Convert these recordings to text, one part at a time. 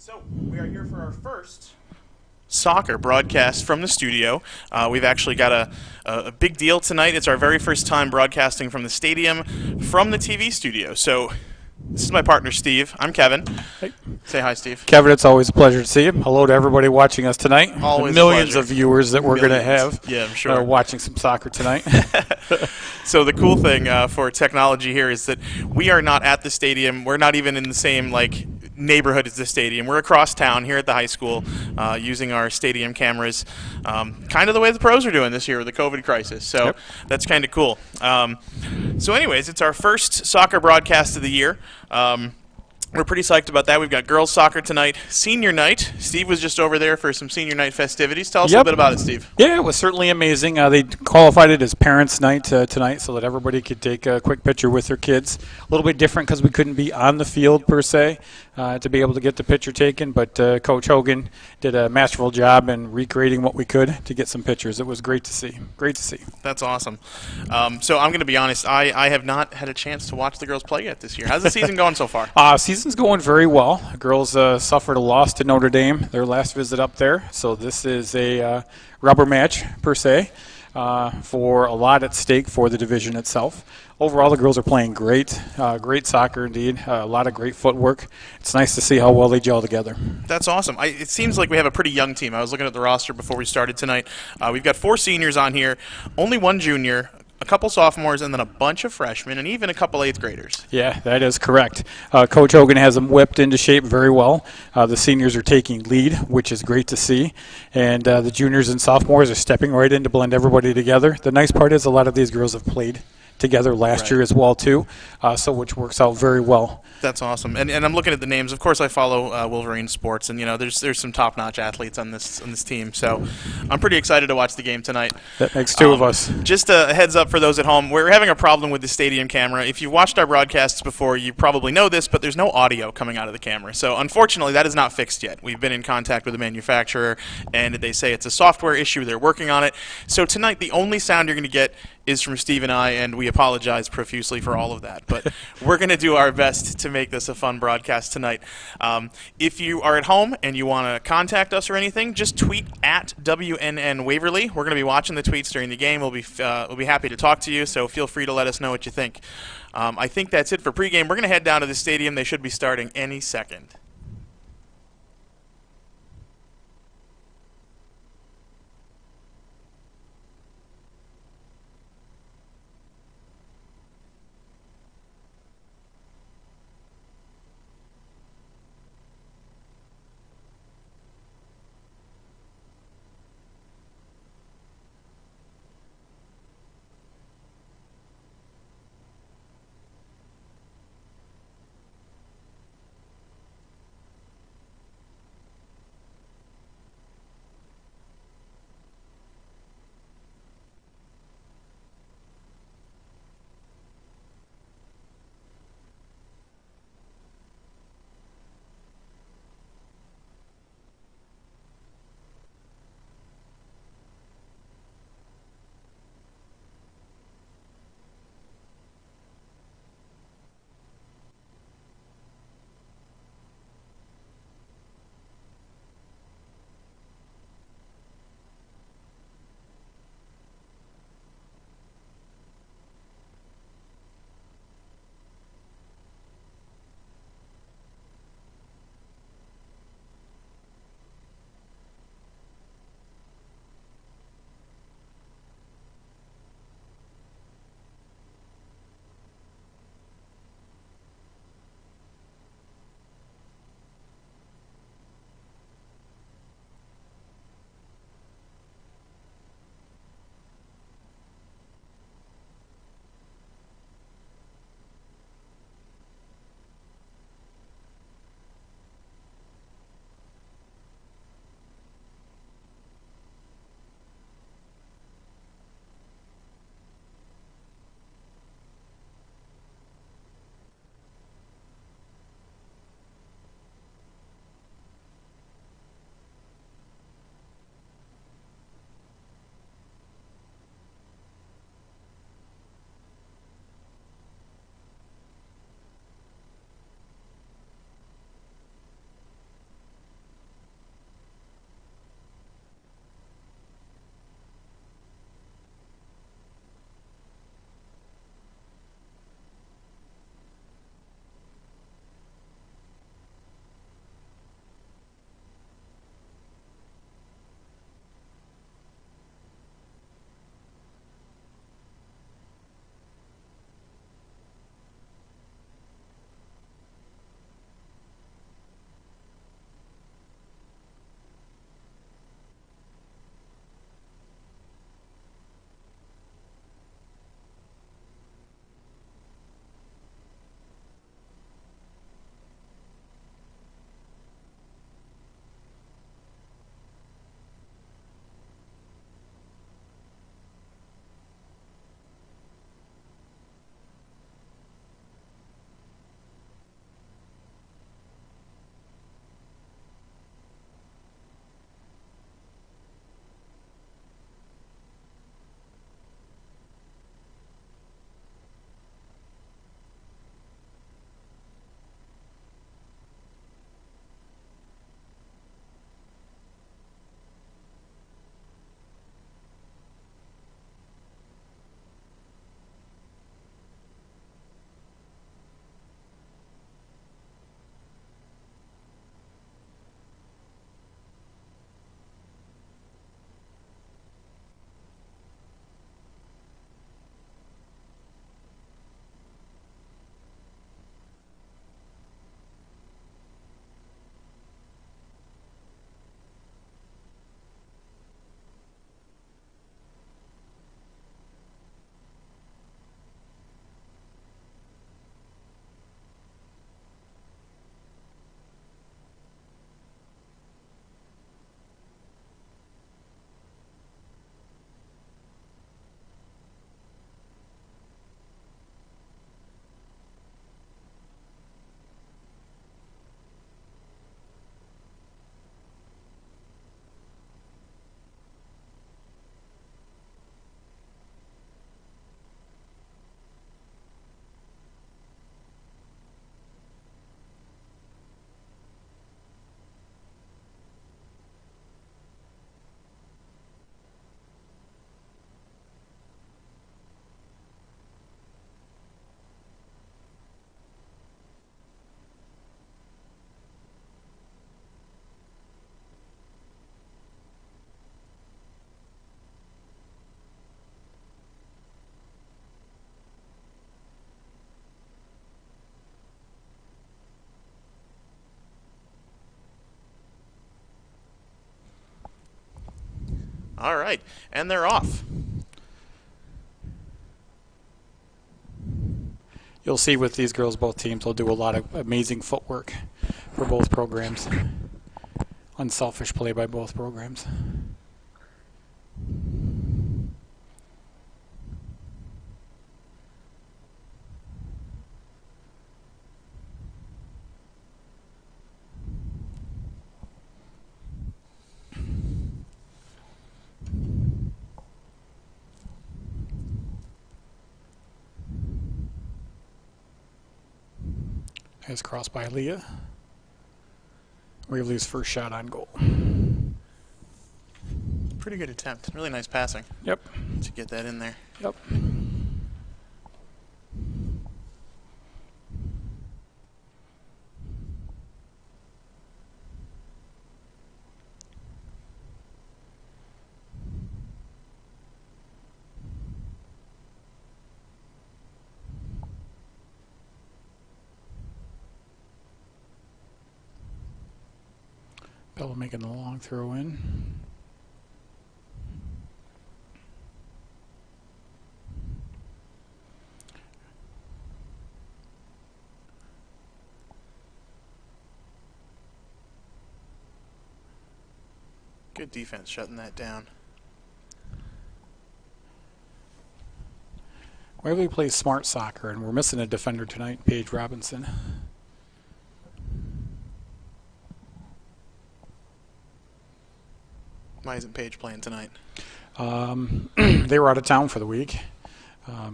So we are here for our first soccer broadcast from the studio. We've actually got a big deal tonight. It's our very first time broadcasting from the stadium from the TV studio. So this is my partner, Steve. I'm Kevin. Hey. Say hi, Steve. Kevin, it's always a pleasure to see you. Hello to everybody watching us tonight. Always the millions a pleasure. of viewers that we're going to have Yeah, I'm sure. watching some soccer tonight. So the cool thing for technology here is that we are not at the stadium. We're not even in the same neighborhood as the stadium. We're across town here at the high school using our stadium cameras, kind of the way the pros are doing this year with the COVID crisis. So Yep. That's kind of cool. So anyways, it's our first soccer broadcast of the year. We're pretty psyched about that. We've got girls soccer tonight, senior night. Steve was just over there for some senior night festivities. Tell us a little bit about it, Steve. Yeah, it was certainly amazing. They qualified it as parents' night tonight so that everybody could take a quick picture with their kids. A little bit different because we couldn't be on the field per se to be able to get the picture taken, but Coach Hogan did a masterful job in recreating what we could to get some pictures. It was great to see. Great to see. That's awesome. So I'm going to be honest. I have not had a chance to watch the girls play yet this year. How's the season going so far? Season's going very well. The girls suffered a loss to Notre Dame, their last visit up there. So this is a rubber match, per se, for a lot at stake for the division itself. Overall, the girls are playing great, great soccer indeed. A lot of great footwork. It's nice to see how well they gel together. That's awesome. It seems like we have a pretty young team. I was looking at the roster before we started tonight. We've got 4 seniors on here, only 1 junior, a couple sophomores, and then a bunch of freshmen, and even a couple 8th graders. Yeah, that is correct. Coach Hogan has them whipped into shape very well. The seniors are taking lead, which is great to see. And the juniors and sophomores are stepping right in to blend everybody together. The nice part is a lot of these girls have played together last year as well too, so which works out very well. That's awesome. And I'm looking at the names. Of course, I follow Wolverine sports, and there's some top-notch athletes on this team. So I'm pretty excited to watch the game tonight. That makes 2 of us. Just a heads up for those at home, we're having a problem with the stadium camera. If you've watched our broadcasts before, you probably know this, but there's no audio coming out of the camera. So unfortunately, that is not fixed yet. We've been in contact with the manufacturer, and they say it's a software issue. They're working on it. So tonight, the only sound you're going to get is from Steve and I, and we apologize profusely for all of that. But we're going to do our best to make this a fun broadcast tonight. If you are at home and you want to contact us or anything, just tweet at WNN Waverly. We're going to be watching the tweets during the game. We'll be happy to talk to you, so feel free to let us know what you think. I think that's it for pregame. We're going to head down to the stadium. They should be starting any second. All right, and they're off. You'll see with these girls, both teams will do a lot of amazing footwork for both programs. Unselfish play by both programs. Nice cross by Leah. Waverly's first shot on goal. Pretty good attempt. Really nice passing. Yep. To get that in there. Yep. Bella making the long throw in. Good defense shutting that down. Waverly plays smart soccer, and we're missing a defender tonight, Paige Robinson. Why isn't Paige playing tonight? They were out of town for the week,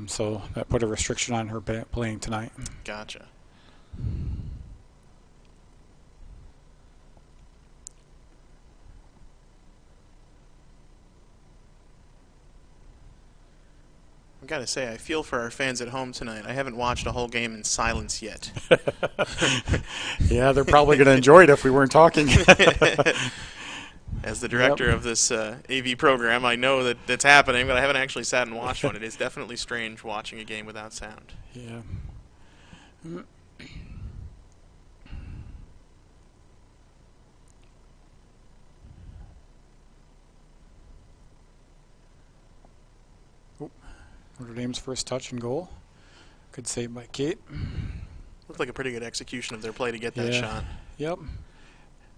so that put a restriction on her playing tonight. Gotcha. I gotta say, I feel for our fans at home tonight. I haven't watched a whole game in silence yet. Yeah, they're probably going to enjoy it if we weren't talking. As the director of this AV program, I know that that's happening, but I haven't actually sat and watched one. It is definitely strange watching a game without sound. Yeah. Notre Dame's first touch and goal. Good save by Kate. Looked like a pretty good execution of their play to get that shot. Yep.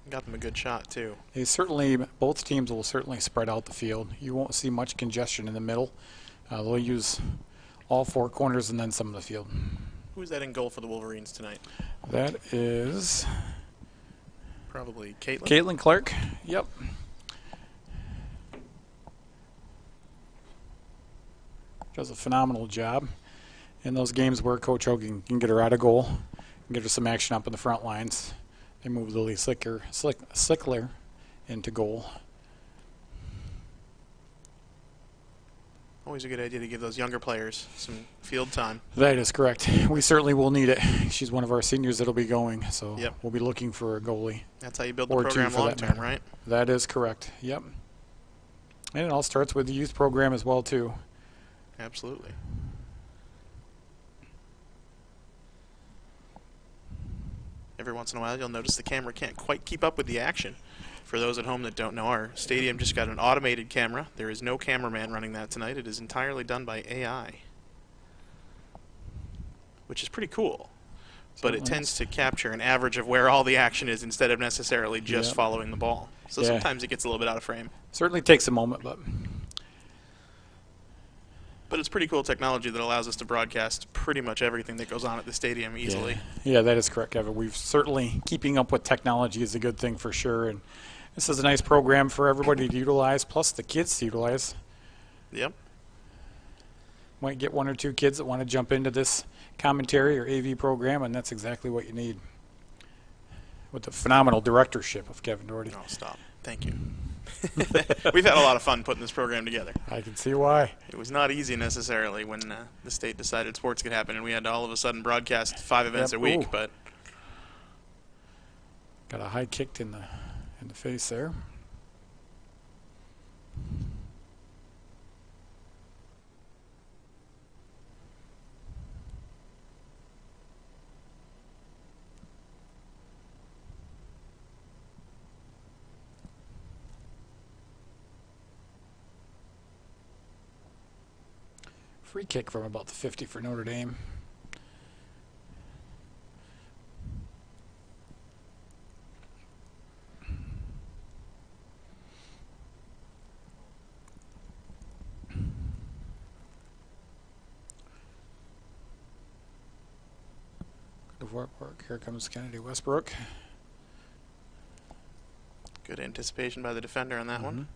Got them a good shot, too. They certainly, both teams will certainly spread out the field. You won't see much congestion in the middle. They'll use all four corners and then some of the field. Who's that in goal for the Wolverines tonight? That is Probably Caitlin. Caitlin Clark. Yep. Does a phenomenal job in those games where Coach Hogan can get her out of goal and get her some action up in the front lines. They move Lily Slickler into goal. Always a good idea to give those younger players some field time. That is correct. We certainly will need it. She's one of our seniors that'll be going, so Yep. We'll be looking for a goalie. That's how you build the Or two program for long that term, matter. right? That is correct. Yep. And it all starts with the youth program as well, too. Absolutely. Every once in a while, you'll notice the camera can't quite keep up with the action. For those at home that don't know, our stadium just got an automated camera. There is no cameraman running that tonight. It is entirely done by AI, which is pretty cool. But it tends to capture an average of where all the action is instead of necessarily just following the ball. So sometimes it gets a little bit out of frame. Certainly takes a moment, but it's pretty cool technology that allows us to broadcast pretty much everything that goes on at the stadium easily. Yeah, that is correct, Kevin. We've certainly keeping up with technology is a good thing for sure, and this is a nice program for everybody to utilize, plus the kids to utilize. Yep. Might get one or two kids that want to jump into this commentary or AV program, and that's exactly what you need. With the phenomenal directorship of Kevin Doherty. Oh, stop. Thank you. We've had a lot of fun putting this program together. I can see why. It was not easy necessarily when the state decided sports could happen and we had to all of a sudden broadcast 5 events a week. Ooh. But Got a high kick in the face there. free kick from about the 50 for Notre Dame. Here comes Kennedy Westbrook. Good anticipation by the defender on that one.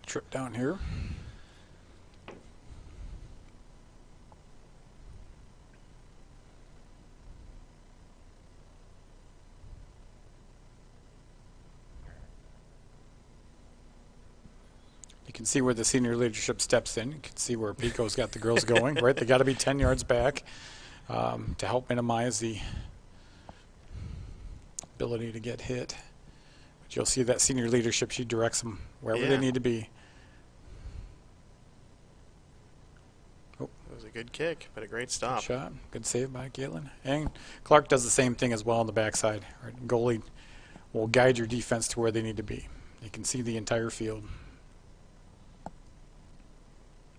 Trip down here. You can see where the senior leadership steps in. You can see where Pico's got the girls going, right? They got to be 10 yards back to help minimize the ability to get hit. But you'll see that senior leadership, she directs them wherever they need to be. It was a good kick, but a great stop. Good shot. Good save by Caitlin. And Clark does the same thing as well on the backside. Right? Goalie will guide your defense to where they need to be. You can see the entire field.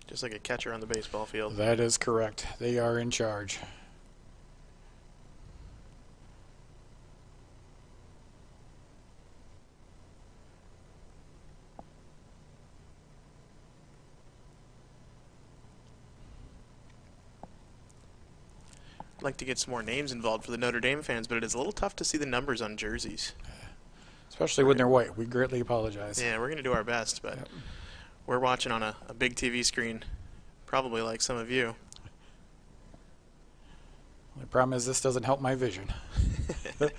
Just like a catcher on the baseball field. That is correct. They are in charge. I'd like to get some more names involved for the Notre Dame fans, but it is a little tough to see the numbers on jerseys. Especially when they're white. We greatly apologize. Yeah, we're going to do our best, but we're watching on a big TV screen, probably like some of you. The problem is this doesn't help my vision. Maybe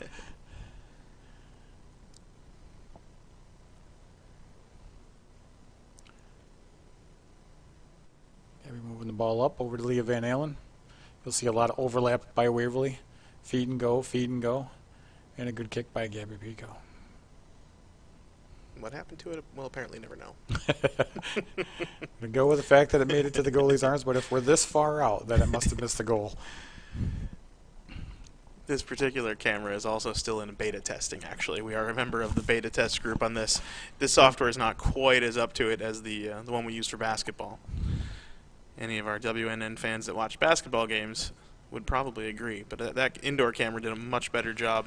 moving the ball up over to Leah Van Allen. You'll see a lot of overlap by Waverly. Feed and go, and a good kick by Gabby Pico. What happened to it? We'll apparently never know. We go with the fact that it made it to the goalie's arms, but if we're this far out, then it must have missed the goal. This particular camera is also still in beta testing, actually. We are a member of the beta test group on this. This software is not quite as up to it as the one we use for basketball. Any of our WNN fans that watch basketball games would probably agree, but that indoor camera did a much better job.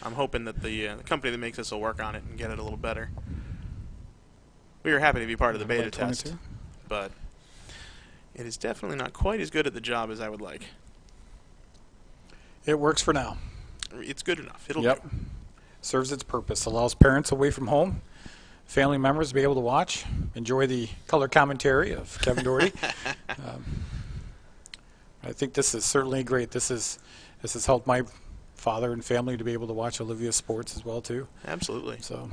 I'm hoping that the company that makes this will work on it and get it a little better. We are happy to be part of the beta test, but it is definitely not quite as good at the job as I would like. It works for now. It's good enough. It'll do. Serves its purpose. Allows parents away from home, family members to be able to watch, enjoy the color commentary of Kevin Doherty. I think this is certainly great. This has helped my father and family to be able to watch Olivia sports as well too. Absolutely. So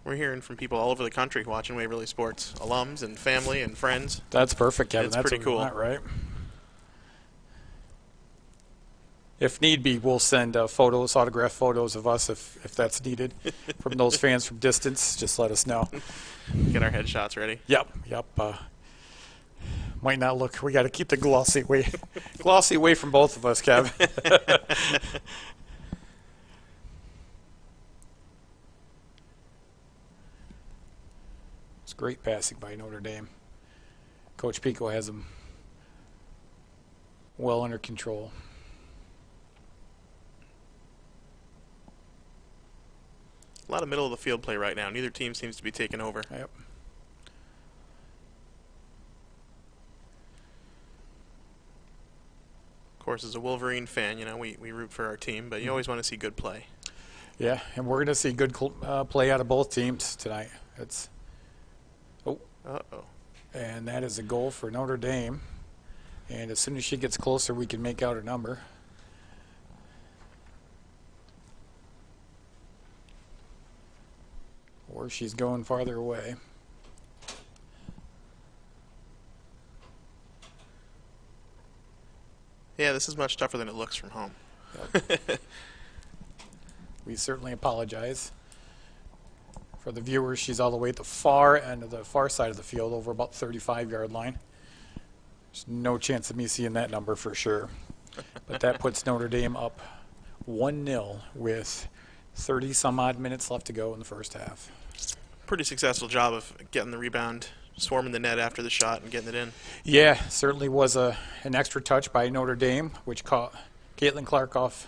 we're hearing from people all over the country watching Waverly sports, alums and family and friends. That's perfect, Kevin. That's pretty cool. Right. If need be, we'll send photos, autographed photos of us if that's needed from those fans from distance. Just let us know. Get our headshots ready. Yep. Might not look. We got to keep the glossy away from both of us, Kev. It's great passing by Notre Dame. Coach Pico has them well under control. A lot of middle of the field play right now. Neither team seems to be taking over. Yep. Of course, as a Wolverine fan, we root for our team, but you always want to see good play. Yeah, and we're going to see good play out of both teams tonight. And that is a goal for Notre Dame. And as soon as she gets closer, we can make out her number. Or she's going farther away. Yeah, this is much tougher than it looks from home. Yep. We certainly apologize. For the viewers, she's all the way at the far end of the far side of the field, over about 35-yard line. There's no chance of me seeing that number for sure. But that puts Notre Dame up 1-0 with 30 some odd minutes left to go in the first half. Pretty successful job of getting the rebound, swarming the net after the shot and getting it in. Yeah, certainly was an extra touch by Notre Dame, which caught Caitlin Clark off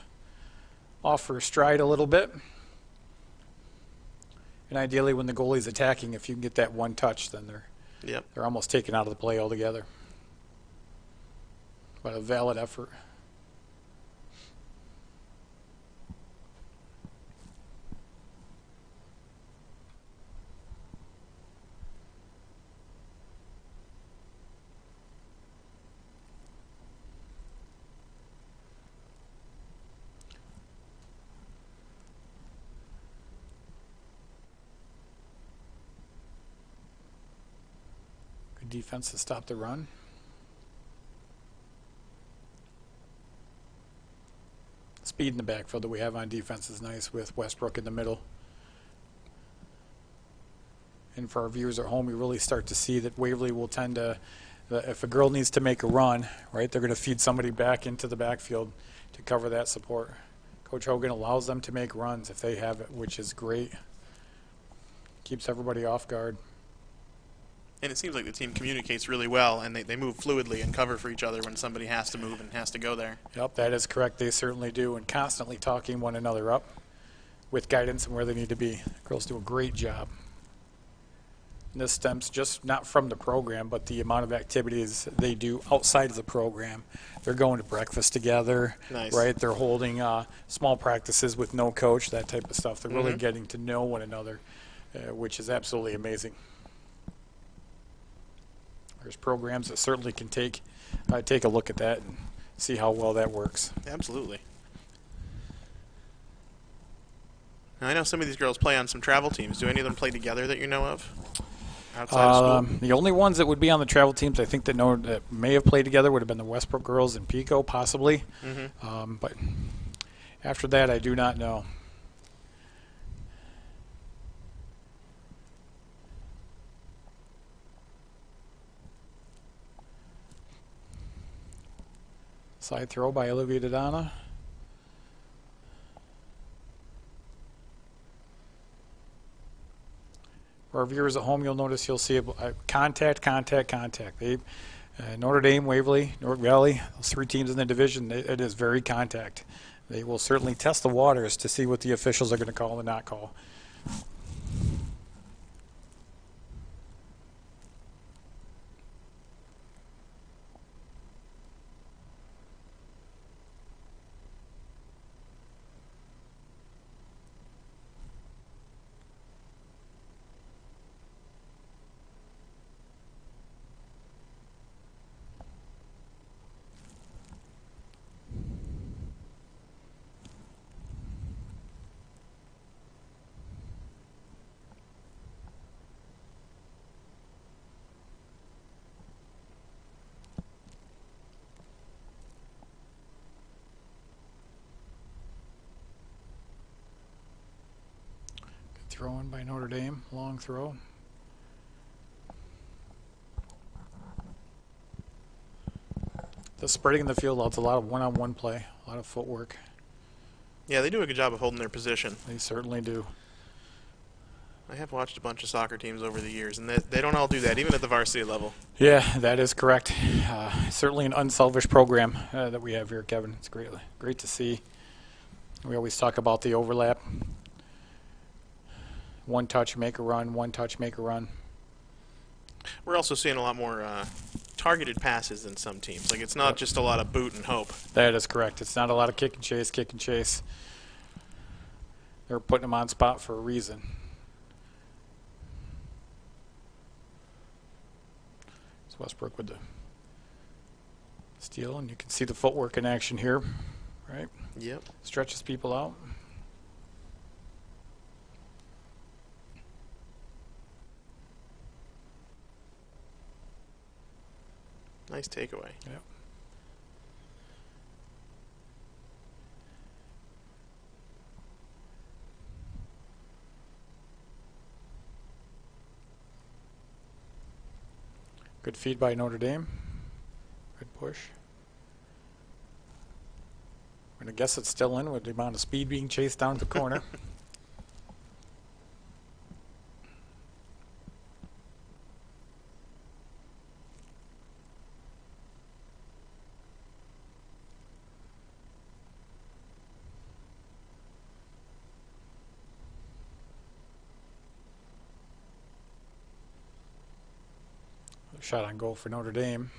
her stride a little bit. And ideally, when the goalie's attacking, if you can get that one touch, then they're almost taken out of the play altogether. But a valid effort. Good defense to stop the run. Speed in the backfield that we have on defense is nice with Westbrook in the middle. And for our viewers at home, you really start to see that Waverly will tend to, if a girl needs to make a run, right, they're going to feed somebody back into the backfield to cover that support. Coach Hogan allows them to make runs if they have it, which is great. Keeps everybody off guard. And it seems like the team communicates really well, and they move fluidly and cover for each other when somebody has to move and has to go there. Yep, that is correct. They certainly do, and constantly talking one another up with guidance and where they need to be. Girls do a great job. And this stems just not from the program, but the amount of activities they do outside of the program. They're going to breakfast together, Nice. Right? They're holding small practices with no coach, that type of stuff. They're really getting to know one another, which is absolutely amazing. There's programs that certainly can take a look at that and see how well that works. Absolutely. Now, I know some of these girls play on some travel teams. Do any of them play together that you know of outside of school? The only ones that would be on the travel teams I think that may have played together would have been the Westbrook girls and Pico, possibly. But after that, I do not know. Side throw by Olivia Dodonna. For our viewers at home, you'll notice you'll see contact. Notre Dame, Waverly, North Valley, those three teams in the division, it is very contact. They will certainly test the waters to see what the officials are going to call and not call. Throw in by Notre Dame, long throw. The spreading in the field allows a lot of one-on-one play, a lot of footwork. Yeah, they do a good job of holding their position. They certainly do. I have watched a bunch of soccer teams over the years, and they don't all do that, even at the varsity level. Yeah, that is correct. Certainly an unselfish program that we have here, Kevin. It's great to see. We always talk about the overlap. One touch, make a run. One touch, make a run. We're also seeing a lot more targeted passes than some teams. Like, it's not just a lot of boot and hope. That is correct. It's not a lot of kick and chase. They're putting them on spot for a reason. It's Westbrook with the steal, and you can see the footwork in action here, right? Yep. Stretches people out. Nice takeaway. Yep. Good feed by Notre Dame. push. I'm going to guess it's still in with the amount of speed being chased down the corner. Shot on goal for Notre Dame.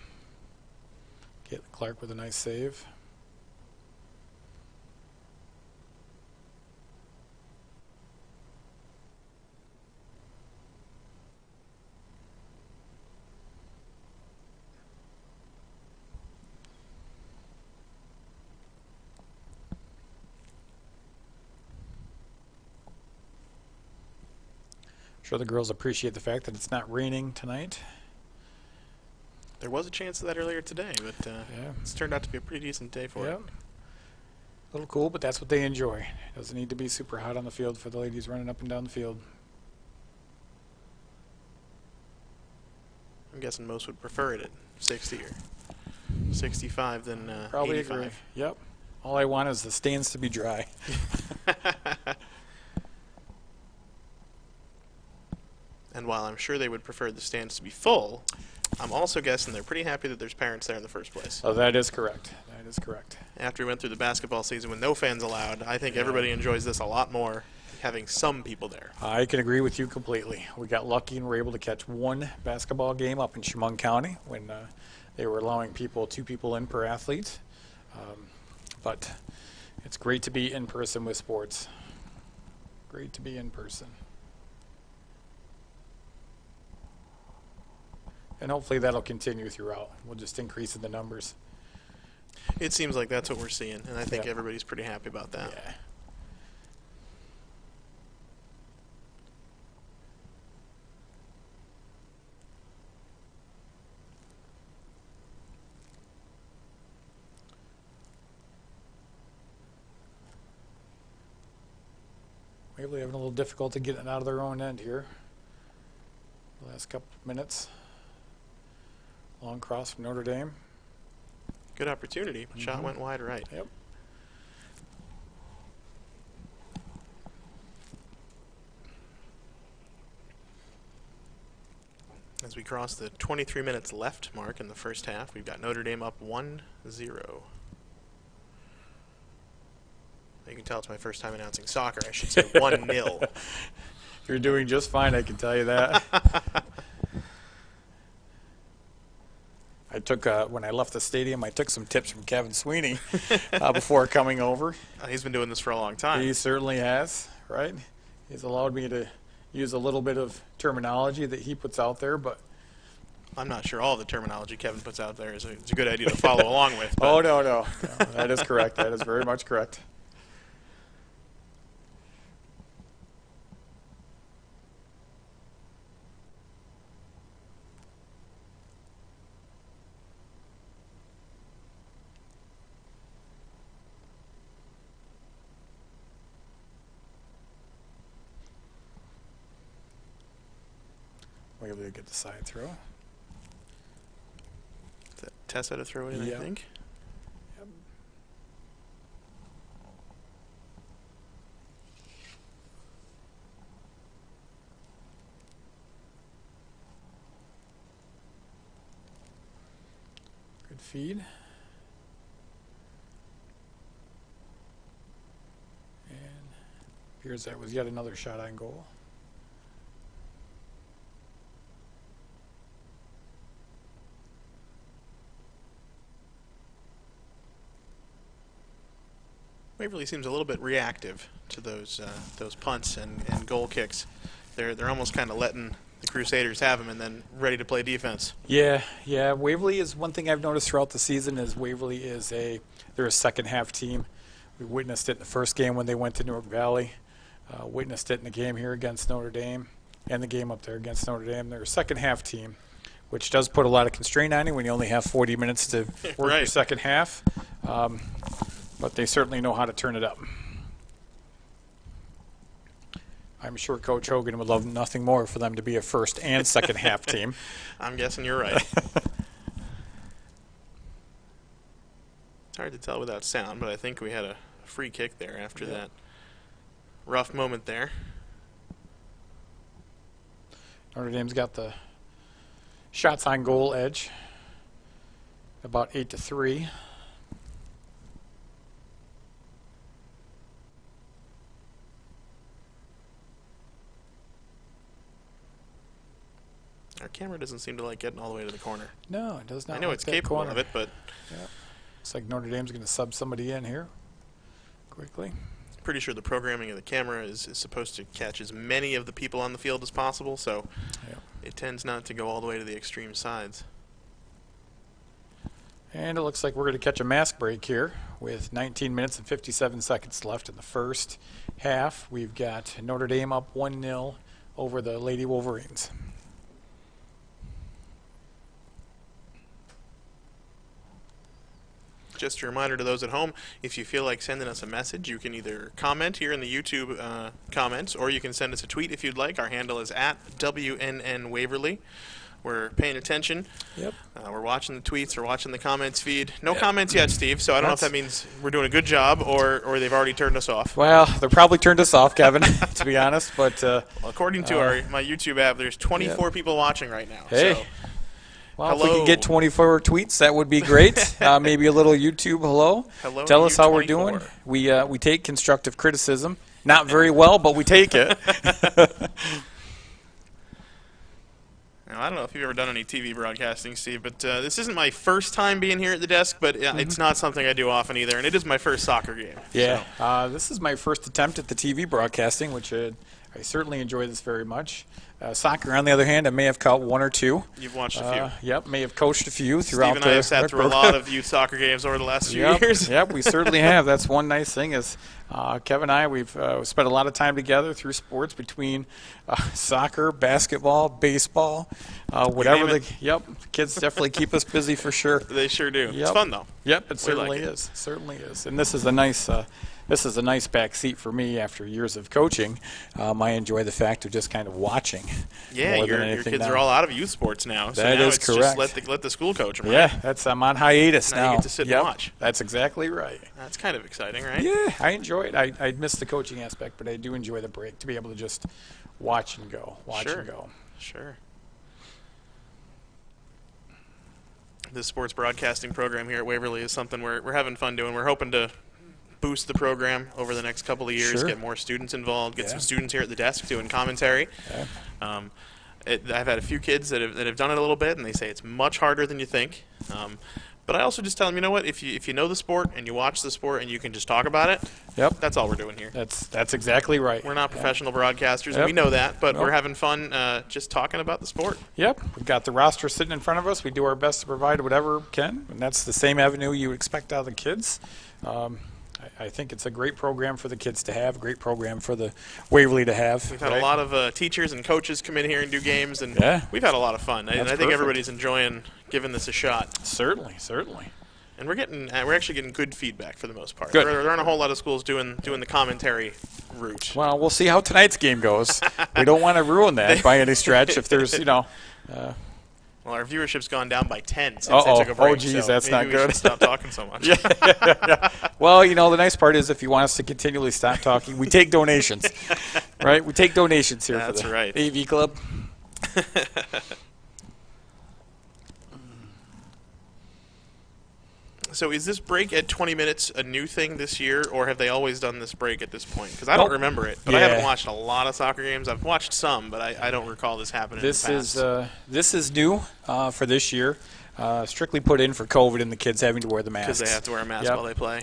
Caitlin Clark with a nice save. I'm sure the girls appreciate the fact that it's not raining tonight. There was a chance of that earlier today, but Yeah. it's turned out to be a pretty decent day for Yep. it. A little cool, but that's what they enjoy. It doesn't need to be super hot on the field for the ladies running up and down the field. I'm guessing most would prefer it at 60 or 65 than Probably 85. agree. Yep. All I want is the stands to be dry. And while I'm sure they would prefer the stands to be full, I'm also guessing they're pretty happy that there's parents there in the first place. Oh, that is correct. That is correct. After we went through the basketball season with no fans allowed, I think everybody enjoys this a lot more, having some people there. I can agree with you completely. We got lucky and were able to catch one basketball game up in Chemung County when they were allowing two people in per athlete. But it's great to be in person with sports. Great to be in person. And hopefully that'll continue throughout. We'll just increase in the numbers. It seems like that's what we're seeing, and I think Yeah. everybody's pretty happy about that. Yeah. Waverly having a little difficulty getting it out of their own end here. The last couple of minutes. Long cross from Notre Dame. Good opportunity. Shot went wide right. Yep. As we cross the 23 minutes left mark in the first half, we've got Notre Dame up 1-0. You can tell it's my first time announcing soccer. I should say 1-0. You're doing just fine, I can tell you that. I took, when I left the stadium, I took some tips from Kevin Sweeney before coming over. He's been doing this for a long time. He certainly has, right? He's allowed me to use a little bit of terminology that he puts out there, but I'm not sure all the terminology Kevin puts out there is a good idea to follow along with. oh, no. That is correct. That is very much correct. We're able to get the side throw. Is that Tessa to throw it in, Yeah. I think? Yep. Good feed. And appears that was yet another shot on goal. Waverly seems a little bit reactive to those punts and goal kicks. They're almost kind of letting the Crusaders have them and then ready to play defense. Yeah. Waverly is one thing I've noticed throughout the season is Waverly is they're a second half team. We witnessed it in the first game when they went to Newark Valley. Witnessed it in the game here against Notre Dame and the game up there against Notre Dame. They're a second half team, which does put a lot of constraint on you when you only have 40 minutes to work your second half. But they certainly know how to turn it up. I'm sure Coach Hogan would love nothing more for them to be a first and second half team. I'm guessing you're right. hard to tell without sound, but I think we had a free kick there after that rough moment there. Notre Dame's got the shots on goal edge, about 8-3. Our camera doesn't seem to like getting all the way to the corner. No, it does not. I know like it's that capable corner. of it, but Looks like Notre Dame's going to sub somebody in here quickly. pretty sure the programming of the camera is supposed to catch as many of the people on the field as possible, so Yep. it tends not to go all the way to the extreme sides. And it looks like we're going to catch a mask break here with 19 minutes and 57 seconds left in the first half. We've got Notre Dame up 1-0 over the Lady Wolverines. Just a reminder to those at home, if you feel like sending us a message, you can either comment here in the YouTube comments, or you can send us a tweet if you'd like. Our handle is @WNNWaverly. We're paying attention. Yep. We're watching the tweets. We're watching the comments feed. No comments yet, Steve, so I don't know if that means we're doing a good job or they've already turned us off. Well, they probably turned us off, Kevin, to be honest. But Well, according to my YouTube app, there's 24 people watching right now. Hey. So. well, if we Hello. could get 24 tweets, that would be great. Maybe a little YouTube hello. Hello, Tell us how we're U24. doing. We take constructive criticism. Not very well, but we take it. Now, I don't know if you've ever done any TV broadcasting, Steve, but this isn't my first time being here at the desk, but it's not something I do often either, and it is my first soccer game. Yeah, So. this is my first attempt at the TV broadcasting, which I certainly enjoy this very much. Soccer, on the other hand, I may have caught one or two. You've watched a few. Yep, may have coached a few throughout Steve and I have sat through a lot of youth soccer games over the last few years. Yep, we certainly have. That's one nice thing is Kevin and I, we've spent a lot of time together through sports between soccer, basketball, baseball, whatever. name The kids definitely keep us busy for sure. They sure do. Yep. It's fun, though. Yep, it certainly like it. is. Certainly is. And this is a nice back seat for me after years of coaching. I enjoy the fact of just kind of watching. Yeah, more than your anything kids now. are all out of youth sports now. So That now is it's correct. just let the school coach them, right? Yeah, I'm on hiatus Now now. you get to sit and Yep, watch. That's exactly right. That's kind of exciting, right? Yeah, I enjoy it. I miss the coaching aspect, but I do enjoy the break to be able to just watch and go, Sure. and go. Sure. The sports broadcasting program here at Waverly is something we're having fun doing. We're hoping to boost the program over the next couple of years, Sure. get more students involved, get Yeah. some students here at the desk doing commentary. Yeah. I've had a few kids that have done it a little bit, and they say it's much harder than you think. But I also just tell them, you know what? If you know the sport and you watch the sport and you can just talk about it, Yep. that's all we're doing here. That's exactly right. We're not professional broadcasters, and Yep. we know that, but Nope. we're having fun just talking about the sport. Yep, we've got the roster sitting in front of us. We do our best to provide whatever we can, and that's the same avenue you would expect out of the kids. I think it's a great program for the kids to have, a great program for the Waverly to have. We've had a lot of teachers and coaches come in here and do games, and Yeah. we've had a lot of fun. And I think perfect. everybody's enjoying giving this a shot. Certainly. And we're actually getting good feedback for the most part. Good. There aren't a whole lot of schools doing the commentary route. Well, we'll see how tonight's game goes. We don't want to ruin that by any stretch. If there's, Well, our viewership's gone down by 10 since they took a break. Oh, geez, so that's maybe not we good. should stop talking so much. Well, the nice part is if you want us to continually stop talking, we take donations, right? We take donations here That's for the right. AV Club. So is this break at 20 minutes a new thing this year, or have they always done this break at this point? Because I don't remember it, but I Yeah. haven't watched a lot of soccer games. I've watched some, but I don't recall this happening in the past. This is new for this year. Strictly put in for COVID and the kids having to wear the masks. Because they have to wear a mask Yep. while they play.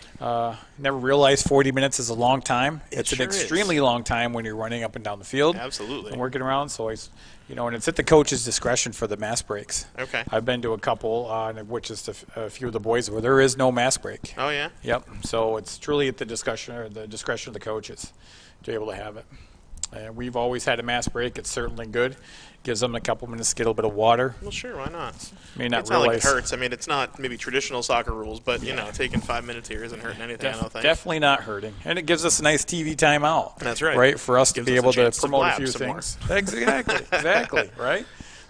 Never realized 40 minutes is a long time. It's sure an is. extremely long time when you're running up and down the field. Absolutely. And working around. So and it's at the coach's discretion for the mask breaks. Okay. I've been to a couple, which is a few of the boys where there is no mask break. Oh, yeah? Yep. So it's truly at the discussion or the discretion of the coaches to be able to have it. We've always had a mask break. It's certainly good. Gives them a couple minutes to get a little bit of water. Well, sure, why not? May not It's not like it realize. hurts. I mean, it's not maybe traditional soccer rules, but, taking 5 minutes here isn't hurting anything, I don't think. Definitely not hurting. And it gives us a nice TV timeout. That's right. Right, for us to Gives be us a able to chance to promote a blab few some more. things. Exactly, right?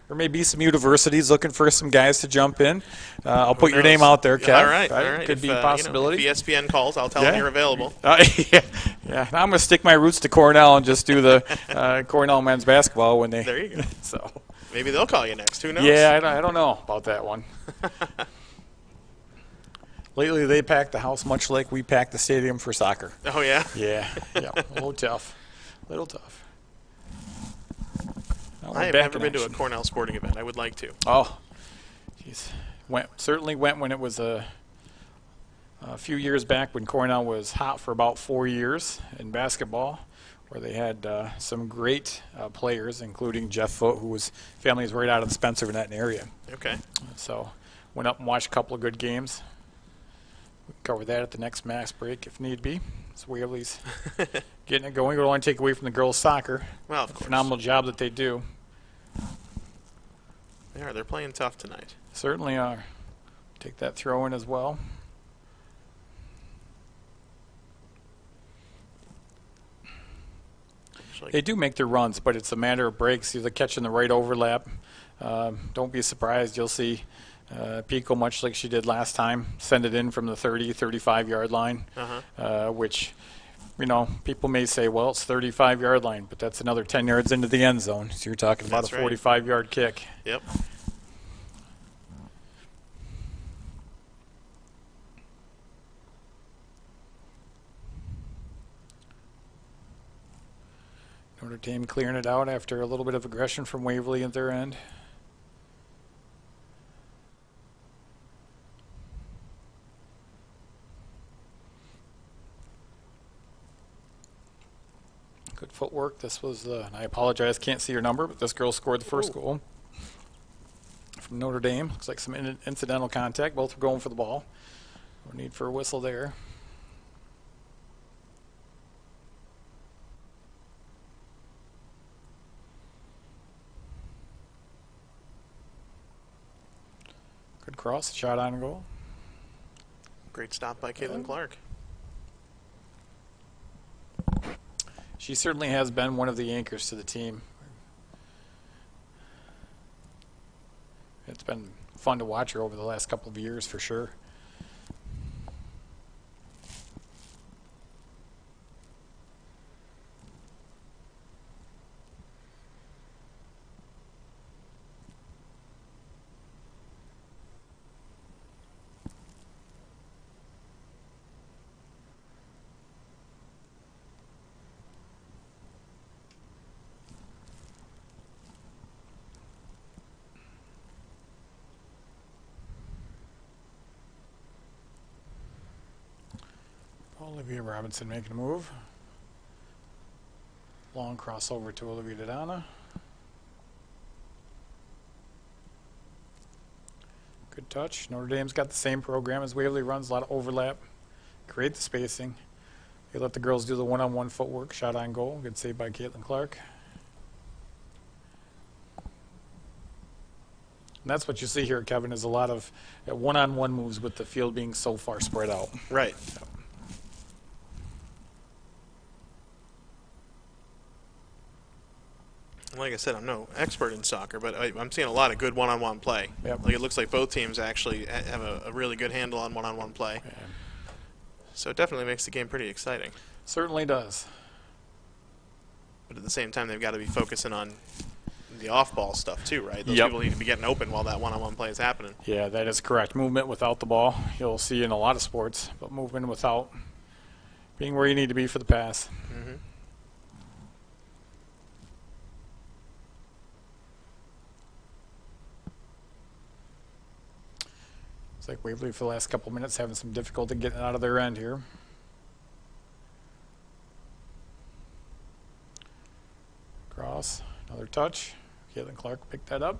There may be some universities looking for some guys to jump in. I'll put your knows? name out there, Kev. All right. Could If, be a possibility. if ESPN calls, I'll tell them you're available. Yeah. Now I'm going to stick my roots to Cornell and just do the Cornell men's basketball when they. There you go. So. Maybe they'll call you next. Who knows? Yeah, I don't know about that one. Lately, they pack the house much like we pack the stadium for soccer. Oh, yeah? Yeah. A little tough. I have never been to a Cornell sporting event. I would like to. Oh, jeez. Certainly went when it was a few years back when Cornell was hot for about 4 years in basketball, where they had some great players, including Jeff Foote, whose family is right out of the Spencer Van Etten area. Okay. So went up and watched a couple of good games. We can cover that at the next mass break if need be. So Waverly's getting it going. We don't want to take away from the girls' soccer. Well, of course. Phenomenal job that they do. They are. They're playing tough tonight. Certainly are. Take that throw in as well. They do make their runs, but it's a matter of breaks. Either catching the right overlap. Don't be surprised. You'll see Pico, much like she did last time, send it in from the 30, 35-yard line, which, people may say, well, it's 35-yard line, but that's another 10 yards into the end zone. So you're talking about a 45-yard kick. Yep. Notre Dame clearing it out after a little bit of aggression from Waverly at their end. Good footwork. This was, and I apologize, can't see your number, but this girl scored the first goal from Notre Dame. Looks like some incidental contact. Both were going for the ball. No need for a whistle there. Good cross, shot on goal. Great stop by Caitlin Clark. She certainly has been one of the anchors to the team. It's been fun to watch her over the last couple of years for sure. Olivia Robinson making a move. Long crossover to Olivia Dodana. Good touch. Notre Dame's got the same program as Waverly runs, a lot of overlap. Create the spacing. They let the girls do the one-on-one footwork. Shot on goal. Good save by Caitlin Clark. And that's what you see here, Kevin, is a lot of one-on-one moves with the field being so far spread out. Right. Like I said, I'm no expert in soccer, but I'm seeing a lot of good one-on-one play. Yep. Like it looks like both teams actually have a really good handle on one-on-one play. Yeah. So it definitely makes the game pretty exciting. Certainly does. But at the same time, they've got to be focusing on the off-ball stuff too, right? Those Yep. people need to be getting open while that one-on-one play is happening. Yeah, that is correct. Movement without the ball, you'll see in a lot of sports, but movement without being where you need to be for the pass. Mm-hmm. It's like Waverly for the last couple of minutes having some difficulty getting out of their end here. Cross, another touch. Caitlin Clark picked that up.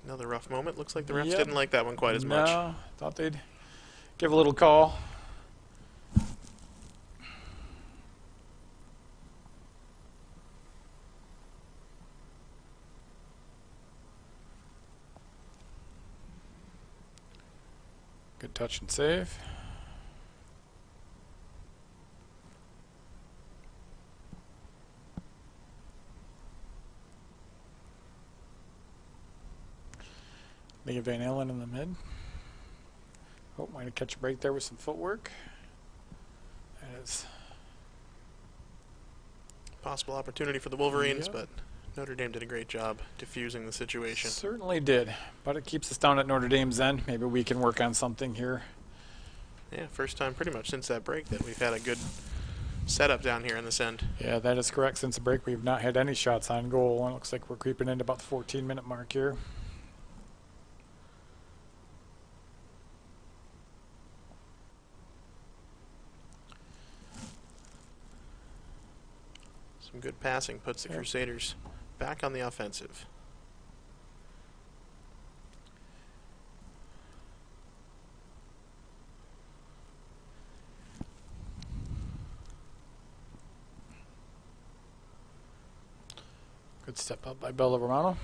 Another rough moment. Looks like the refs Yep. didn't like that one quite as much. No, thought they'd give a little call. Good touch and save. Leah Van Allen in the mid. Oh, might have catch a break there with some footwork. As Possible opportunity for the Wolverines, Yep. but Notre Dame did a great job diffusing the situation. certainly did, but it keeps us down at Notre Dame's end. Maybe we can work on something here. Yeah, first time pretty much since that break that we've had a good setup down here in this end. Yeah, that is correct. Since the break, we've not had any shots on goal. It looks like we're creeping into about the 14-minute mark here. Some good passing puts the Crusaders back on the offensive. Good step up by Bella Romano.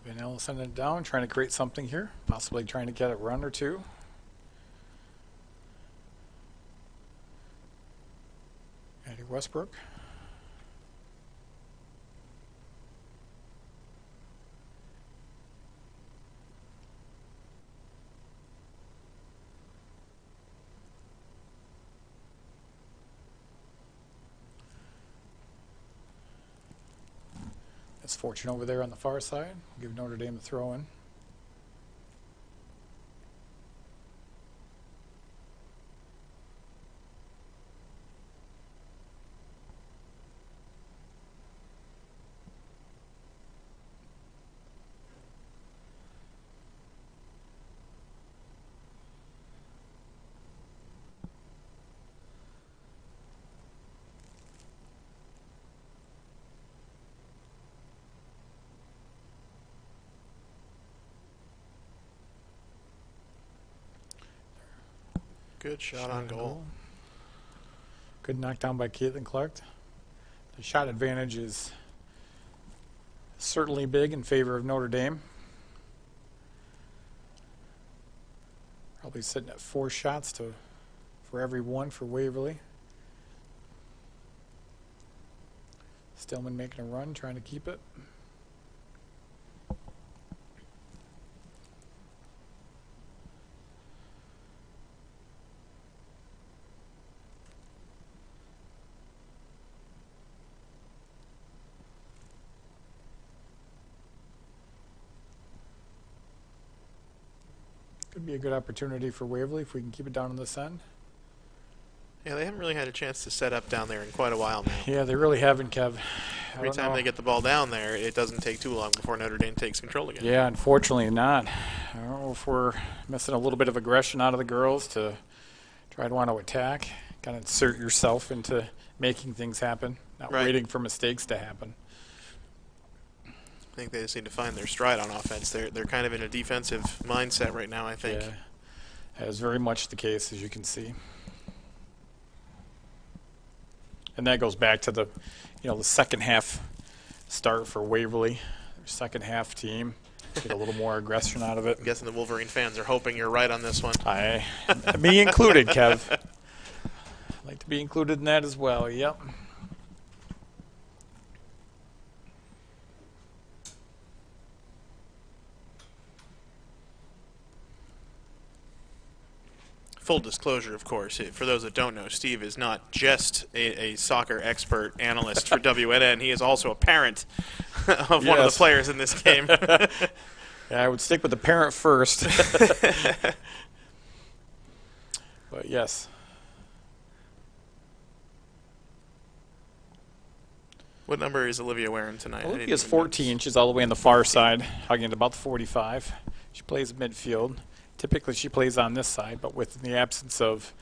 Van Allen sending it down, trying to create something here, possibly trying to get a run or two. Addie Westbrook. That's Fortune over there on the far side. Give Notre Dame the throw in. Good shot on goal. Good knockdown by Caitlin Clark. The shot advantage is certainly big in favor of Notre Dame. Probably sitting at 4 shots for every one for Waverly. Stillman making a run, trying to keep it. Could be a good opportunity for Waverly if we can keep it down on this end. Yeah, they haven't really had a chance to set up down there in quite a while now. Yeah, they really haven't, Kev. Every time they get the ball down there, it doesn't take too long before Notre Dame takes control again. Yeah, unfortunately not. I don't know if we're missing a little bit of aggression out of the girls to try to want to attack, kind of insert yourself into making things happen, not waiting for mistakes to happen. I think they just need to find their stride on offense. They're kind of in a defensive mindset right now, I think. Yeah, that is very much the case, as you can see. And that goes back to the, the second half start for Waverly, their second half team. Get a little more aggression out of it. I'm guessing the Wolverine fans are hoping you're right on this one. Me included, Kev. I'd like to be included in that as well. Yep. Full disclosure, of course, for those that don't know, Steve is not just a soccer expert analyst for WNN. He is also a parent of one of the players in this game. Yeah, I would stick with the parent first. But yes. What number is Olivia wearing tonight? Olivia's 14. She's all the way on the far side, hugging about the 45. She plays midfield. Typically she plays on this side, but with the absence of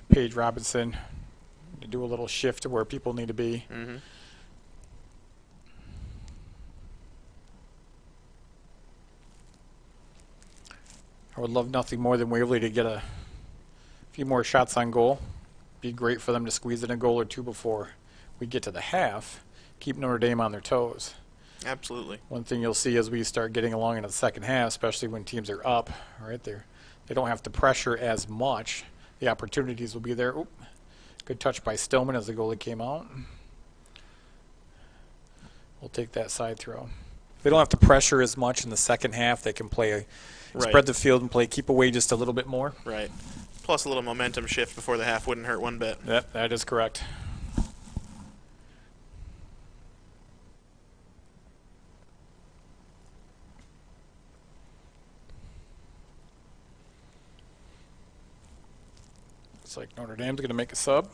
Paige Robinson, to do a little shift to where people need to be. Mm-hmm. I would love nothing more than Waverly to get a few more shots on goal. Be great for them to squeeze in a goal or two before we get to the half. Keep Notre Dame on their toes. Absolutely. One thing you'll see as we start getting along into the second half, especially when teams are up, right there, they don't have to pressure as much. The opportunities will be there. Oop. Good touch by Stillman as the goalie came out. We'll take that side throw. They don't have to pressure as much in the second half. They can play, spread the field and play keep away just a little bit more. Right. Plus a little momentum shift before the half wouldn't hurt one bit. Yep, that is correct. Looks like Notre Dame's going to make a sub.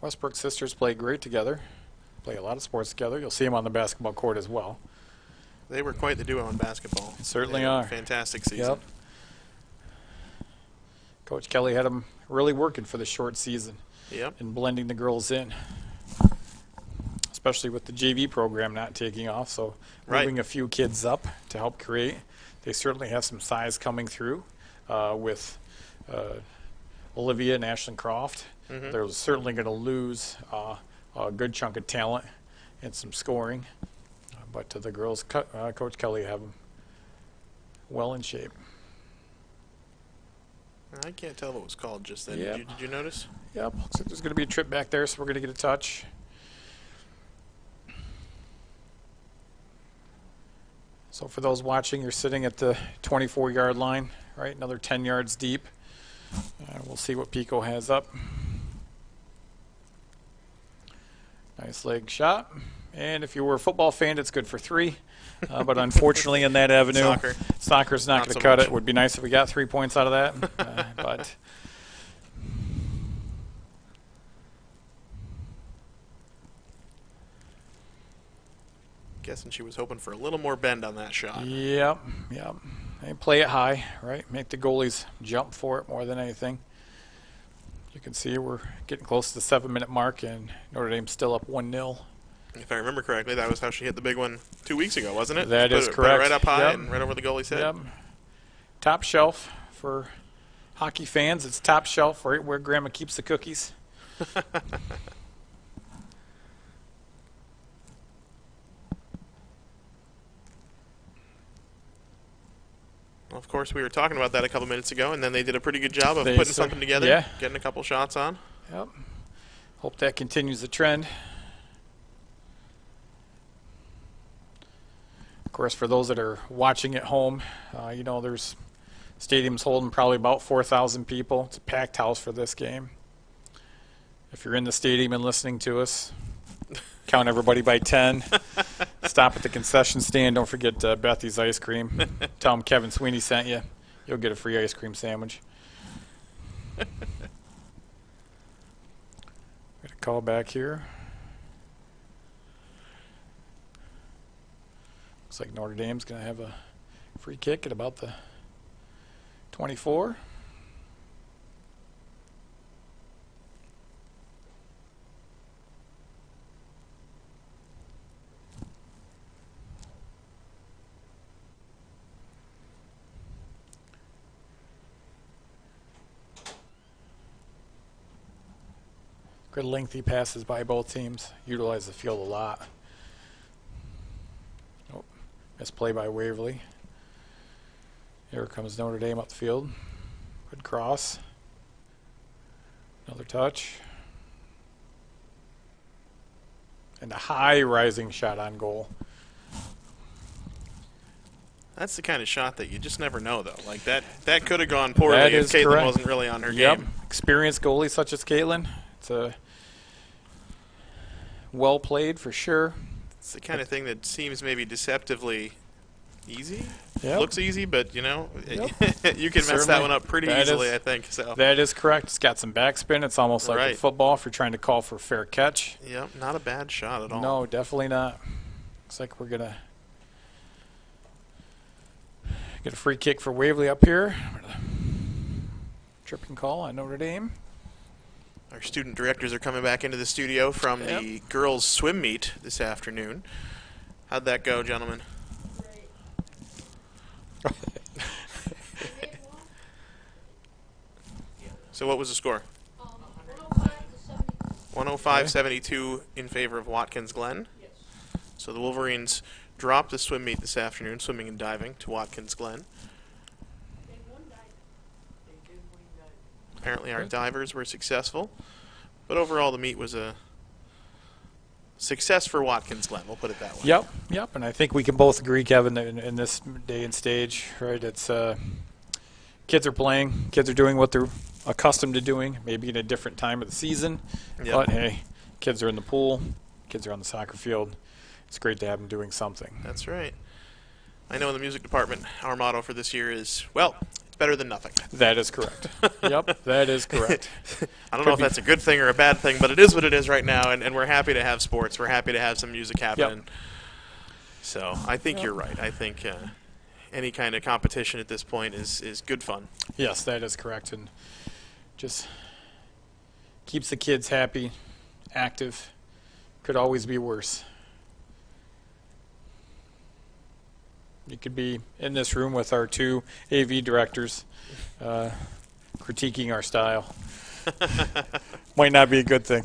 Westbrook sisters play great together. Play a lot of sports together. You'll see them on the basketball court as well. They were quite the duo in basketball. Certainly They had a are. Fantastic season. Yep. Coach Kelly had them really working for the short season. Yep. And blending the girls in, especially with the JV program not taking off. So moving a few kids up to help create. They certainly have some size coming through with Olivia and Ashlyn Croft. Mm-hmm. They're certainly going to lose a good chunk of talent and some scoring. But the girls, Coach Kelly, have them well in shape. I can't tell what was called just then. Yep. Did you notice? Yep. Looks like there's going to be a trip back there, so we're going to get a touch. So for those watching, you're sitting at the 24-yard line, right? Another 10 yards deep. We'll see what Pico has up. Nice leg shot. And if you were a football fan, it's good for 3. But unfortunately, in that avenue, soccer's not going to cut it. Would be nice if we got 3 points out of that. But Guessing she was hoping for a little more bend on that shot. Yep. And play it high, right? Make the goalies jump for it more than anything. You can see we're getting close to the 7-minute mark, and Notre Dame's still up 1-0. If I remember correctly, that was how she hit the big one 2 weeks ago, wasn't it? That is Put correct. it right up high Yep. and right over the goalie's head. Yep. Top shelf for hockey fans. It's top shelf, right where Grandma keeps the cookies. Well, of course, we were talking about that a couple minutes ago, and then they did a pretty good job of putting something together, getting a couple shots on. Yep. Hope that continues the trend. Of course, for those that are watching at home, there's stadiums holding probably about 4,000 people. It's a packed house for this game. If you're in the stadium and listening to us, count everybody by 10. Stop at the concession stand. Don't forget Bethy's ice cream. Tell them Kevin Sweeney sent you. You'll get a free ice cream sandwich. Got a call back here. Looks like Notre Dame's going to have a free kick at about the 24. Good lengthy passes by both teams. Utilize the field a lot. Oh, misplay by Waverly. Here comes Notre Dame up the field. Good cross. Another touch. And a high rising shot on goal. That's the kind of shot that you just never know, though. Like that could have gone poorly That if is Caitlin correct. wasn't really on her Yep. game. Experienced goalie such as Caitlin. It's a well played for sure. It's the kind of thing that seems maybe deceptively easy. Yep. Looks easy, but you know, Yep. you can mess that Certainly. one up pretty That easily, is- I think. So. That is correct. It's got some backspin. It's almost like Right. with football if you're trying to call for a fair catch. Yep, not a bad shot at all. No, definitely not. Looks like we're going to get a free kick for Waverly up here. Tripping call on Notre Dame. Our student directors are coming back into the studio from the girls' swim meet this afternoon. How'd that go, gentlemen? So what was the score? 105-72 in favor of Watkins Glen. So the Wolverines dropped the swim meet this afternoon, swimming and diving, to Watkins Glen. Apparently our divers were successful, but overall the meet was a success for Watkins Glen, we'll put it that way. Yep. And I think we can both agree, Kevin, that in this day and stage, right, it's kids are playing, kids are doing what they're accustomed to doing, maybe in a different time of the season. Yep. But, hey, kids are in the pool, kids are on the soccer field. It's great to have them doing something. That's right. I know in the music department, our motto for this year is, well, it's better than nothing. That is correct. Yep, that is correct. I don't know if that's a good thing or a bad thing, but it is what it is right now, and we're happy to have sports. We're happy to have some music happening. Yep. So I think you're right. I think any kind of competition at this point is good fun. Yes, that is correct. And just keeps the kids happy, active. Could always be worse. You could be in this room with our two AV directors critiquing our style. Might not be a good thing.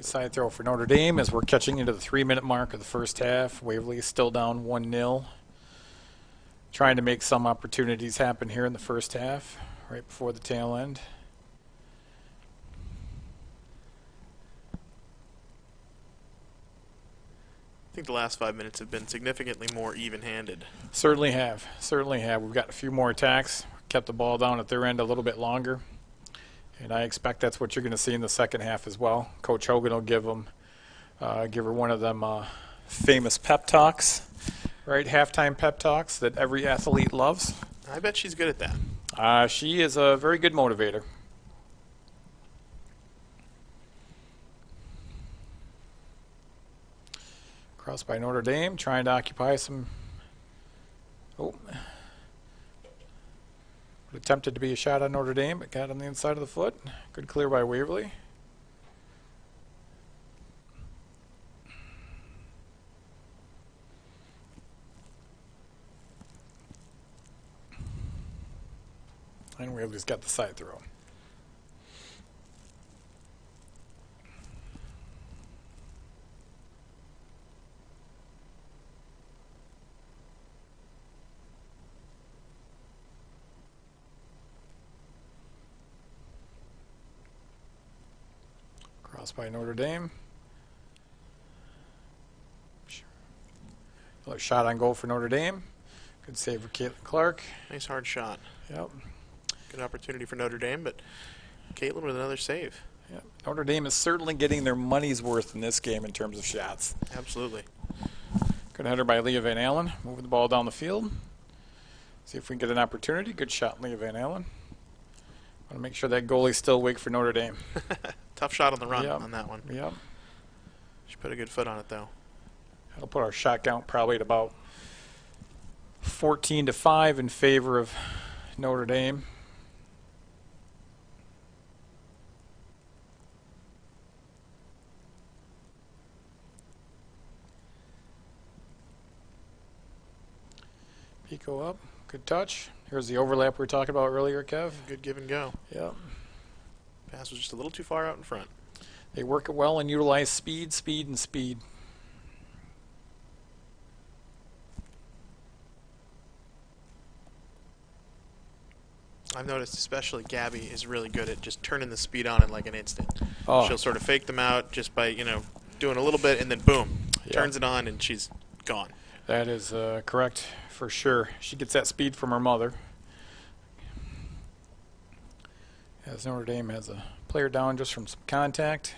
Side throw for Notre Dame as we're catching into the 3-minute mark of the first half. Waverly is still down 1-0. Trying to make some opportunities happen here in the first half, right before the tail end. I think the last 5 minutes have been significantly more even-handed. Certainly have. Certainly have. We've got a few more attacks. Kept the ball down at their end a little bit longer. And I expect that's what you're going to see in the second half as well. Coach Hogan will give her one of them famous pep talks, right? Halftime pep talks that every athlete loves. I bet she's good at that. She is a very good motivator. Cross by Notre Dame, trying to occupy some. Oh. Attempted to be a shot on Notre Dame, but got on the inside of the foot. Good clear by Waverly. And Waverly's got the side throw. Cross by Notre Dame. Another shot on goal for Notre Dame. Good save for Caitlin Clark. Nice hard shot. Yep. Good opportunity for Notre Dame, but Caitlin with another save. Yep. Notre Dame is certainly getting their money's worth in this game in terms of shots. Absolutely. Good header by Leah Van Allen. Moving the ball down the field. See if we can get an opportunity. Good shot, Leah Van Allen. Want to make sure that goalie's still awake for Notre Dame. Tough shot on the run Yep. on that one. Yep. She put a good foot on it, though. That'll put our shot count probably at about 14-5 in favor of Notre Dame. Pico up. Good touch. Here's the overlap we were talking about earlier, Kev. Good give and go. Yep. Pass was just a little too far out in front. They work it well and utilize speed, and speed. I've noticed especially Gabby is really good at just turning the speed on in like an instant. Oh. She'll sort of fake them out just by, doing a little bit, and then boom, Yeah. turns it on, and she's gone. That is correct for sure. She gets that speed from her mother. As Notre Dame has a player down just from some contact.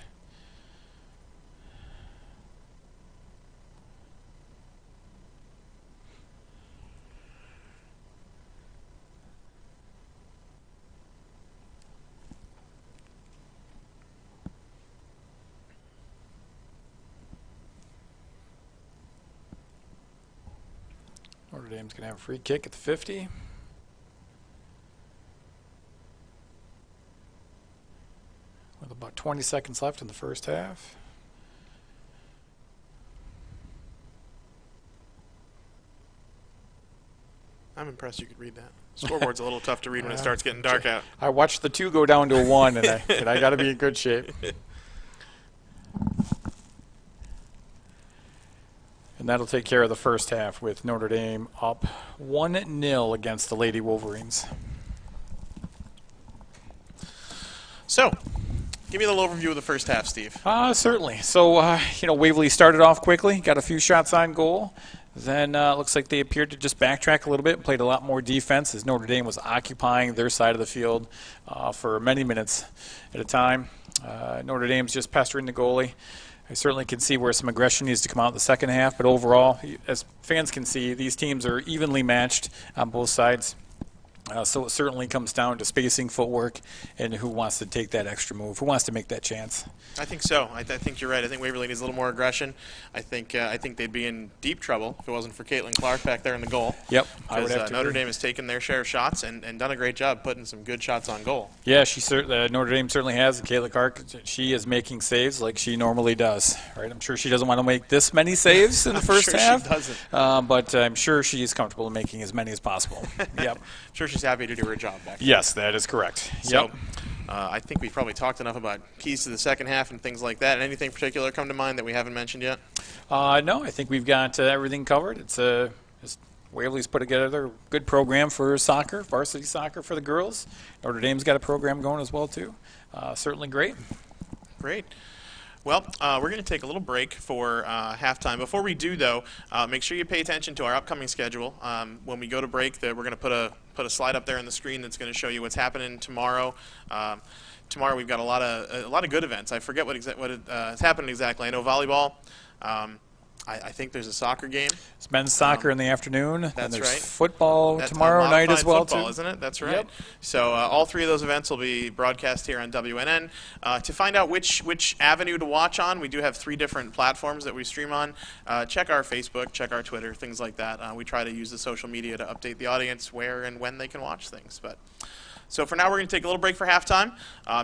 Notre Dame's going to have a free kick at the 50. With about 20 seconds left in the first half. I'm impressed you could read that. Scoreboard's a little tough to read when it starts getting dark out. I watched the 2 go down to a 1, and I got to be in good shape. And that'll take care of the first half with Notre Dame up 1-0 against the Lady Wolverines. So, give me a little overview of the first half, Steve. Certainly. So, Waverly started off quickly, got a few shots on goal. Then looks like they appeared to just backtrack a little bit, played a lot more defense as Notre Dame was occupying their side of the field for many minutes at a time. Notre Dame's just pestering the goalie. I certainly can see where some aggression needs to come out in the second half, but overall, as fans can see, these teams are evenly matched on both sides. So it certainly comes down to spacing, footwork, and who wants to take that extra move, who wants to make that chance. I think so. I think you're right. I think Waverly needs a little more aggression. I think they'd be in deep trouble if it wasn't for Caitlin Clark back there in the goal. Yep, I would have to Notre agree. Dame has taken their share of shots and done a great job putting some good shots on goal. Yeah, Notre Dame certainly has. And Caitlin Clark, she is making saves like she normally does. Right? I'm sure she doesn't want to make this many saves in the first half. She doesn't. But I'm sure she's comfortable in making as many as possible. Yep. I'm sure she's happy to do her job back there. Yes, that is correct. So, Yep. I think we've probably talked enough about keys to the second half and things like that. And anything particular come to mind that we haven't mentioned yet? No, I think we've got everything covered. It's Waverly's put together a good program for soccer, varsity soccer for the girls. Notre Dame's got a program going as well, too. Certainly great. Great. Well, we're going to take a little break for halftime. Before we do, though, make sure you pay attention to our upcoming schedule. When we go to break, we're going to put a slide up there on the screen that's going to show you what's happening tomorrow. Tomorrow we've got a lot of good events. I forget what is happening exactly. I know volleyball. I think there's a soccer game. It's men's soccer in the afternoon. That's and there's right. Football tomorrow night as well, football, too. Isn't it? That's right. Yep. So all three of those events will be broadcast here on WNN. To find out which avenue to watch on, we do have 3 different platforms that we stream on. Check our Facebook, check our Twitter, things like that. We try to use the social media to update the audience where and when they can watch things. So for now, we're going to take a little break for halftime.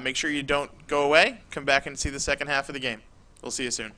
Make sure you don't go away. Come back and see the second half of the game. We'll see you soon.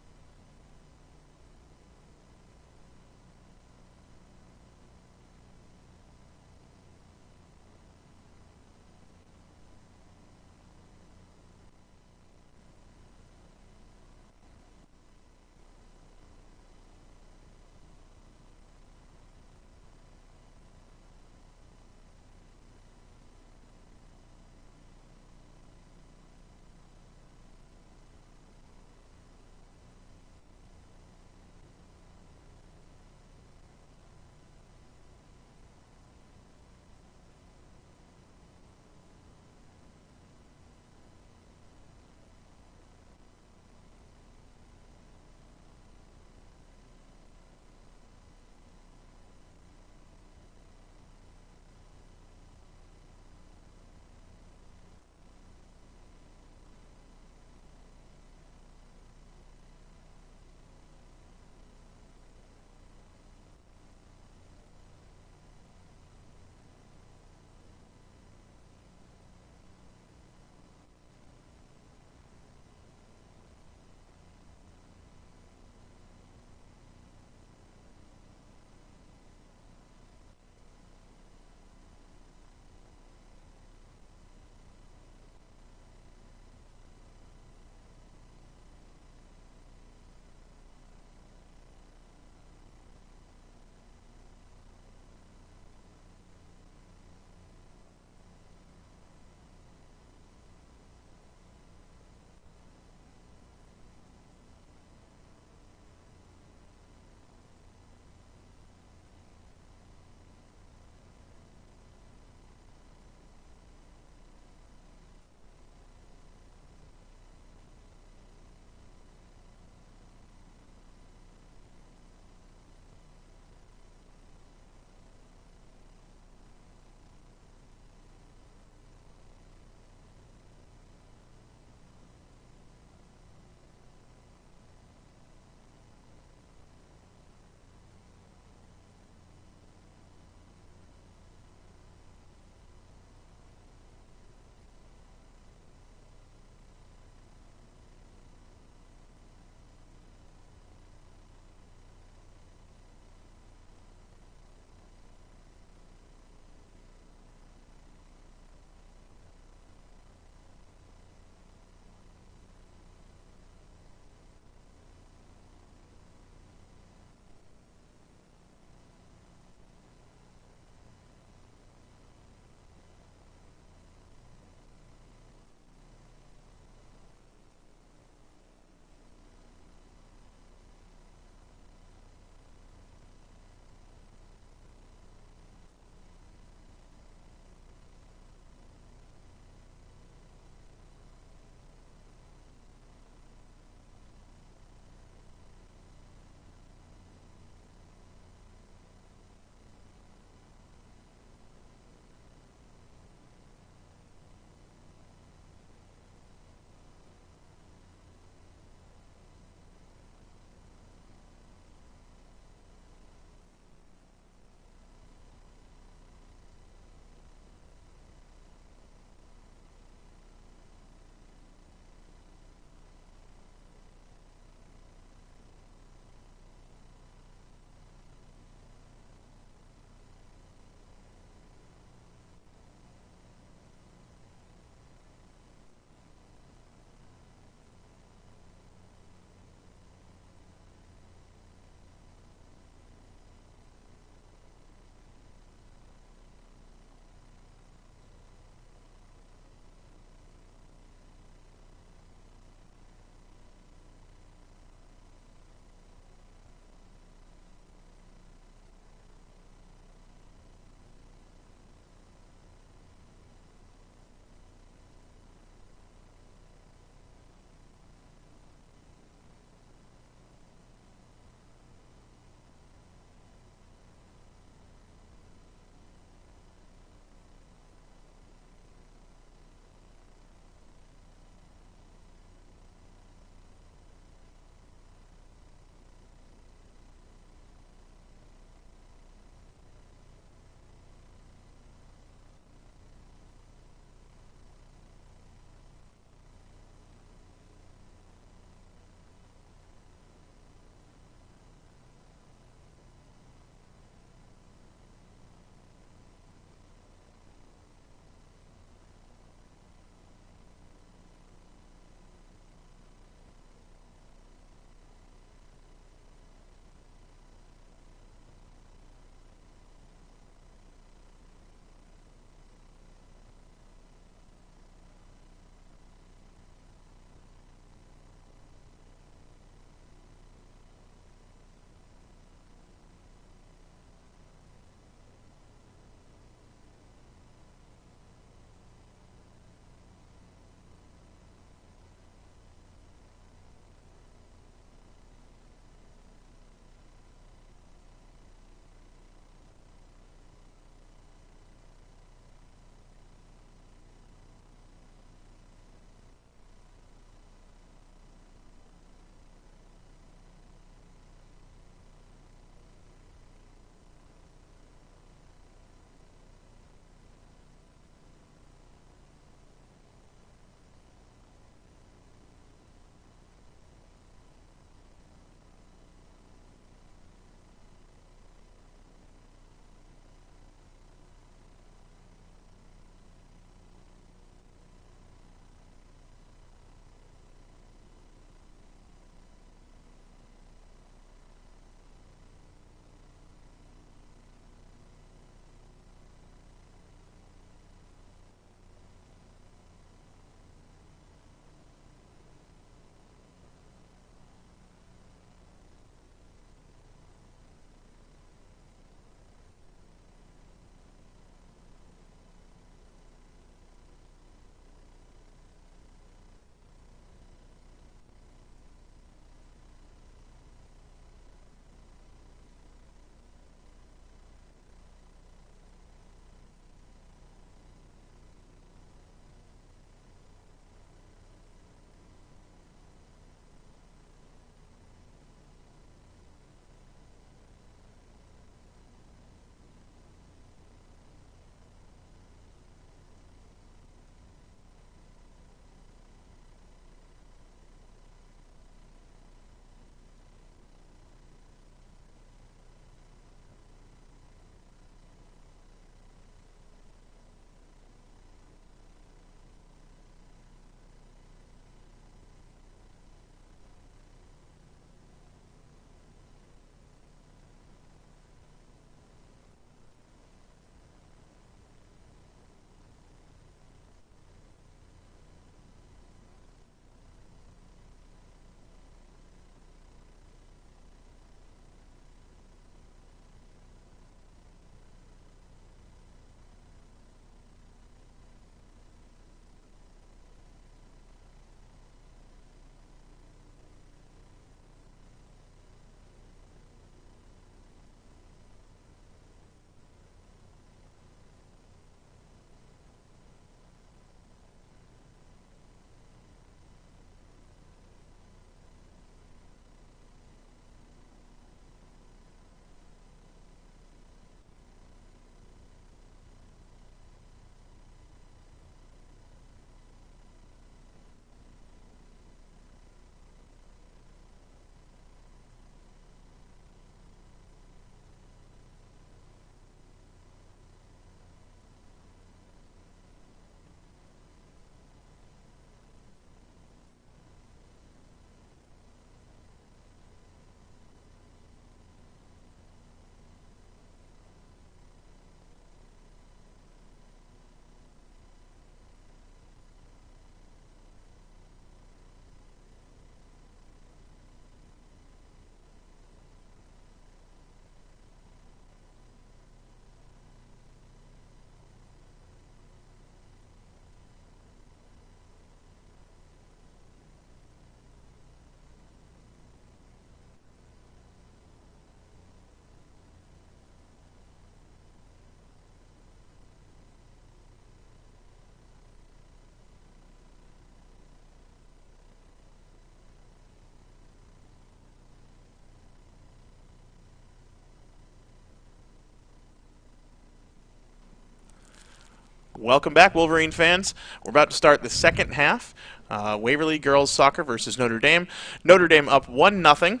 Welcome back, Wolverine fans. We're about to start the second half. Waverly girls soccer versus Notre Dame. Notre Dame up 1-0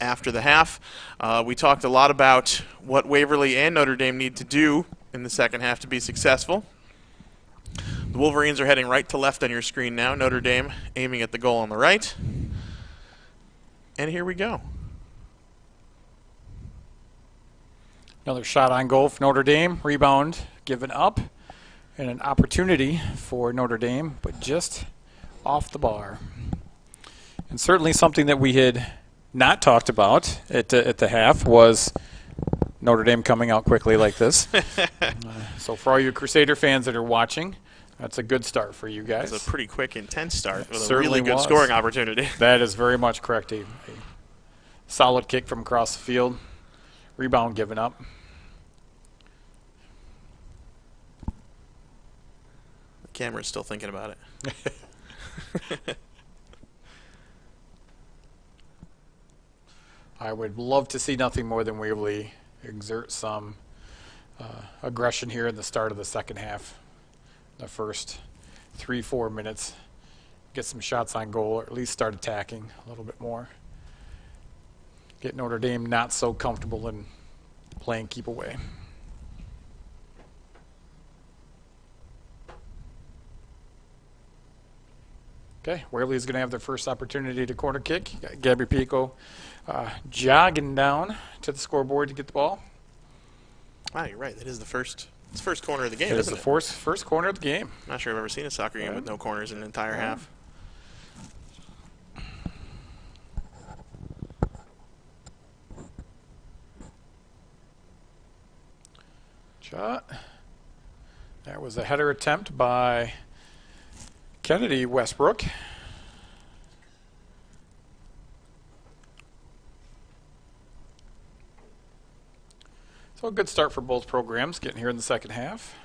after the half. We talked a lot about what Waverly and Notre Dame need to do in the second half to be successful. The Wolverines are heading right to left on your screen now. Notre Dame aiming at the goal on the right. And here we go. Another shot on goal for Notre Dame. Rebound given up. And an opportunity for Notre Dame, but just off the bar. And certainly something that we had not talked about at the half was Notre Dame coming out quickly like this. So for all you Crusader fans that are watching, that's a good start for you guys. It's a pretty quick, intense start with a Certainly really good was. scoring opportunity. That is very much correct. A solid kick from across the field. Rebound given up. The camera's still thinking about it. I would love to see nothing more than Waverly exert some aggression here in the start of the second half. The first 3-4 minutes. Get some shots on goal, or at least start attacking a little bit more. Get Notre Dame not so comfortable in playing keep away. Okay, Waverly's going to have their first opportunity to corner kick. Got Gabby Pico jogging down to the scoreboard to get the ball. Wow, you're right. That is the first corner of the game, It is isn't the it? first corner of the game. I'm not sure I've ever seen a soccer game with no corners in an entire half. Shot. That was a header attempt by Kennedy Westbrook. So a good start for both programs getting here in the second half.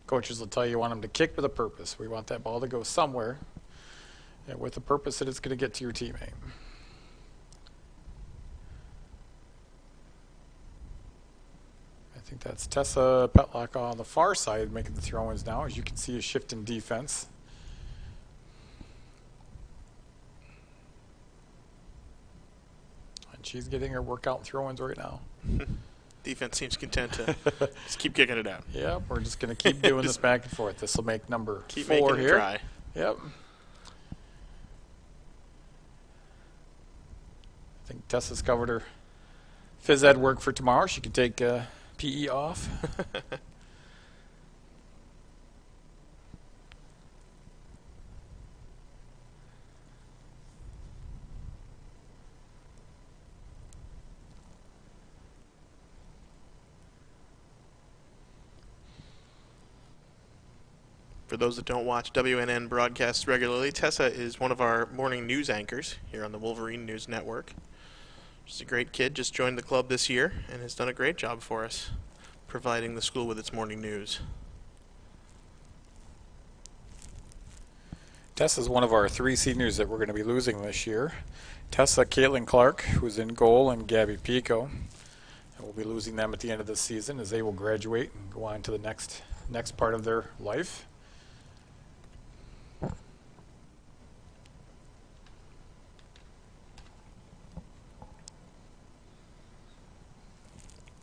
Coaches will tell you want them to kick with a purpose. We want that ball to go somewhere, and with the purpose that it's going to get to your teammate. I think that's Tessa Petlock on the far side making the throw-ins now. As you can see, a shift in defense. And she's getting her workout throw-ins right now. Defense seems content to just keep kicking it out. Yep, we're just going to keep doing this back and forth. This will make number Keep 4 making here. it try. Yep. I think Tessa's covered her phys ed work for tomorrow. She can take PE off. For those that don't watch WNN broadcasts regularly, Tessa is one of our morning news anchors here on the Wolverine News Network. She's a great kid, just joined the club this year, and has done a great job for us, providing the school with its morning news. Tessa's one of our 3 seniors that we're going to be losing this year. Tessa, Caitlin Clark, who's in goal, and Gabby Pico. And we'll be losing them at the end of the season as they will graduate and go on to the next part of their life.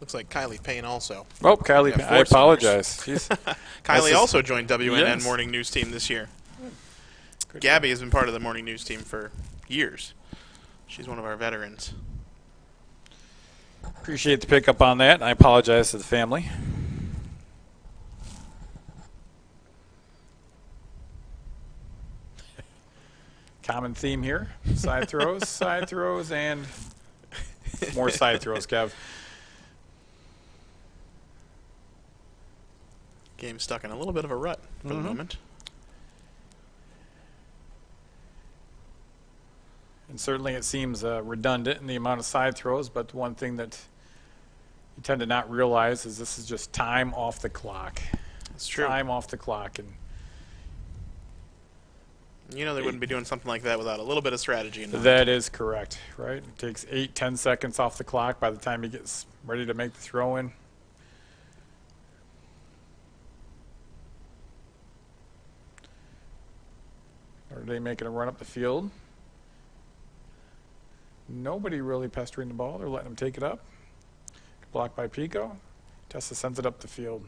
Looks like Kylie Payne also. Oh, Kylie, Yeah, I 4 apologize. seniors. Jeez. Kylie is- also joined WNN Yes. morning news team this year. Good Gabby has been part of the morning news team for years. She's one of our veterans. Appreciate the pickup on that. I apologize to the family. Common theme here. Side throws, and more side throws, Kev. Game stuck in a little bit of a rut for the moment. And certainly it seems redundant in the amount of side throws, but one thing that you tend to not realize is this is just time off the clock. That's true. Time off the clock. And you know they wouldn't be doing something like that without a little bit of strategy in mind. that is correct, right? It takes 8-10 seconds off the clock by the time he gets ready to make the throw in. Notre Dame making a run up the field. Nobody really pestering the ball. They're letting him take it up. Blocked by Pico. Tessa sends it up the field.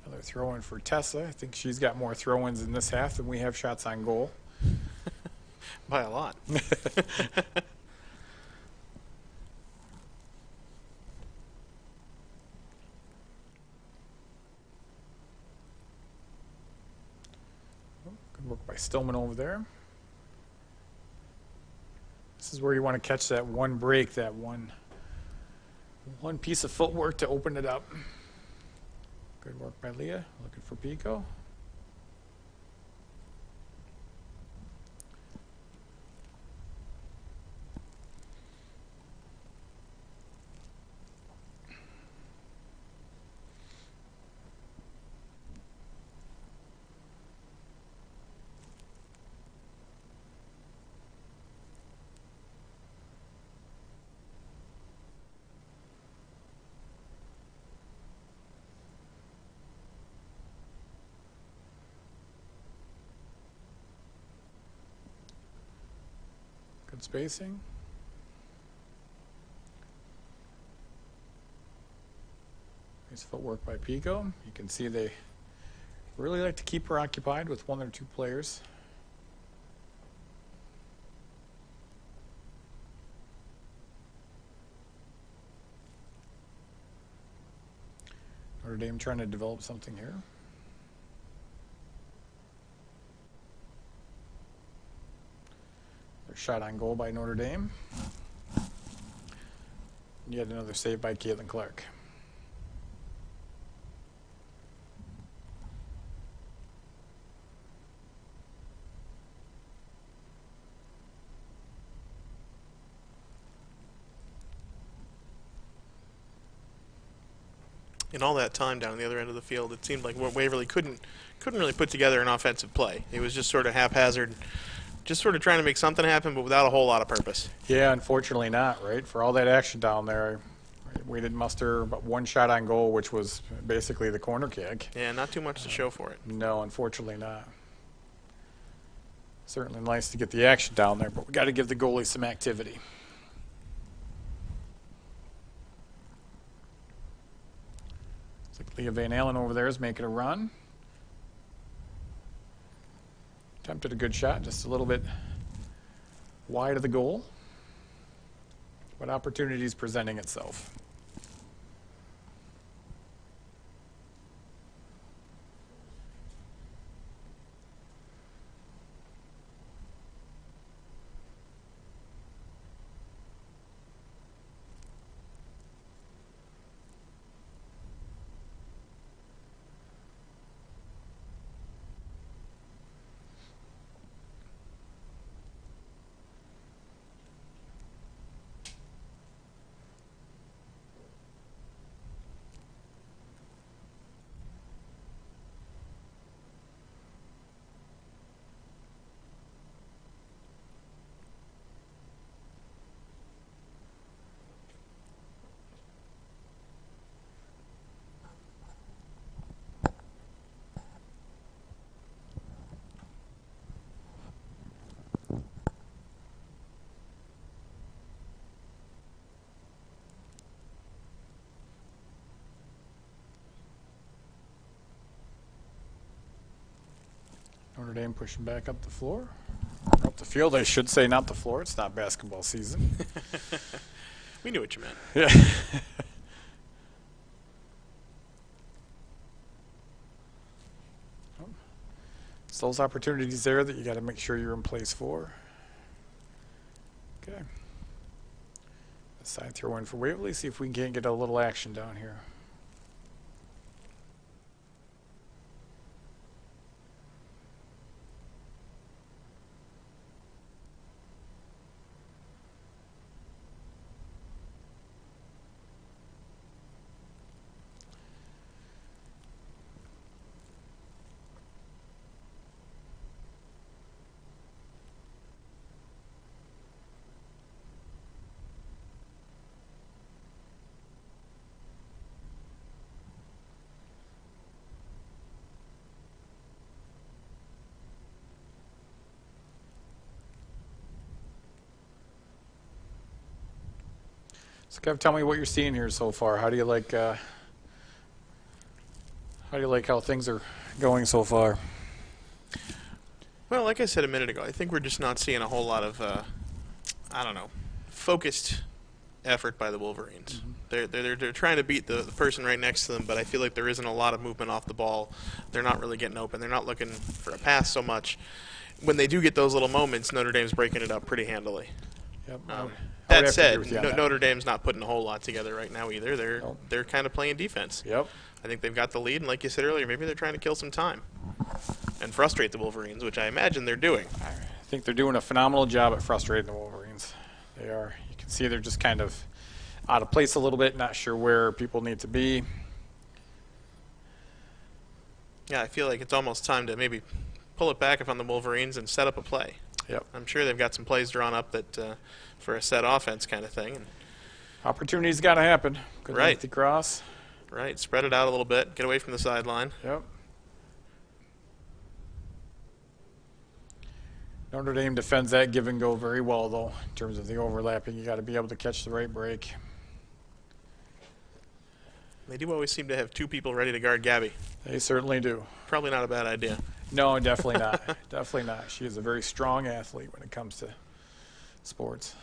Another throw-in for Tessa. I think she's got more throw-ins in this half than we have shots on goal. By a lot. Good work by Stillman over there. This is where you want to catch that one break, that one piece of footwork to open it up. Good work by Leah, looking for Pico. Good spacing. Nice footwork by Pico. You can see they really like to keep her occupied with one or two players. Notre Dame trying to develop something here. Shot on goal by Notre Dame. Yet another save by Caitlin Clark. In all that time down on the other end of the field, it seemed like Waverly couldn't really put together an offensive play. It was just sort of haphazard. Just sort of trying to make something happen, but without a whole lot of purpose. Yeah, unfortunately not, right? For all that action down there, we didn't muster but one shot on goal, which was basically the corner kick. Yeah, not too much to show for it. No, unfortunately not. Certainly nice to get the action down there, but we got to give the goalie some activity. Looks like Leah Van Allen over there is making a run. Attempted a good shot, just a little bit wide of the goal. But opportunity is presenting itself. Notre Dame pushing back up the floor. Or up the field, I should say, not the floor. It's not basketball season. We knew what you meant. Yeah. So those opportunities there that you got to make sure you're in place for. Okay. Side throw in for Waverly. See if we can get a little action down here. So, Kev, tell me what you're seeing here so far. How do you like how things are going so far? Well, like I said a minute ago, I think we're just not seeing a whole lot of, I don't know, focused effort by the Wolverines. They're trying to beat the person right next to them, but I feel like there isn't a lot of movement off the ball. They're not really getting open. They're not looking for a pass so much. When they do get those little moments, Notre Dame's breaking it up pretty handily. Yep. That said, Notre Dame's not putting a whole lot together right now either. They're kind of playing defense. Yep. I think they've got the lead, and like you said earlier, maybe they're trying to kill some time and frustrate the Wolverines, which I imagine they're doing. I think they're doing a phenomenal job at frustrating the Wolverines. They are. You can see they're just kind of out of place a little bit, not sure where people need to be. Yeah, I feel like it's almost time to maybe pull it back if on the Wolverines and set up a play. Yep. I'm sure they've got some plays drawn up that for a set offense kind of thing. And Opportunities got to happen. Good Right. lengthy cross. right, spread it out a little bit, get away from the sideline. Yep. Notre Dame defends that give and go very well, though, in terms of the overlapping. You got to be able to catch the right break. They do always seem to have two people ready to guard Gabby. They certainly do. Probably not a bad idea. No, definitely not. Definitely not. She is a very strong athlete when it comes to sports.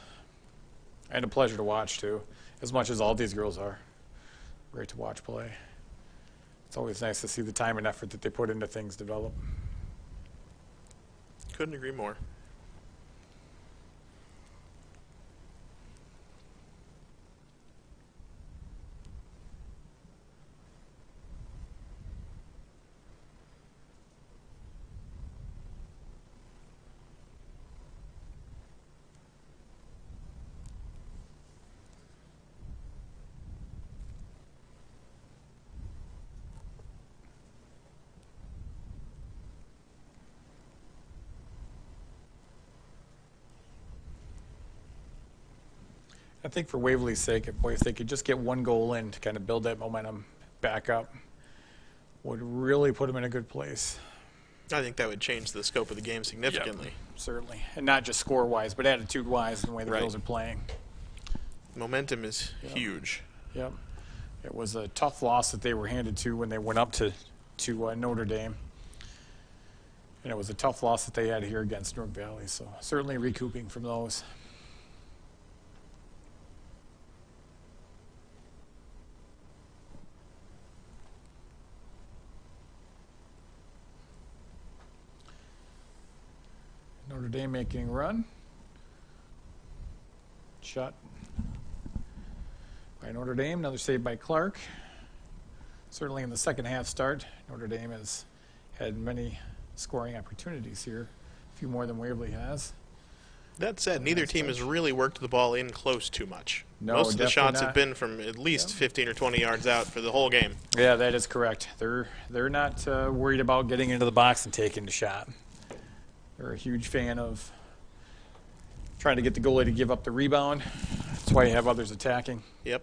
And a pleasure to watch, too, as much as all these girls are. Great to watch play. It's always nice to see the time and effort that they put into things develop. Couldn't agree more. I think for Waverly's sake, boy, if they could just get one goal in to kind of build that momentum back up, would really put them in a good place. I think that would change the scope of the game significantly. Yep, certainly. And not just score-wise, but attitude-wise and the way the Right. girls are playing. Momentum is huge. Yep. It was a tough loss that they were handed to when they went up to Notre Dame. And it was a tough loss that they had here against North Valley, so certainly recouping from those. Notre Dame making a run. Shot by Notre Dame. Another save by Clark. Certainly in the second half start, Notre Dame has had many scoring opportunities here. A few more than Waverly has. That said, neither team has really worked the ball in close too much. No, Most of the definitely shots not. have been from at least 15 or 20 yards out for the whole game. Yeah, that is correct. They're not worried about getting into the box and taking the shot. They're a huge fan of trying to get the goalie to give up the rebound. That's why you have others attacking. Yep.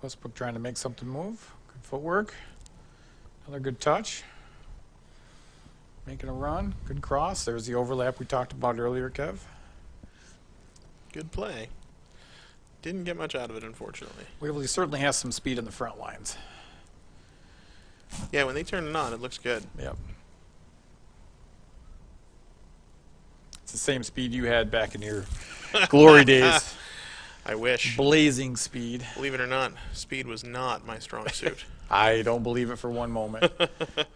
Westbrook trying to make something move. Good footwork. Another good touch. Making a run. Good cross. There's the overlap we talked about earlier, Kev. Good play. Didn't get much out of it, unfortunately. Waverly certainly has some speed in the front lines. Yeah, when they turn it on, it looks good. Yep. It's the same speed you had back in your glory days. I wish. Blazing speed. Believe it or not, speed was not my strong suit. I don't believe it for one moment.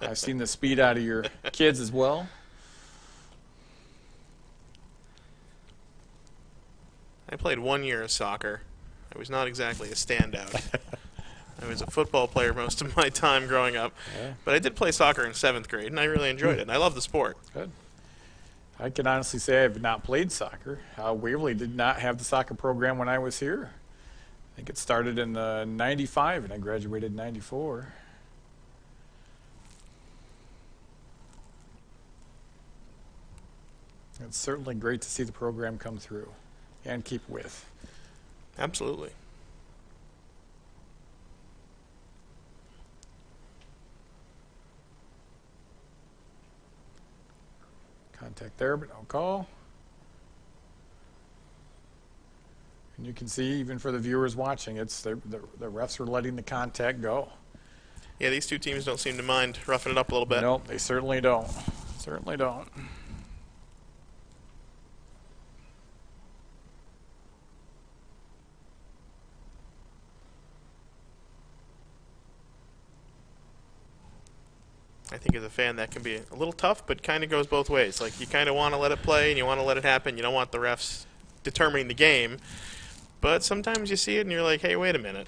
I've seen the speed out of your kids as well. I played 1 year of soccer. I was not exactly a standout. I was a football player most of my time growing up. Yeah. But I did play soccer in 7th grade, and I really enjoyed it. And I love the sport. Good. I can honestly say I've not played soccer. Waverly did not have the soccer program when I was here. I think it started in '95, and I graduated in '94. It's certainly great to see the program come through and keep with. Absolutely. Contact there, but no call. And you can see, even for the viewers watching, it's the refs are letting the contact go. Yeah, these two teams don't seem to mind roughing it up a little bit. Nope, they certainly don't. Certainly don't. I think as a fan that can be a little tough, but kind of goes both ways. Like, you kind of want to let it play and you want to let it happen. You don't want the refs determining the game. But sometimes you see it and you're like, hey, wait a minute.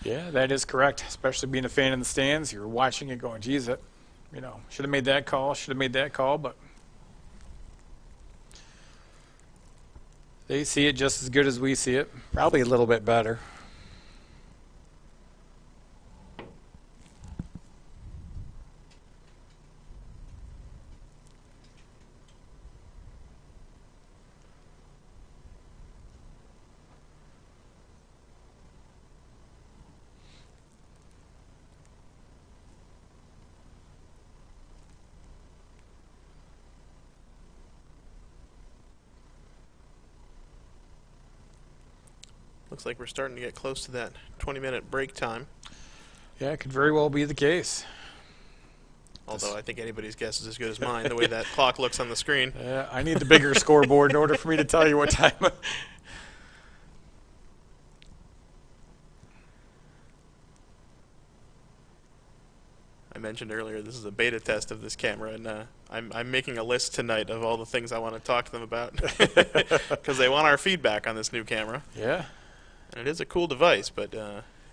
Yeah, that is correct. Especially being a fan in the stands, you're watching it going, geez, that, should have made that call, but they see it just as good as we see it. Probably a little bit better. Looks like we're starting to get close to that 20-minute break time. Yeah, it could very well be the case. Although I think anybody's guess is as good as mine, the way that clock looks on the screen. Yeah, I need the bigger scoreboard in order for me to tell you what time. I mentioned earlier this is a beta test of this camera, and I'm making a list tonight of all the things I want to talk to them about because they want our feedback on this new camera. Yeah. And it is a cool device, but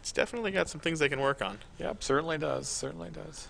it's definitely got some things they can work on. Yep, certainly does. Certainly does.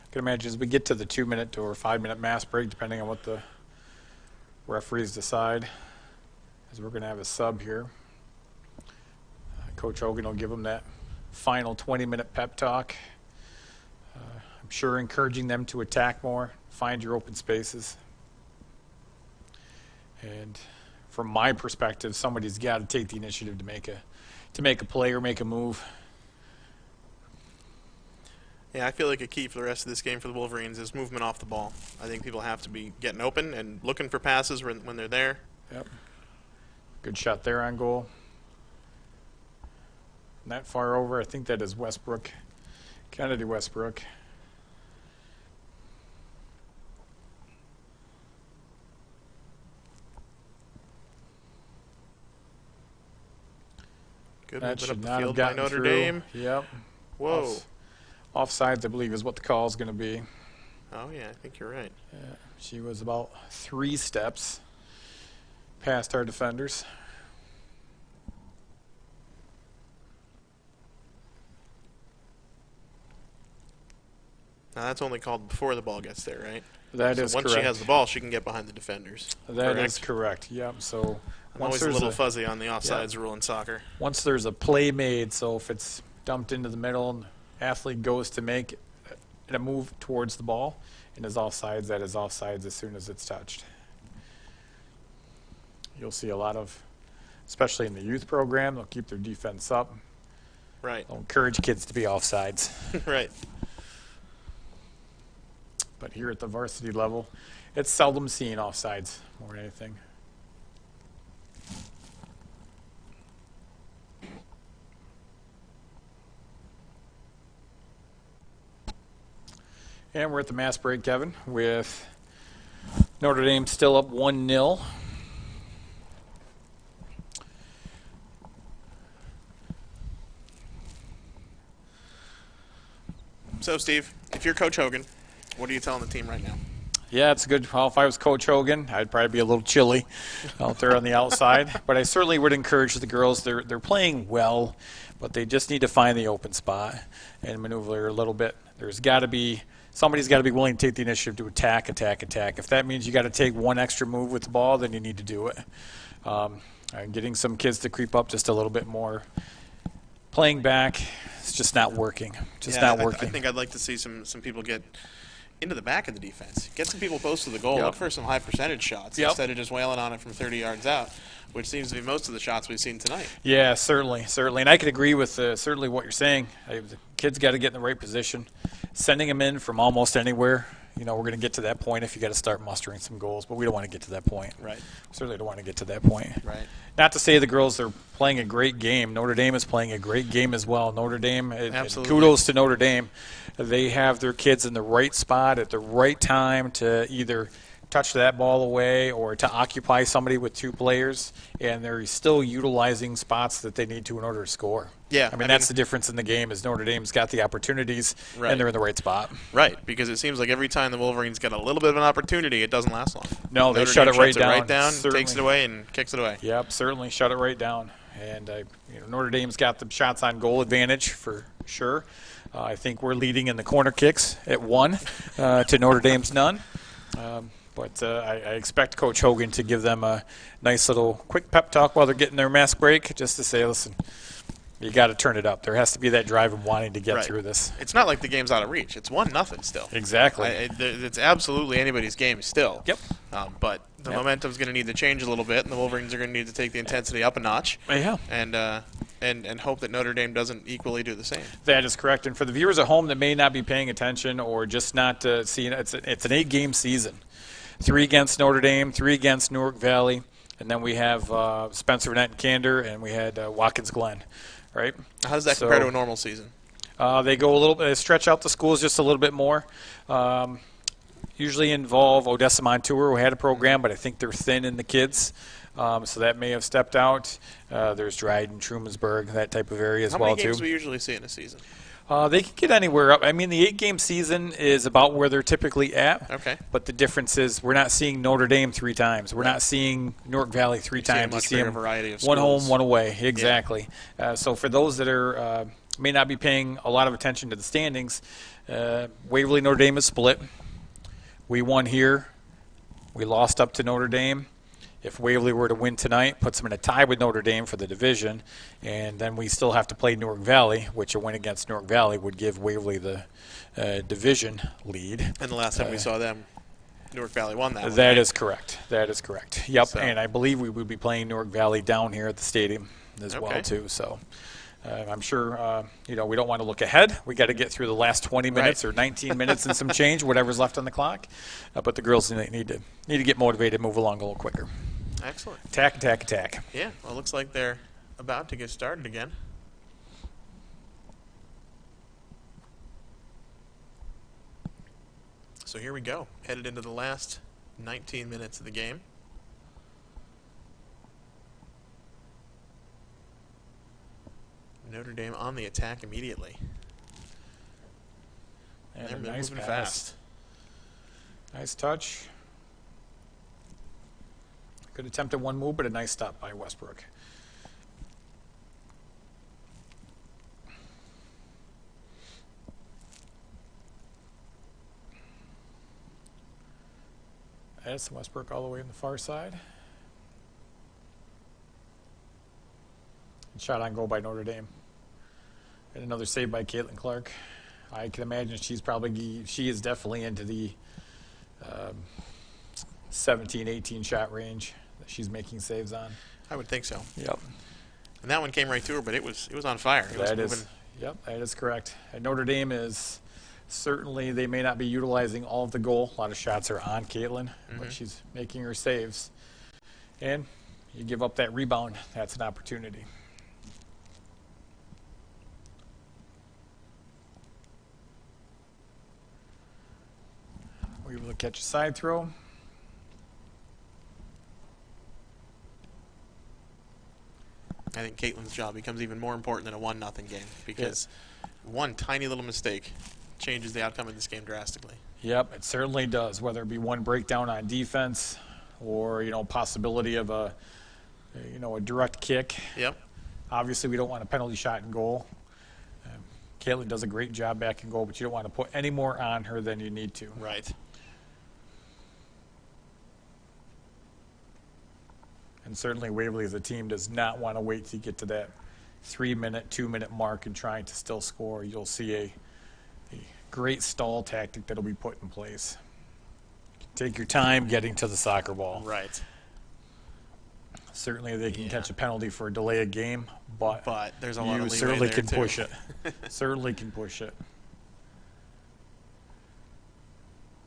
I can imagine as we get to the 2-minute or 5-minute mass break, depending on what the referees decide, as we're going to have a sub here. Coach Hogan will give them that final 20-minute pep talk. I'm sure encouraging them to attack more, find your open spaces. And from my perspective, somebody's got to take the initiative to make a play or make a move. Yeah, I feel like a key for the rest of this game for the Wolverines is movement off the ball. I think people have to be getting open and looking for passes when they're there. Yep. Good shot there on goal. Not far over. I think that is Westbrook. Kennedy Westbrook. Good That movement up should the not have field by gotten Notre through. Dame. Yep. Whoa. Offsides, I believe, is what the call is going to be. Oh, yeah, I think you're right. Yeah, she was about 3 steps past our defenders. Now, that's only called before the ball gets there, right? That so is once correct. she has the ball, she can get behind the defenders. That is correct. Yep. So I'm once always a there's little fuzzy on the offsides rule in soccer. once there's a play made, so if it's dumped into the middle and the athlete goes to make a move towards the ball and is offsides, that is offsides as soon as it's touched. You'll see a lot of, especially in the youth program, they'll keep their defense up. Right. They'll encourage kids to be offsides. Right. But here at the varsity level, it's seldom seen offsides more than anything. And we're at the mass break, Kevin, with Notre Dame still up 1-0. So, Steve, if you're Coach Hogan, what are you telling the team right now? Yeah, it's good. Well, if I was Coach Hogan, I'd probably be a little chilly out there on the outside. But I certainly would encourage the girls. They're playing well, but they just need to find the open spot and maneuver a little bit. Somebody's got to be willing to take the initiative to attack. If that means you got to take one extra move with the ball, then you need to do it. Getting some kids to creep up just a little bit more. Playing back, it's just not working. I think I'd like to see some people get into the back of the defense. Get some people close to the goal. Yep. Look for some high percentage shots instead of just wailing on it from 30 yards out, which seems to be most of the shots we've seen tonight. Yeah, certainly. And I could agree with certainly what you're saying. The kids got to get in the right position. Sending them in from almost anywhere. We're going to get to that point if you got to start mustering some goals, but we don't want to get to that point. Right. Certainly don't want to get to that point. Right. Not to say the girls are playing a great game. Notre Dame is playing a great game as well. Notre Dame, Absolutely. Kudos to Notre Dame. They have their kids in the right spot at the right time to either touch that ball away or to occupy somebody with two players, and they're still utilizing spots that they need to in order to score. Yeah, I mean that's the difference in the game is Notre Dame's got the opportunities right. and they're in the right spot. Right, because it seems like every time the Wolverines get a little bit of an opportunity, it doesn't last long. No, they Notre shut Dame it right shuts down. It right down, Certainly. takes it away, and kicks it away. Yep, certainly shut it right down. And Notre Dame's got the shots on goal advantage for sure. I think we're leading in the corner kicks at 1 to Notre Dame's none. But I expect Coach Hogan to give them a nice little quick pep talk while they're getting their mass break, just to say, listen, you got to turn it up. There has to be that drive of wanting to get through this. It's not like the game's out of reach. It's 1-0 still. Exactly. It's absolutely anybody's game still. Yep. But the momentum's going to need to change a little bit, and the Wolverines are going to need to take the intensity up a notch. Yeah. And hope that Notre Dame doesn't equally do the same. That is correct. And for the viewers at home that may not be paying attention or just not seeing it, it's an 8-game season. 3 against Notre Dame, 3 against Newark Valley, and then we have Spencer Net and Candor, and we had Watkins Glen, right? How does that compare to a normal season? They go a little bit, stretch out the schools just a little bit more. Usually involve Odessa Montour, who had a program, but I think they're thin in the kids. So that may have stepped out. There's Dryden, Trumansburg, that type of area as well, too. How many games do we usually see in a season? They can get anywhere up. I mean, the 8-game season is about where they're typically at. Okay. But the difference is we're not seeing Notre Dame 3 times. We're not seeing Newark Valley 3 times. You see a variety of one schools. home, one away. Exactly. Yeah. So for those that are may not be paying a lot of attention to the standings, Waverly Notre Dame is split. We won here. We lost up to Notre Dame. If Waverly were to win tonight, puts them in a tie with Notre Dame for the division, and then we still have to play Newark Valley, which a win against Newark Valley would give Waverly the division lead. And the last time we saw them, Newark Valley won that one. That right? is correct. That is correct. Yep, So. and I believe we would be playing Newark Valley down here at the stadium as well, too. So I'm sure, we don't want to look ahead. We got to get through the last 20 minutes or 19 minutes and some change, whatever's left on the clock. But the girls need to get motivated, move along a little quicker. Excellent. Attack. Yeah, well, it looks like they're about to get started again. So here we go, headed into the last 19 minutes of the game. Notre Dame on the attack immediately. And they're a nice moving pass. fast. Nice touch. Good attempt at one move, but a nice stop by Westbrook. Addison Westbrook all the way on the far side. And shot on goal by Notre Dame. And another save by Caitlin Clark. I can imagine she is definitely into the 17, 18 shot range that she's making saves on. I would think so. Yep. And that one came right to her, but it was on fire. That is correct. And Notre Dame is certainly, they may not be utilizing all of the goal. A lot of shots are on Caitlin, but she's making her saves. And you give up that rebound, that's an opportunity. We're able to catch a side throw. I think Caitlin's job becomes even more important than a 1-0 game because one tiny little mistake changes the outcome of this game drastically. Yep, it certainly does, whether it be one breakdown on defense or, possibility of a direct kick. Yep. Obviously, we don't want a penalty shot in goal. Caitlin does a great job back in goal, but you don't want to put any more on her than you need to. Right. And certainly Waverly as a team does not want to wait to get to that 3-minute, 2-minute mark and trying to still score. You'll see a great stall tactic that'll be put in place. Take your time getting to the soccer ball. Right. Certainly they can catch a penalty for a delay of game, but there's a lot of leeway certainly there can too. push it. Certainly can push it.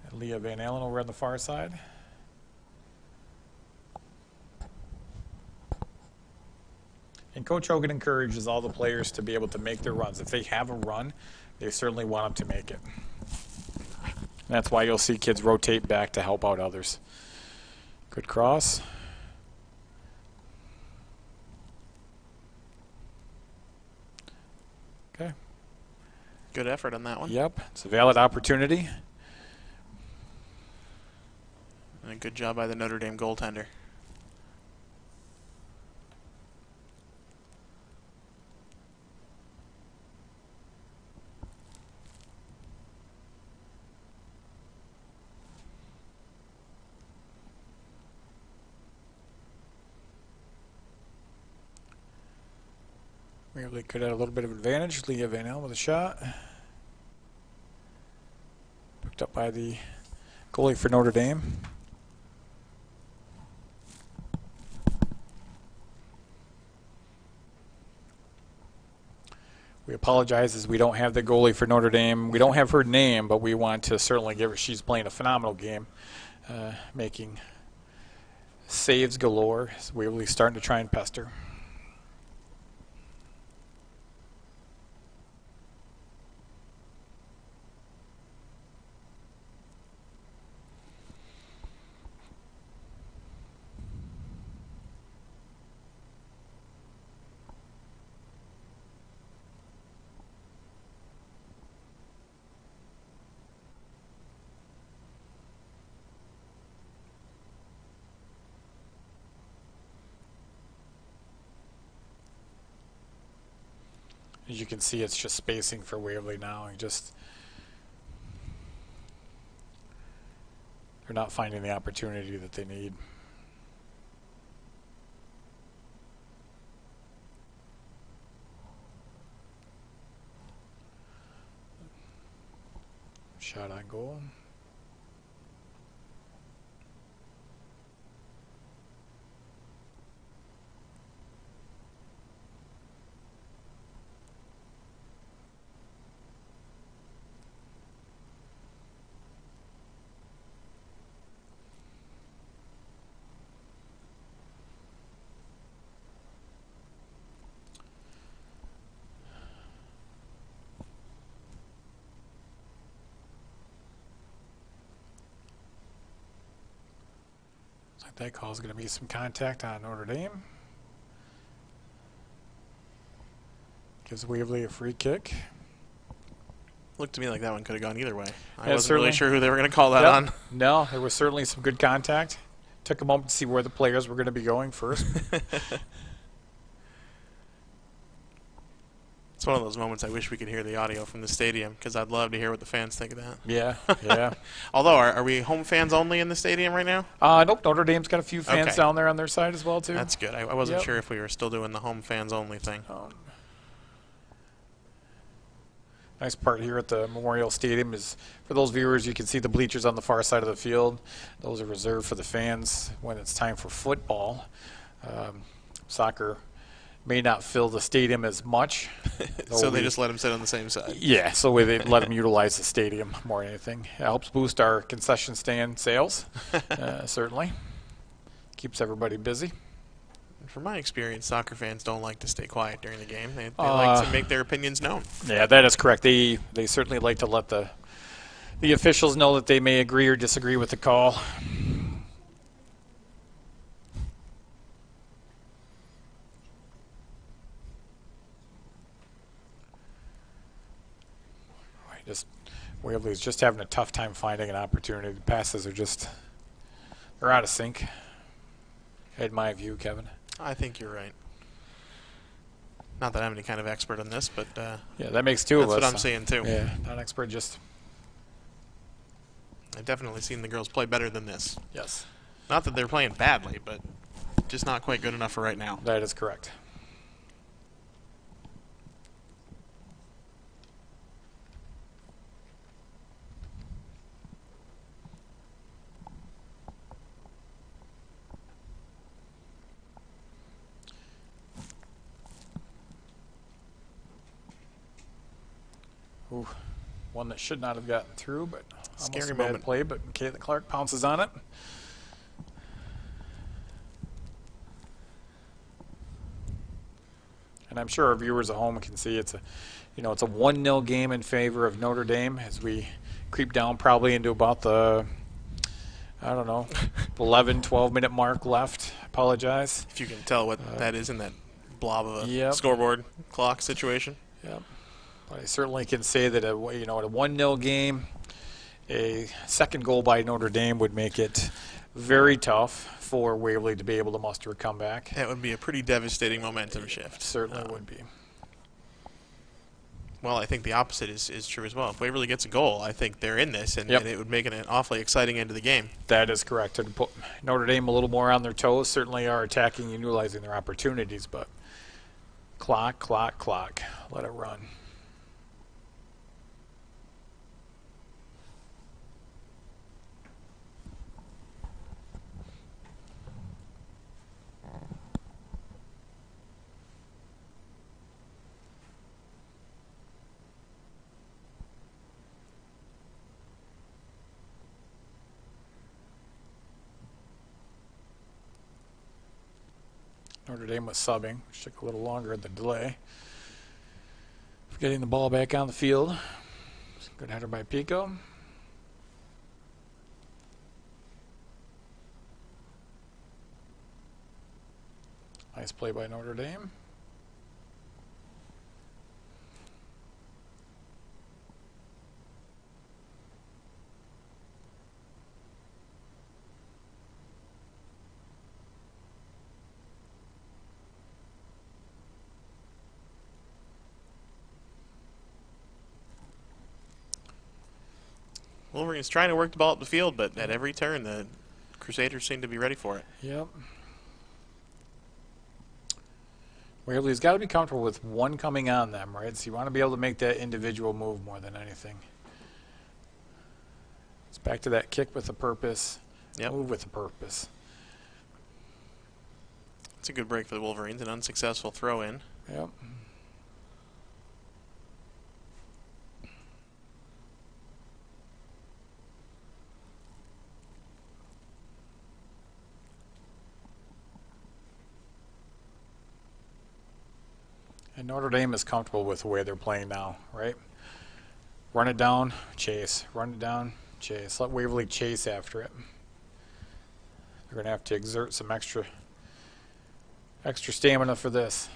And Leah Van Allen over on the far side. And Coach Hogan encourages all the players to be able to make their runs. If they have a run, they certainly want them to make it. That's why you'll see kids rotate back to help out others. Good cross. Okay. Good effort on that one. Yep, it's a valid opportunity. And a good job by the Notre Dame goaltender. Waverly could have a little bit of advantage. Leah Van Allen with a shot. Picked up by the goalie for Notre Dame. We apologize as we don't have the goalie for Notre Dame. We don't have her name, but we want to certainly give her. She's playing a phenomenal game, making saves galore. Waverly's starting to try and pester. As you can see, it's just spacing for Waverly now. They're not finding the opportunity that they need. Shot on goal. That call is going to be some contact on Notre Dame. Gives Waverly a free kick. Looked to me like that one could have gone either way. I Yeah, wasn't certainly. really sure who they were going to call that on. No, there was certainly some good contact. Took a moment to see where the players were going to be going first. It's one of those moments I wish we could hear the audio from the stadium because I'd love to hear what the fans think of that. Yeah, yeah. Although, are we home fans only in the stadium right now? Nope, Notre Dame's got a few fans Okay. down there on their side as well, too. That's good. I wasn't Yep. sure if we were still doing the home fans only thing. Nice part here at the Memorial Stadium is, for those viewers, you can see the bleachers on the far side of the field. Those are reserved for the fans when it's time for football. Soccer may not fill the stadium as much. So they just let them sit on the same side. Yeah, so they let them utilize the stadium more than anything. It helps boost our concession stand sales, certainly. Keeps everybody busy. From my experience, soccer fans don't like to stay quiet during the game. They like to make their opinions known. Yeah, that is correct. They certainly like to let the officials know that they may agree or disagree with the call. Waverly's just having a tough time finding an opportunity. The passes are they're out of sync. In my view, Kevin. I think you're right. Not that I'm any kind of expert on this, but yeah, that makes two of us. That's what I'm saying too. Yeah, not expert, just I've definitely seen the girls play better than this. yes. Not that they're playing badly, but just not quite good enough for right now. That is correct. Ooh, one that should not have gotten through, but almost Scary a bad moment. play. But Caitlin Clark pounces on it. And I'm sure our viewers at home can see it's a 1-0 game in favor of Notre Dame as we creep down probably into about the 11, 12-minute mark left. Apologize. If you can tell what that is in that blob of a Yep. scoreboard clock situation. Yep. But I certainly can say that at a 1-0 game, a second goal by Notre Dame would make it very tough for Waverly to be able to muster a comeback. That would be a pretty devastating momentum shift. Certainly would be. Well, I think the opposite is true as well. If Waverly gets a goal, I think they're in this, and it would make it an awfully exciting end to the game. That is correct. To put Notre Dame a little more on their toes, certainly are attacking and utilizing their opportunities, but clock, let it run. Notre Dame was subbing, which took a little longer than delay. Getting the ball back on the field. Good header by Pico. Nice play by Notre Dame. Wolverines trying to work the ball up the field, but at every turn, the Crusaders seem to be ready for it. Yep. Waverly's got to be comfortable with one coming on them, right? So you want to be able to make that individual move more than anything. It's back to that kick with a purpose, move with a purpose. It's a good break for the Wolverines, an unsuccessful throw-in. Yep. And Notre Dame is comfortable with the way they're playing now, right? Run it down, chase. Run it down, chase. Let Waverly chase after it. They're going to have to exert some extra stamina for this.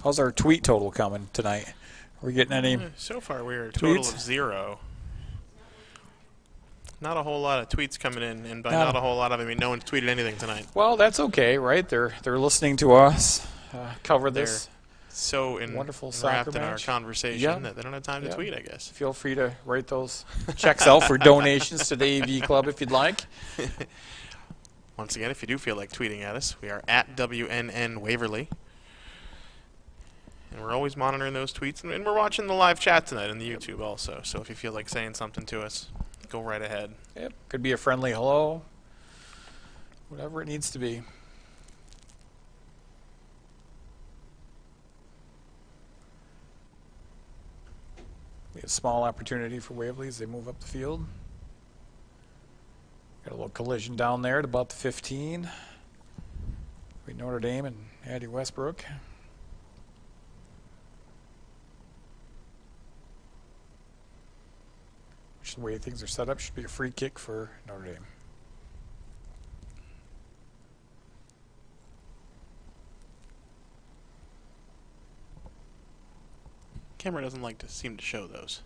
How's our tweet total coming tonight? Are we getting any? So far, we're a total tweets? of 0. Not a whole lot of tweets coming in, and by No. not a whole lot of, I mean no one's tweeted anything tonight. Well, that's okay, right? They're listening to us cover this. So Wonderful wrapped soccer in our match. conversation Yep. that they don't have time to Yep. tweet, I guess. Feel free to write those checks out for donations to the AV Club if you'd like. Once again, if you do feel like tweeting at us, we are at WNN Waverly. And we're always monitoring those tweets, and we're watching the live chat tonight on the YouTube also. So if you feel like saying something to us, go right ahead. Yep. Could be a friendly hello. Whatever it needs to be. We have a small opportunity for Waverly as they move up the field. Got a little collision down there at about the 15. Between Notre Dame and Addie Westbrook. Which, the way things are set up, should be a free kick for Notre Dame. Camera doesn't like to seem to show those.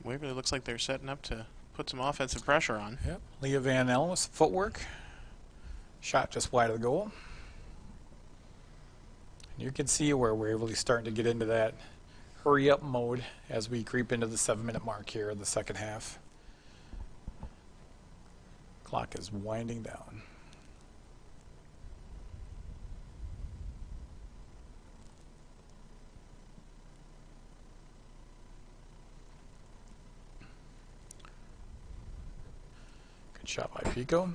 Waverly looks like they're setting up to put some offensive pressure on. Yep. Leah Van Ellen with footwork. Shot just wide of the goal. And you can see where we're really starting to get into that hurry up mode as we creep into the 7-minute mark here in the second half. Clock is winding down. Good shot by Pico.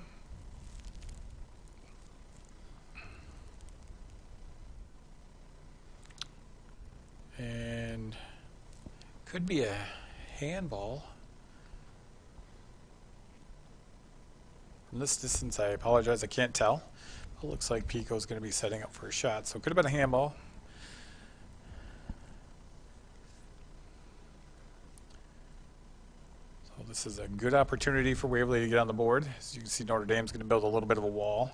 And could be a handball. From this distance, I apologize, I can't tell. It looks like Pico's going to be setting up for a shot, so it could have been a handball. So this is a good opportunity for Waverly to get on the board. As you can see, Notre Dame's going to build a little bit of a wall.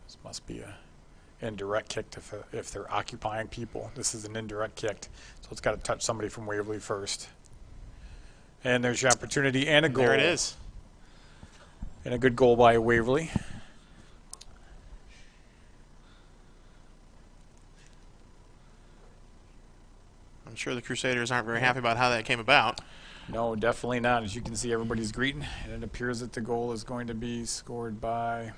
This must be a indirect kick if they're occupying people. This is an indirect kick, so it's got to touch somebody from Waverly first. And there's your opportunity and a goal. There it is. And a good goal by Waverly. I'm sure the Crusaders aren't very happy about how that came about. No, definitely not. As you can see, everybody's greeting, and it appears that the goal is going to be scored by,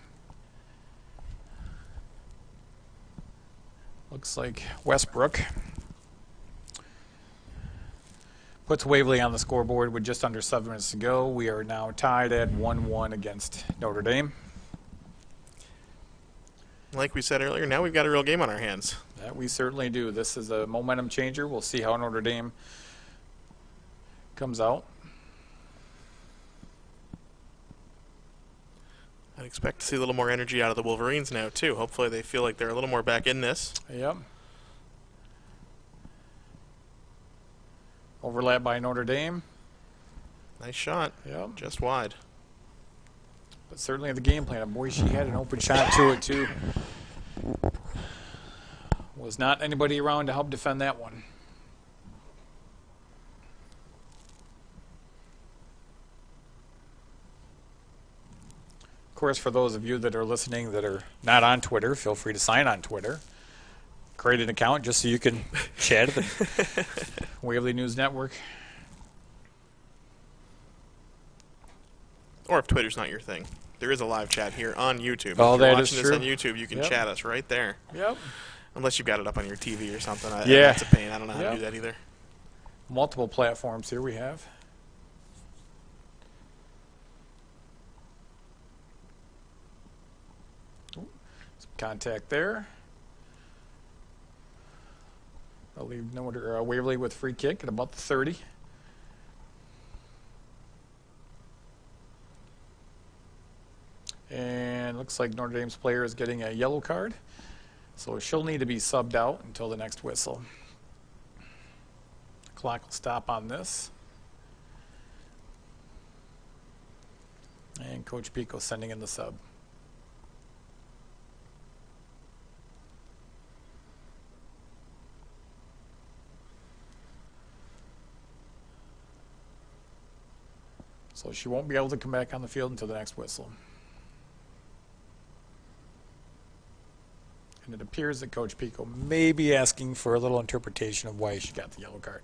looks like Westbrook. Puts Waverly on the scoreboard with just under 7 minutes to go. We are now tied at 1-1 against Notre Dame. Like we said earlier, now we've got a real game on our hands. That we certainly do. This is a momentum changer. We'll see how Notre Dame comes out. I'd expect to see a little more energy out of the Wolverines now, too. Hopefully they feel like they're a little more back in this. Yep. Overlap by Notre Dame. Nice shot. Yep. Just wide. But certainly the game plan. Boy, she had an open shot to it, too. Was not anybody around to help defend that one. Of course, for those of you that are listening that are not on Twitter, feel free to sign on Twitter. Create an account just so you can chat at the Waverly News Network. Or if Twitter's not your thing. There is a live chat here on YouTube. Oh, if you're that is watching true. this on YouTube, you can Yep. chat us right there. Yep. Unless you've got it up on your TV or something. Yeah. That's a pain. I don't know how Yep. to do that either. Multiple platforms here we have. Some contact there. I'll leave Waverly with free kick at about the 30. And looks like Notre Dame's player is getting a yellow card, so she'll need to be subbed out until the next whistle. Clock will stop on this. And Coach Pico sending in the sub. So she won't be able to come back on the field until the next whistle. And it appears that Coach Pico may be asking for a little interpretation of why she got the yellow card.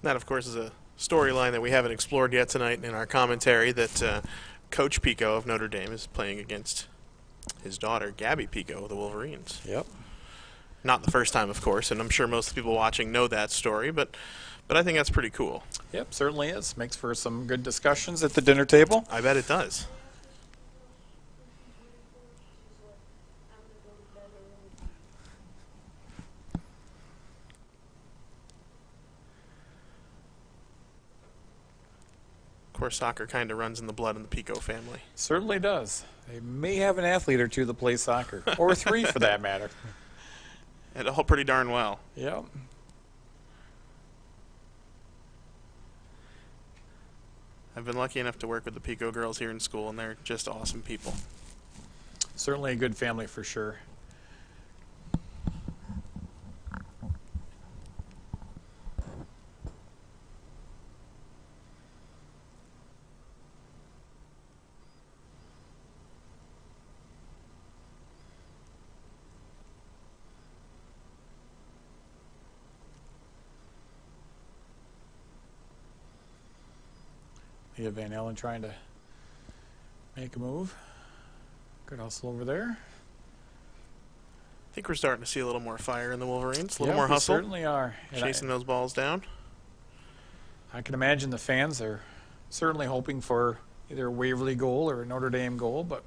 That, of course, is a storyline that we haven't explored yet tonight in our commentary, that Coach Pico of Notre Dame is playing against his daughter, Gabby Pico of the Wolverines. Yep. Not the first time, of course, and I'm sure most people watching know that story, but I think that's pretty cool. Yep, certainly is. Makes for some good discussions at the dinner table. I bet it does. Of course, soccer kind of runs in the blood in the Pico family. Certainly does. They may have an athlete or two that plays soccer, or three for that matter. And all pretty darn well. Yep. I've been lucky enough to work with the Pico girls here in school, and they're just awesome people. Certainly a good family for sure. Leah Van Allen trying to make a move. Good hustle over there. I think we're starting to see a little more fire in the Wolverines, a little Yeah, more we hustle. certainly are. And Chasing those balls down. I can imagine the fans are certainly hoping for either a Waverly goal or a Notre Dame goal, but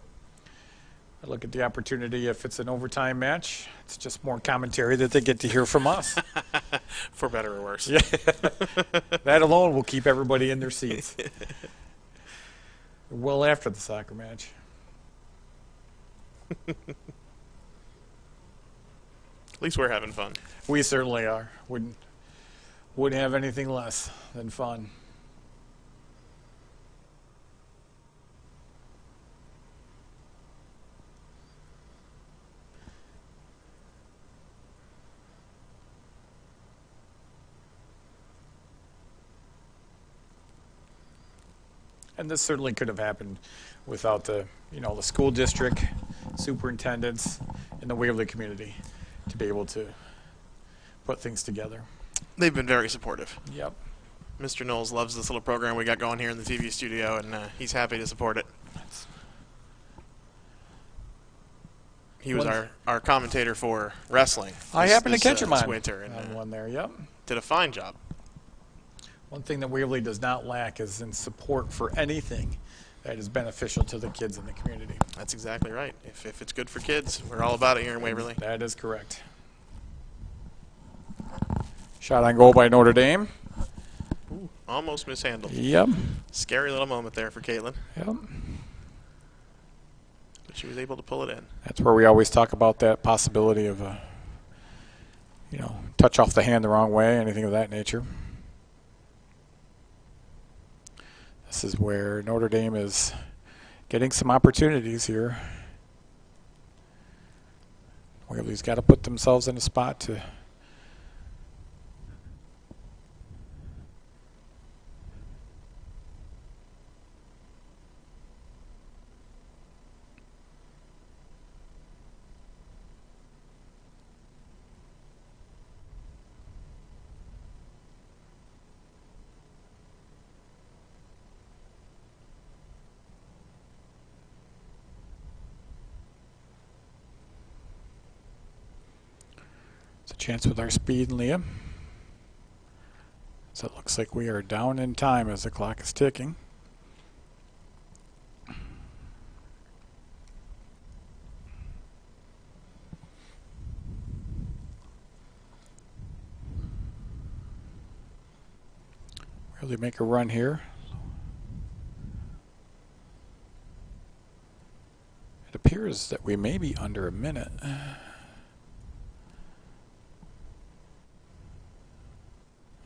I look at the opportunity, if it's an overtime match, it's just more commentary that they get to hear from us. For better or worse. Yeah. That alone will keep everybody in their seats. Well after the soccer match. At least we're having fun. We certainly are. Wouldn't have anything less than fun. And this certainly could have happened without the school district, superintendents, and the Waverly community to be able to put things together. They've been very supportive. Yep. Mr. Knowles loves this little program we got going here in the TV studio, and he's happy to support it. He was our commentator for wrestling. I happened to catch him this on winter, and one there. Yep. did a fine job. One thing that Waverly does not lack is in support for anything that is beneficial to the kids in the community. That's exactly right. If it's good for kids, we're all about it here in Waverly. That is correct. Shot on goal by Notre Dame. Ooh, almost mishandled. Yep. Scary little moment there for Caitlin. Yep. But she was able to pull it in. That's where we always talk about that possibility of touch off the hand the wrong way, anything of that nature. This is where Notre Dame is getting some opportunities here. Waverly's got to put themselves in a spot to a chance with our speed and Leah. So it looks like we are down in time as the clock is ticking. really make a run here. It appears that we may be under a minute.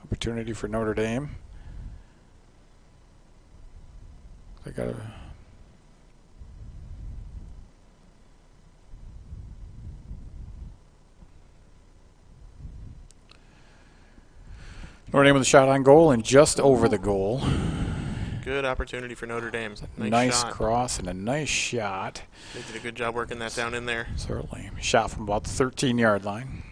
Opportunity for Notre Dame. They got a Notre Dame with a shot on goal and just over the goal. Good opportunity for Notre Dame. Nice shot. cross and a nice shot. They did a good job working that down in there. Certainly. Shot from about the 13-yard line.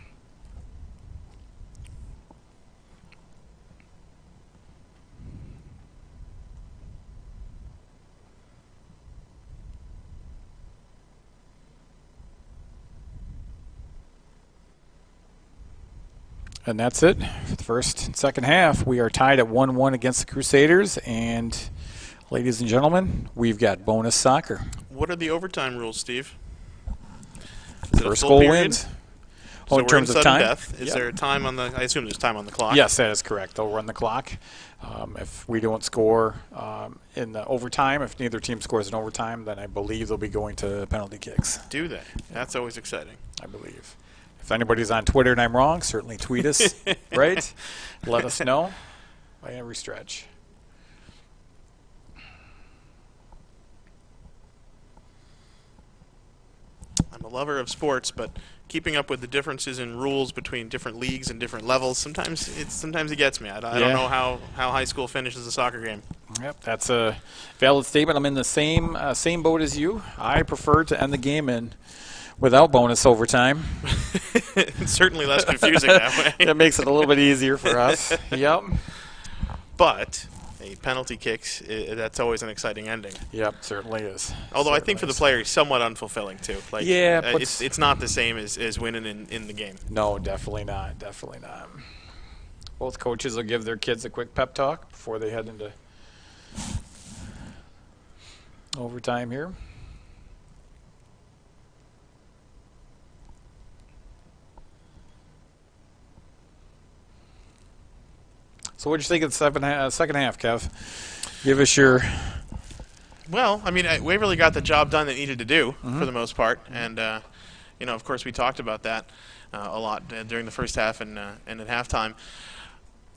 And that's it for the first and second half. We are tied at 1-1 against the Crusaders. And, ladies and gentlemen, we've got bonus soccer. What are the overtime rules, Steve? Is it a First full goal period? wins. So In terms in of sudden time? death. Is Yep. there a time on the? I assume there's time on the clock. Yes, that is correct. They'll run the clock. If we don't score in the overtime, if neither team scores in overtime, then I believe they'll be going to penalty kicks. Do they? That's always exciting. I believe. If anybody's on Twitter and I'm wrong, certainly tweet us, right? Let us know by every stretch. I'm a lover of sports, but keeping up with the differences in rules between different leagues and different levels, sometimes it gets me. I don't know how high school finishes a soccer game. Yep, that's a valid statement. I'm in the same boat as you. I prefer to end the game without bonus overtime. It's certainly less confusing that way. It makes it a little bit easier for us. Yep. But a penalty kicks, that's always an exciting ending. Yep, certainly is. Although I think Certainly for the is. player, it's somewhat unfulfilling too. Like, Yeah, but it's not the same as winning in the game. No, definitely not. Definitely not. Both coaches will give their kids a quick pep talk before they head into overtime here. So what did you think of the second half, Kev? Give us your... Well, I mean, Waverly got the job done that needed to do for the most part, and of course, we talked about that a lot during the first half and at halftime.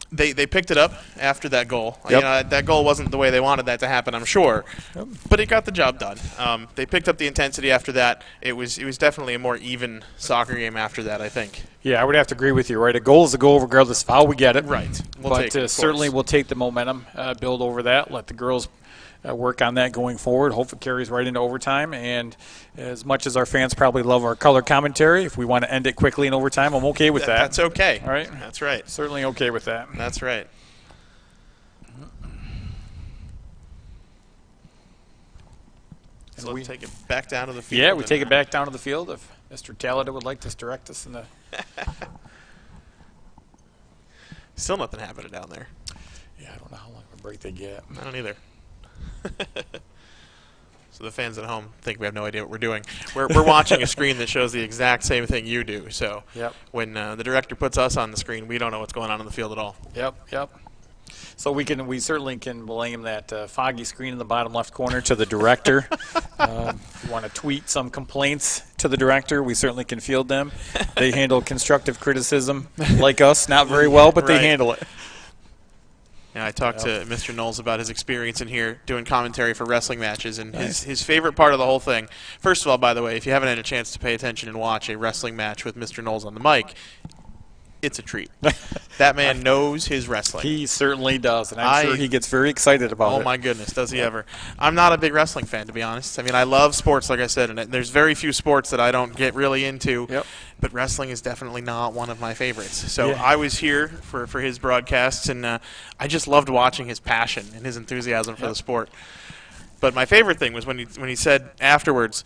They picked it up after that goal. Yep. That goal wasn't the way they wanted that to happen, I'm sure, but it got the job done. They picked up the intensity after that. It was definitely a more even soccer game after that, I think. Yeah, I would have to agree with you, right? A goal is a goal regardless of how we get it. Right. But certainly we'll take the momentum, build over that, let the girls work on that going forward. Hope it carries right into overtime. And as much as our fans probably love our color commentary, if we want to end it quickly in overtime, I'm okay with that. That's okay. All right? That's right. Certainly okay with that. That's right. So let's take it back down to the field. Yeah, we take it back down to the field if Mr. Talada would like to direct us in the... Still nothing happening down there. Yeah, I don't know how long of a break they get. I don't either. So the fans at home think we have no idea what we're doing. We're watching a screen that shows the exact same thing you do. So when the director puts us on the screen, we don't know what's going on the field at all. Yep. So we certainly can blame that foggy screen in the bottom left corner to the director. If you want to tweet some complaints to the director, we certainly can field them. They handle constructive criticism like us, not very well, but they handle it. And I talked to Mr. Knowles about his experience in here doing commentary for wrestling matches, and his favorite part of the whole thing. First of all, by the way, if you haven't had a chance to pay attention and watch a wrestling match with Mr. Knowles on the mic, it's a treat. That man knows his wrestling. He certainly does, and I'm sure he gets very excited about it. Oh, my goodness, does he ever. I'm not a big wrestling fan, to be honest. I mean, I love sports, like I said, and there's very few sports that I don't get really into, but wrestling is definitely not one of my favorites. So I was here for his broadcasts, and I just loved watching his passion and his enthusiasm for the sport. But my favorite thing was when he said afterwards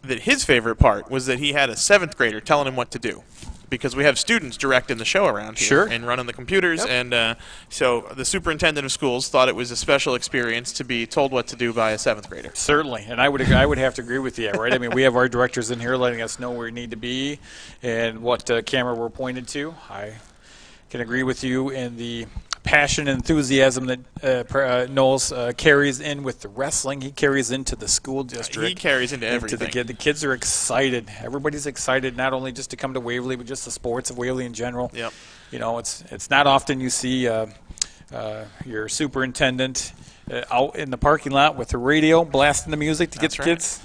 that his favorite part was that he had a 7th grader telling him what to do. Because we have students directing the show around here and running the computers, and so the superintendent of schools thought it was a special experience to be told what to do by a 7th grader. Certainly, and I would have to agree with you, right? I mean, we have our directors in here letting us know where we need to be and what camera we're pointed to. I can agree with you in the passion and enthusiasm that Knowles carries in with the wrestling. He carries into the school district. He carries into everything. The kids are excited. Everybody's excited, not only just to come to Waverly, but just the sports of Waverly in general. Yep. You know, it's not often you see your superintendent out in the parking lot with the radio blasting the music to get the kids.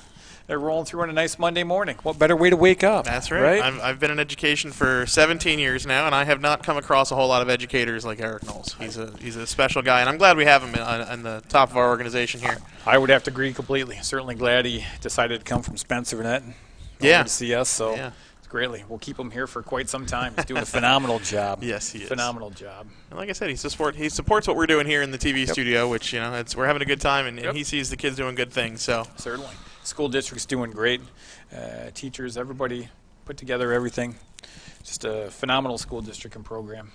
They're rolling through on a nice Monday morning. What better way to wake up? That's right. I've been in education for 17 years now, and I have not come across a whole lot of educators like Eric Knowles. He's a special guy, and I'm glad we have him on the top of our organization here. I would have to agree completely. Certainly glad he decided to come from Spencer and yeah. to see us. So yeah. Greatly. We'll keep him here for quite some time. He's doing a phenomenal job. Yes, he is. Phenomenal job. And like I said, he supports what we're doing here in the TV studio, which we're having a good time, and he sees the kids doing good things. So certainly, school district's doing great. Teachers, everybody put together everything. Just a phenomenal school district and program.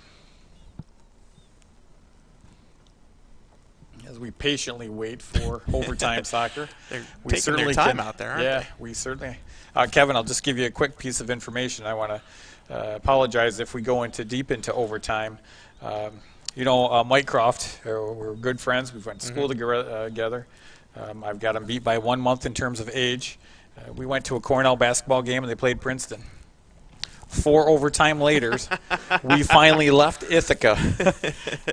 As we patiently wait for overtime soccer, we taking their time out there, aren't they? We certainly. Kevin, I'll just give you a quick piece of information. I want to apologize if we go deep into overtime. Mike Croft, we're good friends. We've went to school together. I've got him beat by 1 month in terms of age. We went to a Cornell basketball game, and they played Princeton. 4 overtime later, we finally left Ithaca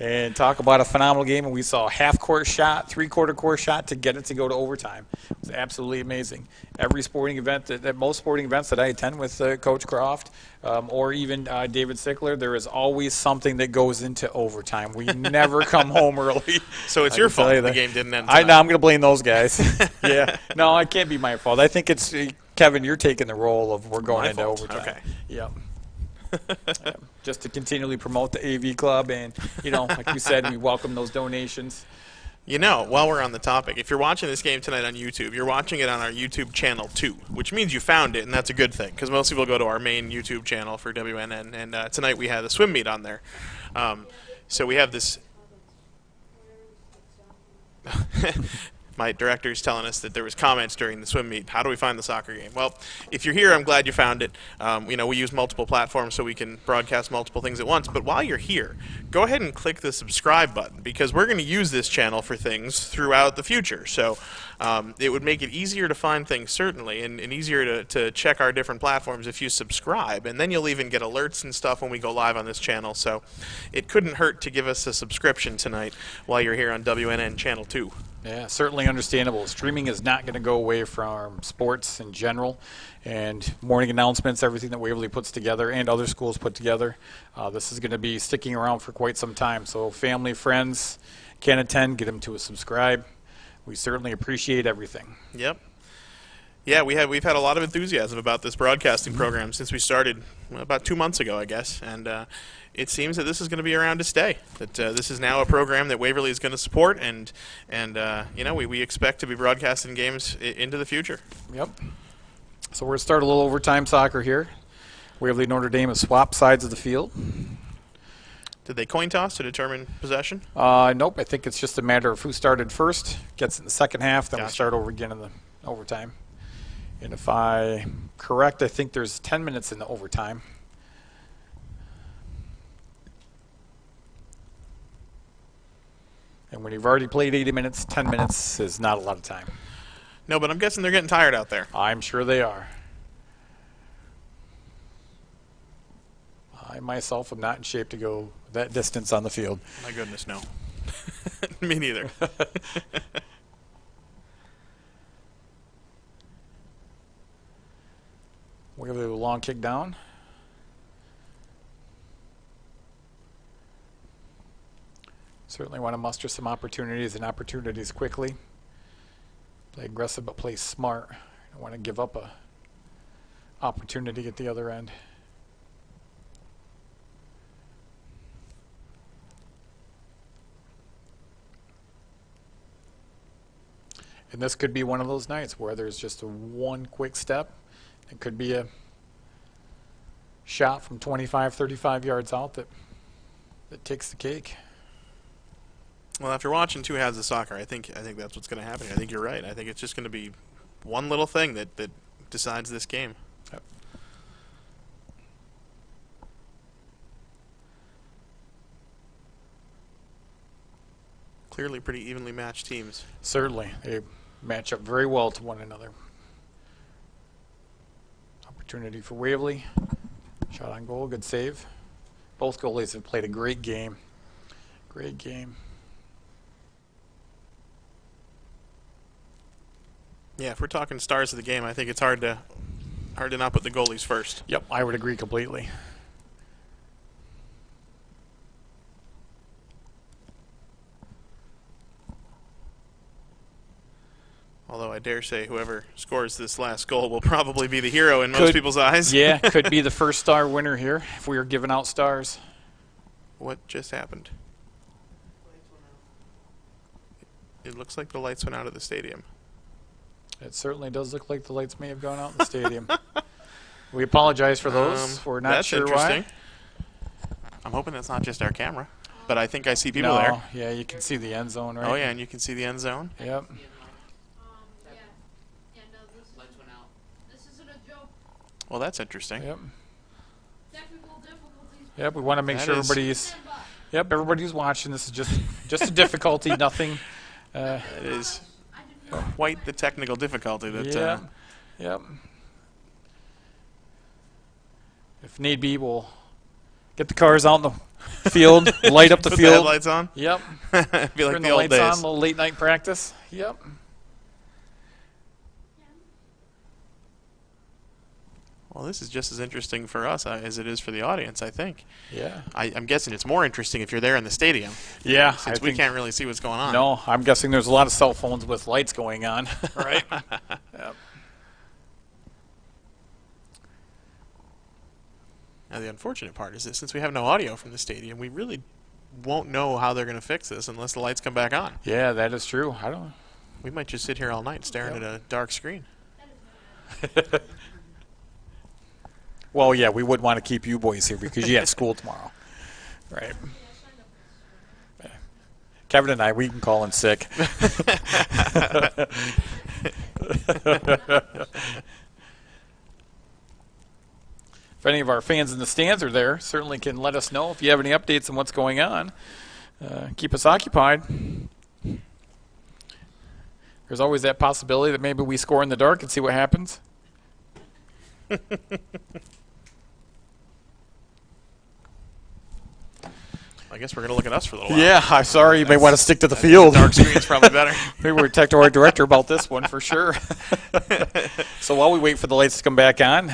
and talk about a phenomenal game. And we saw a half-court shot, three-quarter court shot to get it to go to overtime. It was absolutely amazing. Every sporting event, most sporting events that I attend with Coach Croft or even David Sickler, there is always something that goes into overtime. We never come home early. So it's your fault the game didn't end tonight. I'm going to blame those guys. Yeah. No, it can't be my fault. I think it's Kevin, you're taking the role of we're going into overtime. Okay. Yep. Just to continually promote the AV club, and like you said, we welcome those donations. While we're on the topic, if you're watching this game tonight on YouTube, you're watching it on our YouTube channel 2, which means you found it, and that's a good thing, because most people go to our main YouTube channel for WNN, and tonight we had a swim meet on there. So we have this. My director's telling us that there was comments during the swim meet. How do we find the soccer game? Well, if you're here, I'm glad you found it. We use multiple platforms so we can broadcast multiple things at once. But while you're here, go ahead and click the subscribe button, because we're going to use this channel for things throughout the future. So it would make it easier to find things, certainly, and easier to check our different platforms if you subscribe. And then you'll even get alerts and stuff when we go live on this channel. So it couldn't hurt to give us a subscription tonight while you're here on WNN Channel 2. Yeah, certainly understandable. Streaming is not going to go away from sports in general, and morning announcements, everything that Waverly puts together and other schools put together. This is going to be sticking around for quite some time. So family, friends can attend, get them to a subscribe. We certainly appreciate everything. Yep. Yeah, we've had a lot of enthusiasm about this broadcasting program since we started about 2 months ago, I guess, and it seems that this is going to be around to stay. That this is now a program that Waverly is going to support, and we expect to be broadcasting games into the future. Yep. So we're going to start a little overtime soccer here. Waverly Notre Dame has swapped sides of the field. Did they coin toss to determine possession? Nope. I think it's just a matter of who started first, gets in the second half, then we start over again in the overtime. And if I'm correct, I think there's 10 minutes in the overtime. And when you've already played 80 minutes, 10 minutes is not a lot of time. No, but I'm guessing they're getting tired out there. I'm sure they are. I myself am not in shape to go that distance on the field. My goodness, no. Me neither. We have a long kick down. Certainly want to muster some opportunities quickly. Play aggressive but play smart. Don't want to give up a opportunity at the other end. And this could be one of those nights where there's just one quick step. It could be a shot from 25, 35 yards out that takes the cake. Well, after watching 2 halves of soccer, I think that's what's going to happen. I think you're right. I think it's just going to be one little thing that decides this game. Yep. Clearly pretty evenly matched teams. Certainly. They match up very well to one another. Opportunity for Waverly. Shot on goal. Good save. Both goalies have played a great game. Great game. Yeah, if we're talking stars of the game, I think it's hard to not put the goalies first. Yep, I would agree completely. Although I dare say whoever scores this last goal will probably be the hero in most people's eyes. Yeah, could be the first star winner here if we were giving out stars. What just happened? It looks like the lights went out of the stadium. It certainly does look like the lights may have gone out in the stadium. We apologize for those. We're not that's sure interesting. why. I'm hoping that's not just our camera, but I think I see people there. Yeah, you can see the end zone, right? Oh yeah, and you can see the end zone. Yep. Lights went out. This isn't a joke. Well, that's interesting. Yep. Technical difficulties. Yep. We want to make That sure is- everybody's. Yep. Everybody's watching. This is just a difficulty. Nothing. It is quite the technical difficulty that. Yep. Yep. If need be, we'll get the cars out in the field, light up the Put field. the headlights on. Yep. Be like Turn the the old lights on. A days. little late night practice. Yep. Well, this is just as interesting for us as it is for the audience, I think. Yeah. I'm guessing it's more interesting if you're there in the stadium, Yeah. since we can't really see what's going on. No, I'm guessing there's a lot of cell phones with lights going on. Right. Yep. Now, the unfortunate part is that since we have no audio from the stadium, we really won't know how they're going to fix this unless the lights come back on. Yeah, that is true. I don't. We might just sit here all night staring at a dark screen. Well, yeah, we would want to keep you boys here because you have school tomorrow. Right. Yeah. Kevin and I, we can call in sick. If any of our fans in the stands are there, certainly can let us know if you have any updates on what's going on. Keep us occupied. There's always that possibility that maybe we score in the dark and see what happens. I guess we're going to look at us for a little while. Yeah, I'm sorry. You may want to stick to the field. Dark screen's probably better. Maybe we'll talk to our director about this one for sure. So while we wait for the lights to come back on,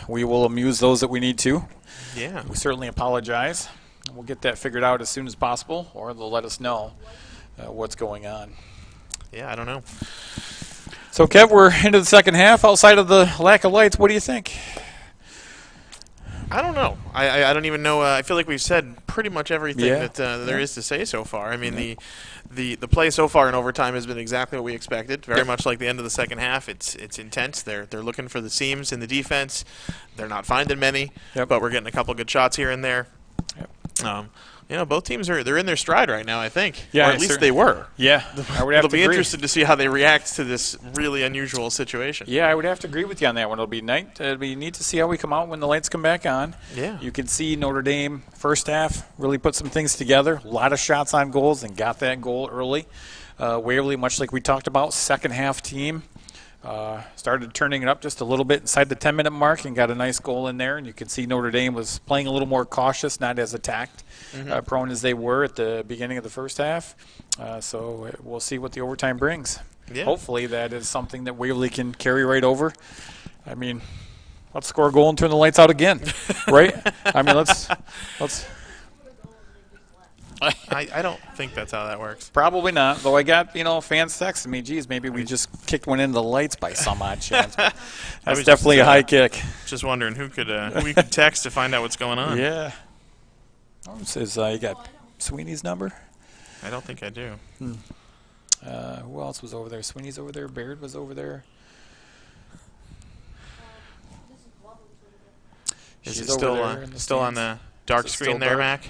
we will amuse those that we need to. Yeah. We certainly apologize. We'll get that figured out as soon as possible, or they'll let us know what's going on. Yeah, I don't know. So, Kev, we're into the second half. Outside of the lack of lights, what do you think? I don't know. I don't even know. I feel like we've said pretty much everything Yeah. that there is to say so far. I mean, the play so far in overtime has been exactly what we expected. Very much like the end of the second half. It's intense. They're looking for the seams in the defense. They're not finding many, but we're getting a couple good shots here and there. Both teams they're in their stride right now, I think. Yeah, or at least they were. Yeah, I would have It'll to be agree. interested to see how they react to this really unusual situation. Yeah, I would have to agree with you on that one. It'll be neat to see how we come out when the lights come back on. Yeah. You can see Notre Dame first half really put some things together. A lot of shots on goals and got that goal early. Waverly, much like we talked about, second half team. Started turning it up just a little bit inside the 10-minute mark and got a nice goal in there. And you can see Notre Dame was playing a little more cautious, not as attacked prone as they were at the beginning of the first half. So we'll see what the overtime brings. Yeah. Hopefully that is something that Waverly can carry right over. I mean, let's score a goal and turn the lights out again, right? I mean, let's I don't think that's how that works. probably not. Though I got fans texting me, geez, maybe we just kicked one into the lights by some odd chance. But that's was definitely just, a high kick. Just wondering who we could text to find out what's going on. Yeah. Oh, it says you got Sweeney's number. I don't think I do. Who else was over there? Sweeney's over there. Baird was over there. Is She's it still over there in the still on stands. the dark Is it screen still there, dark? Mac?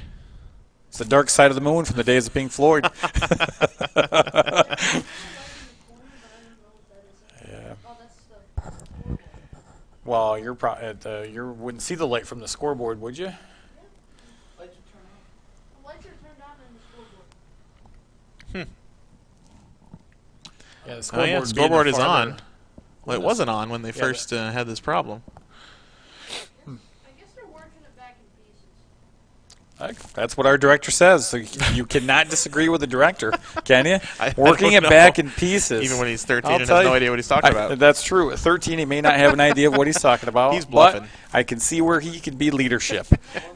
It's the dark side of the moon from the days of Pink Floyd. Yeah. Well, you wouldn't see the light from the scoreboard, would you? Lights are turned on and the scoreboard. Yeah, the Oh, yeah, being scoreboard the is farther- on. Well, it wasn't on when they first had this problem. I guess they're working it back in pieces. That's what our director says. So you cannot disagree with the director, can you? I Working don't it back know. in pieces. Even when he's 13 I'll and has tell no you- idea what he's talking about. That's true. At 13, he may not have an idea of what he's talking about. He's bluffing. But I can see where he can be leadership,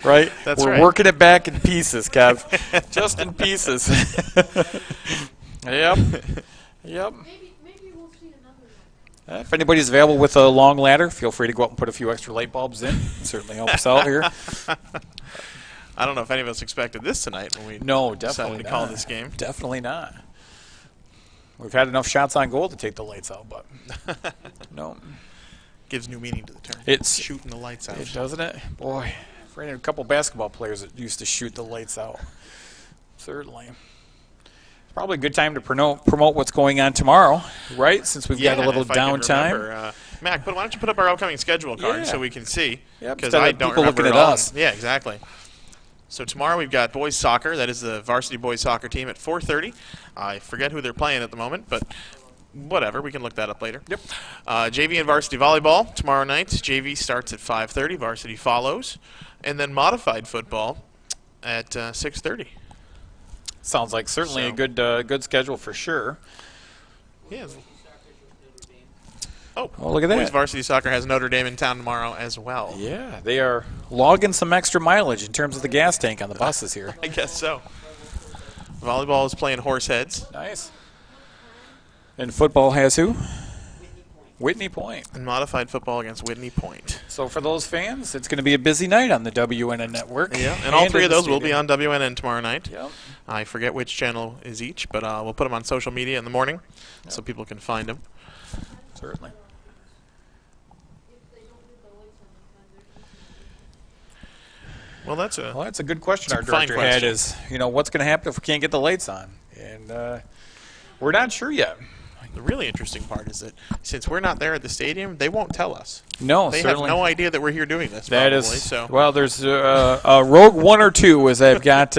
right? That's We're right. working it back in pieces, Kev. Just in pieces. Yep. Yep. Maybe we'll see another one. If anybody's available with a long ladder, feel free to go up and put a few extra light bulbs in. It certainly help us out here. I don't know if any of us expected this tonight when we No, decided definitely to call not. this game. Definitely not. We've had enough shots on goal to take the lights out, but no. Gives new meaning to the term. It's Shooting the lights out. doesn't it? Boy, I've ran into a couple basketball players that used to shoot the lights out. Certainly. It's probably a good time to promote what's going on tomorrow, right? Since we've got a little if I can downtime. remember. Mac, why don't you put up our upcoming schedule card Yeah. so we can see? Yep, Because instead I of don't people remember looking it at all. us. Yeah, exactly. So tomorrow we've got boys soccer. That is the varsity boys soccer team at 4:30. I forget who they're playing at the moment, but whatever. We can look that up later. Yep. JV and varsity volleyball tomorrow night. JV starts at 5:30. Varsity follows. And then modified football at 6:30. Sounds like certainly So- a good schedule for sure. Yeah. Oh, look at Boys that. varsity soccer has Notre Dame in town tomorrow as well. Yeah, they are logging some extra mileage in terms of the gas tank on the buses here. I guess so. Volleyball is playing Horseheads. Nice. And football has who? Whitney Point. And modified football against Whitney Point. So for those fans, it's going to be a busy night on the WNN network. Yeah, and all three in of the those will be stadium. on WNN tomorrow night. Yep. I forget which channel is each, but we'll put them on social media in the morning so people can find them. Certainly. Well, that's Well, that's a good question our It's a fine director had question. is, what's going to happen if we can't get the lights on? And we're not sure yet. the really interesting part is that since we're not there at the stadium, they won't tell us. No, They certainly. have no idea that we're here doing this. That probably, is so. well. There's a rogue one or two as I've got.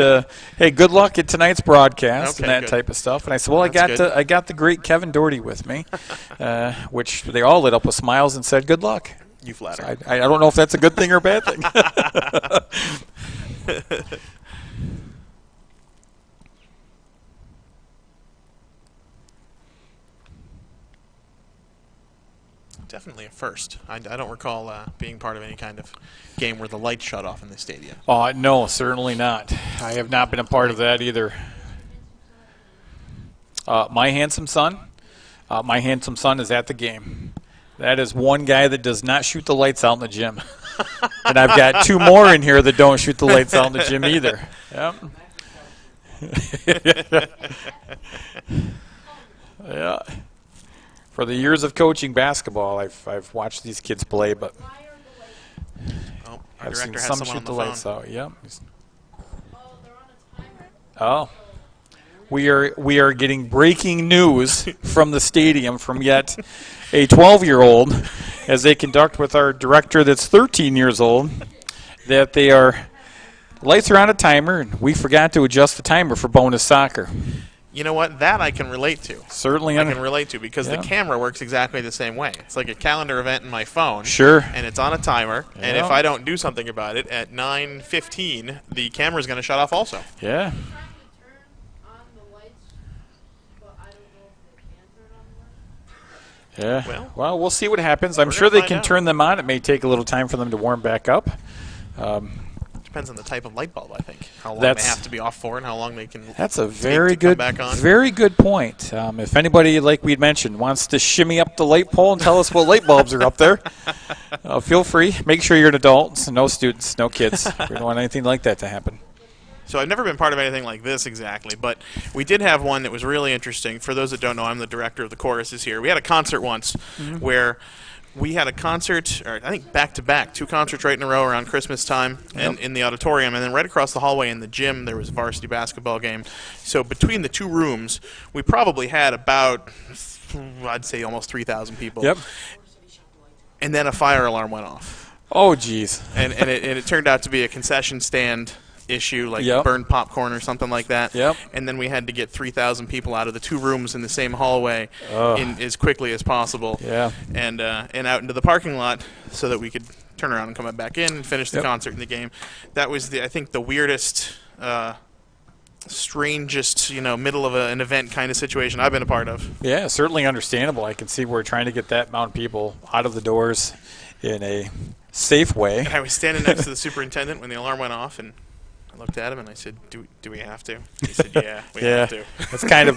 Hey, good luck at tonight's broadcast and Okay, that good. type of stuff. And I said, well, That's good. I got the great Kevin Doherty with me, which they all lit up with smiles and said, "Good luck." You flatter. I don't know if that's a good thing or a bad thing. Definitely a first. I don't recall being part of any kind of game where the lights shut off in the stadium. No, certainly not. I have not been a part of that either. My handsome son is at the game. That is one guy that does not shoot the lights out in the gym. And I've got two more in here that don't shoot the lights out in the gym either. Yep. Yeah. For the years of coaching basketball, I've watched these kids play, but Oh, our I've seen director has some someone shoot on the the lights phone. out. Yep. Oh, they're on a timer? Oh. We are getting breaking news from the stadium from yet a 12-year-old as they conduct with our director that's 13 years old that they are lights are on a timer and we forgot to adjust the timer for bonus soccer. You know what? That I can relate to. Certainly I can relate to because Yeah. the camera works exactly the same way. It's like a calendar event in my phone. Sure. And it's on a timer. And Yeah. if I don't do something about it at 9:15, the camera's going to shut off also. Yeah. Trying to turn on the lights, but I don't know if they can turn on the lights. Yeah. Well, we'll see what happens. I'm We're sure gonna they find can out. turn them on. It may take a little time for them to warm back up. Depends on the type of light bulb, I think. How long That's- they have to be off for and how long they can. That's a take very to come good, back on. very good point. If anybody, like we'd mentioned, wants to shimmy up the light pole and tell us what light bulbs are up there, feel free. Make sure you're an adult. No students, no kids. We don't want anything like that to happen. So I've never been part of anything like this exactly, but we did have one that was really interesting. For those that don't know, I'm the director of the choruses here. We had a concert once where we had a concert, or I think back-to-back, 2 concerts right in a row around Christmas time and in the auditorium. And then right across the hallway in the gym, there was a varsity basketball game. So between the 2 rooms, we probably had about, I'd say, almost 3,000 people. Yep. And then a fire alarm went off. Oh, geez. And it turned out to be a concession stand issue, like Yep. burned popcorn or something like that. Yep. And then we had to get 3,000 people out of the 2 rooms in the same hallway Ugh. in as quickly as possible. Yeah. And out into the parking lot so that we could turn around and come back in and finish the Yep. concert and the game. That was I think the weirdest, strangest, middle of an event kind of situation I've been a part of. Yeah, certainly understandable. I can see we're trying to get that amount of people out of the doors in a safe way. And I was standing next to the superintendent when the alarm went off, and I looked at him and I said, "Do we have to?" He said, "Yeah, we have to." It's kind of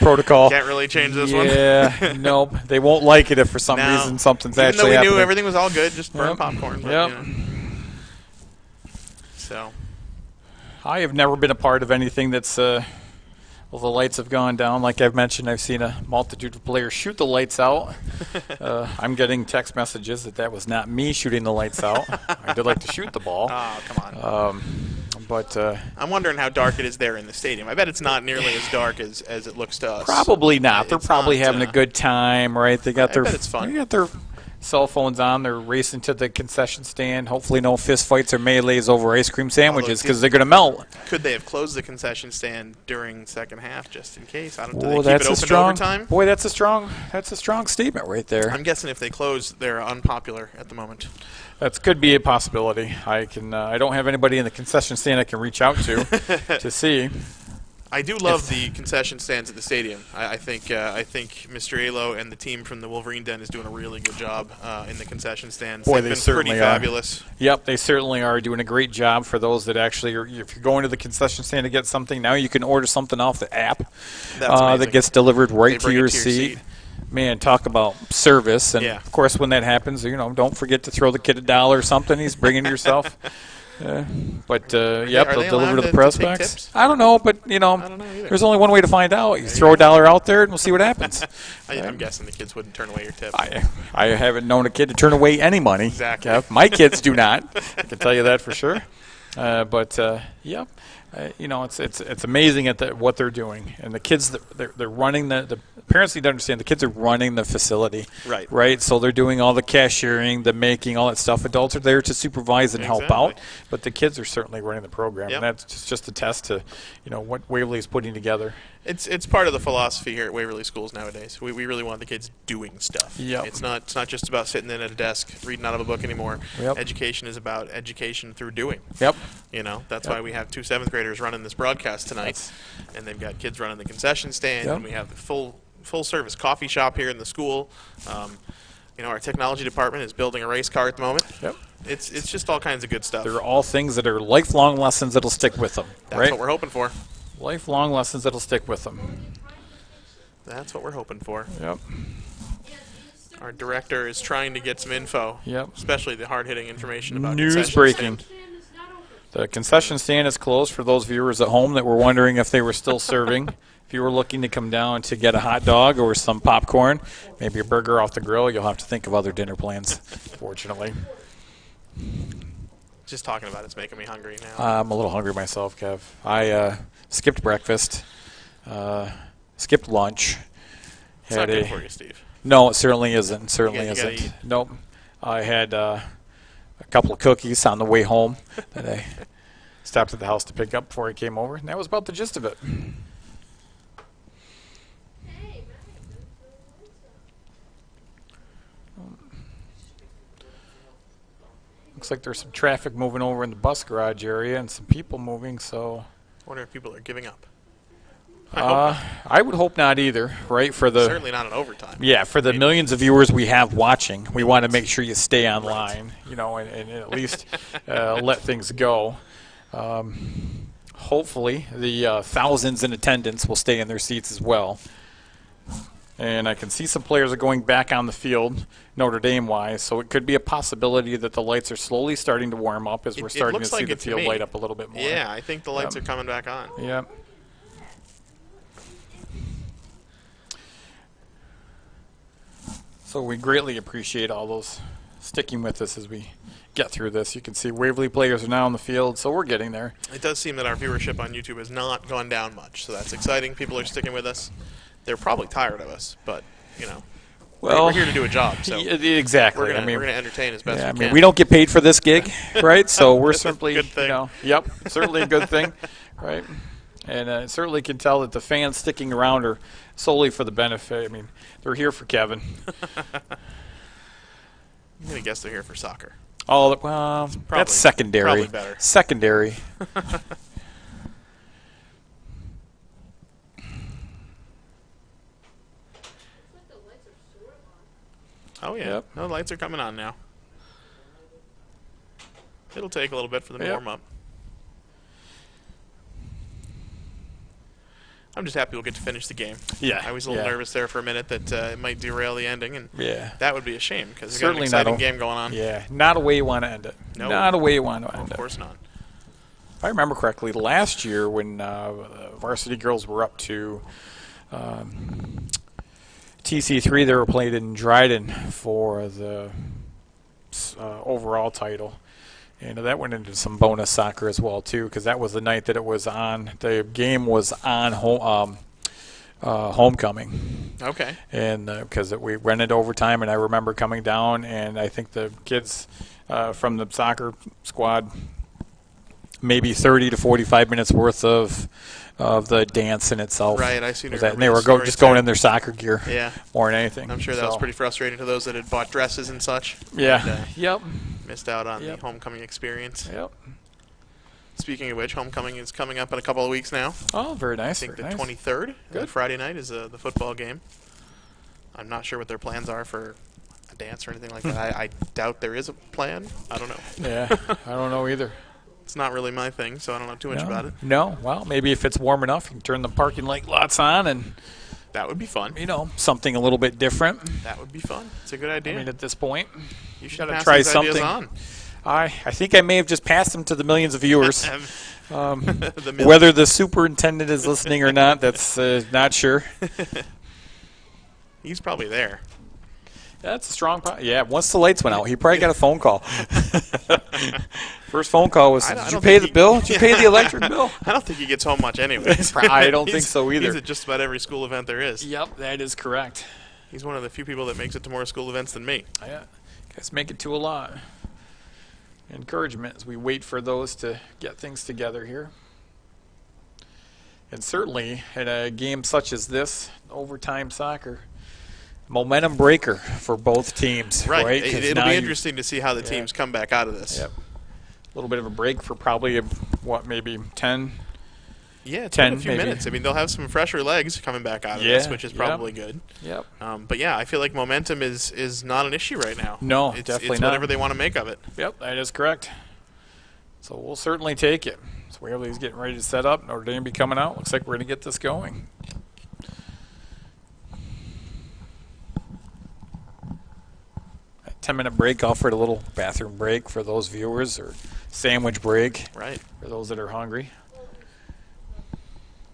protocol. Can't really change this one. Yeah, nope. They won't like it if for some No. reason something's Even actually though we happening. knew everything was all good, just burn Yep. popcorn. But, Yep. So I have never been a part of anything that's well, the lights have gone down. Like I've mentioned, I've seen a multitude of players shoot the lights out. I'm getting text messages that was not me shooting the lights out. I did like to shoot the ball. oh, come on. But I'm wondering how dark it is there in the stadium. I bet it's not nearly as dark as it looks to us. probably not. They're It's probably not, having a good time, right? They got I their bet it's fun. They got their cell phones on. They're racing to the concession stand. Hopefully, no fist fights or melees over ice cream sandwiches because they're going to melt. Could they have closed the concession stand during second half just in case? I don't. Do Oh, they keep that's it a open strong. overtime? Boy, that's a strong statement right there. I'm guessing if they close, they're unpopular at the moment. That could be a possibility. I don't have anybody in the concession stand I can reach out to see. I do love the concession stands at the stadium. I think Mr. Alo and the team from the Wolverine Den is doing a really good job in the concession stands. Boy, They've they been certainly pretty are. fabulous. Yep, they certainly are doing a great job for those that actually are. If you're going to the concession stand to get something, now you can order something off the app That's amazing. that gets delivered They right to bring it your to your seat. seat. Man, talk about service. And, Yeah. of course, when that happens, don't forget to throw the kid $1 or something. He's bringing yourself. Yep, are they'll they deliver allowed to the to press take box. tips? I don't know, but, I don't know either. there's only one way to find out. You throw $1 out there, and we'll see what happens. I'm guessing the kids wouldn't turn away your tip. I haven't known a kid to turn away any money. Exactly. Kev. My kids do not. I can tell you that for sure. Yep. It's amazing at what they're doing, and the kids they're running the parents need to understand the kids are running the facility, Right. Right. So they're doing all the cashiering, the making, all that stuff. Adults are there to supervise and help out, Exactly. but the kids are certainly running the program, Yep. and that's just a test to what Waverly is putting together. It's part of the philosophy here at Waverly Schools nowadays. We really want the kids doing stuff. Yep. It's not just about sitting in at a desk reading out of a book anymore. Yep. Education is about education through doing. Yep. That's Yep. why we have 2 7th graders running this broadcast tonight, and they've got kids running the concession stand, Yep. and we have the full service coffee shop here in the school. Our technology department is building a race car at the moment. Yep. It's just all kinds of good stuff. They're all things that are lifelong lessons that'll stick with them. That's right. what we're hoping for. Lifelong lessons that'll stick with them. That's what we're hoping for. Yep. Our director is trying to get some info, Yep. especially the hard-hitting information about News concession breaking. stand. The concession stand is closed for those viewers at home that were wondering if they were still serving. If you were looking to come down to get a hot dog or some popcorn, maybe a burger off the grill, you'll have to think of other dinner plans, fortunately. Just talking about it's making me hungry now. I'm a little hungry myself, Kev. I skipped breakfast, skipped lunch. It's not good for you, Steve. No, it certainly isn't. It certainly You gotta isn't. eat. Nope. I had a couple of cookies on the way home that I stopped at the house to pick up before I came over, and that was about the gist of it. Looks like there's some traffic moving over in the bus garage area and some people moving, so I wonder if people are giving up. I hope not. I would hope not either, right? For the Certainly not in overtime. Yeah, for the millions of viewers we have watching, we want to make sure you stay online, and at least let things go. Hopefully, the thousands in attendance will stay in their seats as well. And I can see some players are going back on the field, Notre Dame-wise, so it could be a possibility that the lights are slowly starting to warm up as we're It starting to looks see like the it to field me. light up a little bit more. Yeah, I think the lights are coming back on. Yep. So we greatly appreciate all those sticking with us as we get through this. You can see Waverly players are now on the field, so we're getting there. It does seem that our viewership on YouTube has not gone down much, so that's exciting. People are sticking with us. They're probably tired of us, but, Well, we're here to do a job, so exactly. we're gonna entertain as best yeah, we I can. mean, we don't get paid for this gig, right? So we're simply, Good thing. yep, certainly a good thing, right? And certainly can tell that the fans sticking around are solely for the benefit. I mean, they're here for Kevin. I'm gonna guess they're here for soccer. Well, Probably- that's secondary. probably better. Secondary. Looks like the lights are sort of on. Oh yeah, Yep. no, the lights are coming on now. It'll take a little bit for them to Yep. warm up. I'm just happy we'll get to finish the game. Yeah, I was a little yeah. nervous there for a minute that it might derail the ending, and Yeah. that would be a shame because we've got Certainly an not exciting a- game going on. Yeah, not a way you want to end it. No. Not a way you want to Oh, end of it. course not. If I remember correctly, last year when varsity girls were up to TC3, they were played in Dryden for the overall title. And that went into some bonus soccer as well, too, because that was the night that it was on. The game was on homecoming. Okay. And because we went into overtime, and I remember coming down, and I think the kids from the soccer squad, maybe 30 to 45 minutes worth of the dance in itself. Right, I seem to was that, and they remember were the story just too. going in their soccer gear Yeah. more than anything. I'm sure that was So, pretty frustrating to those that had bought dresses and such. Yeah. And, Yep. missed out on Yep. the homecoming experience. Yep. Speaking of which, homecoming is coming up in a couple of weeks now. Oh, very I nice. think the very nice. 23rd, Good. Friday night, is the football game. I'm not sure what their plans are for a dance or anything like that. I doubt there is a plan. I don't know. Yeah, I don't know either. It's not really my thing, so I don't know too much no. about it. No, well, maybe if it's warm enough, you can turn the parking lots on and, That would be fun. something a little bit different. That would be fun. It's a good idea. I mean, at this point, you should gotta pass try these ideas something. on. I think I may have just passed them to the millions of viewers. The million- Whether the superintendent is listening or not, that's not sure. He's probably there. That's a strong. Yeah, once the lights went out, he probably got a phone call. First phone call was, I "Did you don't pay think the he- bill? Did you pay the electric bill?" I don't think he gets home much anyway. I don't think so either. He's at just about every school event there is. Yep, that is correct. He's one of the few people that makes it to more school events than me. Yeah, guys make it to a lot. Encouragement as we wait for those to get things together here. And certainly in a game such as this, overtime soccer, momentum breaker for both teams. Right? 'Cause It'll now be you- interesting to see how the Yeah. teams come back out of this. Yep. A little bit of a break for probably, maybe 10? Yeah, 10 a few maybe. minutes. I mean, they'll have some fresher legs coming back out of this, Yeah, which is yep. probably good. Yep. But yeah, I feel like momentum is not an issue right now. No, it's, definitely it's not. whatever they want to make of it. Yep, that is correct. So we'll certainly take it. So Waverly's getting ready to set up. Notre Dame be coming out. Looks like we're going to get this going. A 10-minute break offered a little bathroom break for those viewers, or sandwich break Right. for those that are hungry.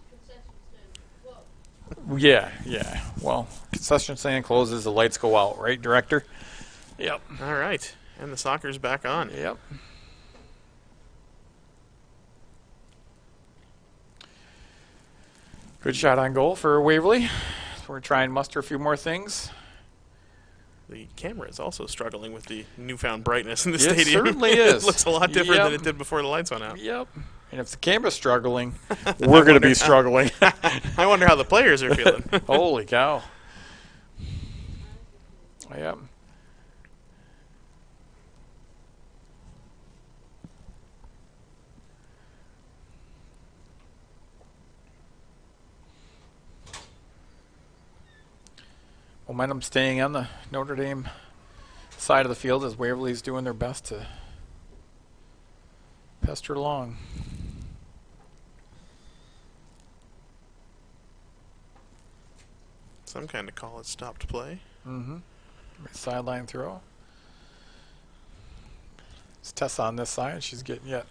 Concession stand. Whoa. Yeah. Well, concession stand closes, the lights go out, right, Director? Yep. All right. And the soccer's back on. Yep. Good shot on goal for Waverly. So we're trying to muster a few more things. The camera is also struggling with the newfound brightness in the It stadium. certainly It is. looks a lot different than Yep. it did before the lights went out. Yep. And if the camera's struggling, we're going to be struggling. I wonder how the players are feeling. Holy cow. Yep. Momentum staying on the Notre Dame side of the field as Waverly's doing their best to pester along. Some kind of call it stopped play. Mm-hmm. Sideline throw. It's Tessa on this side. She's getting yet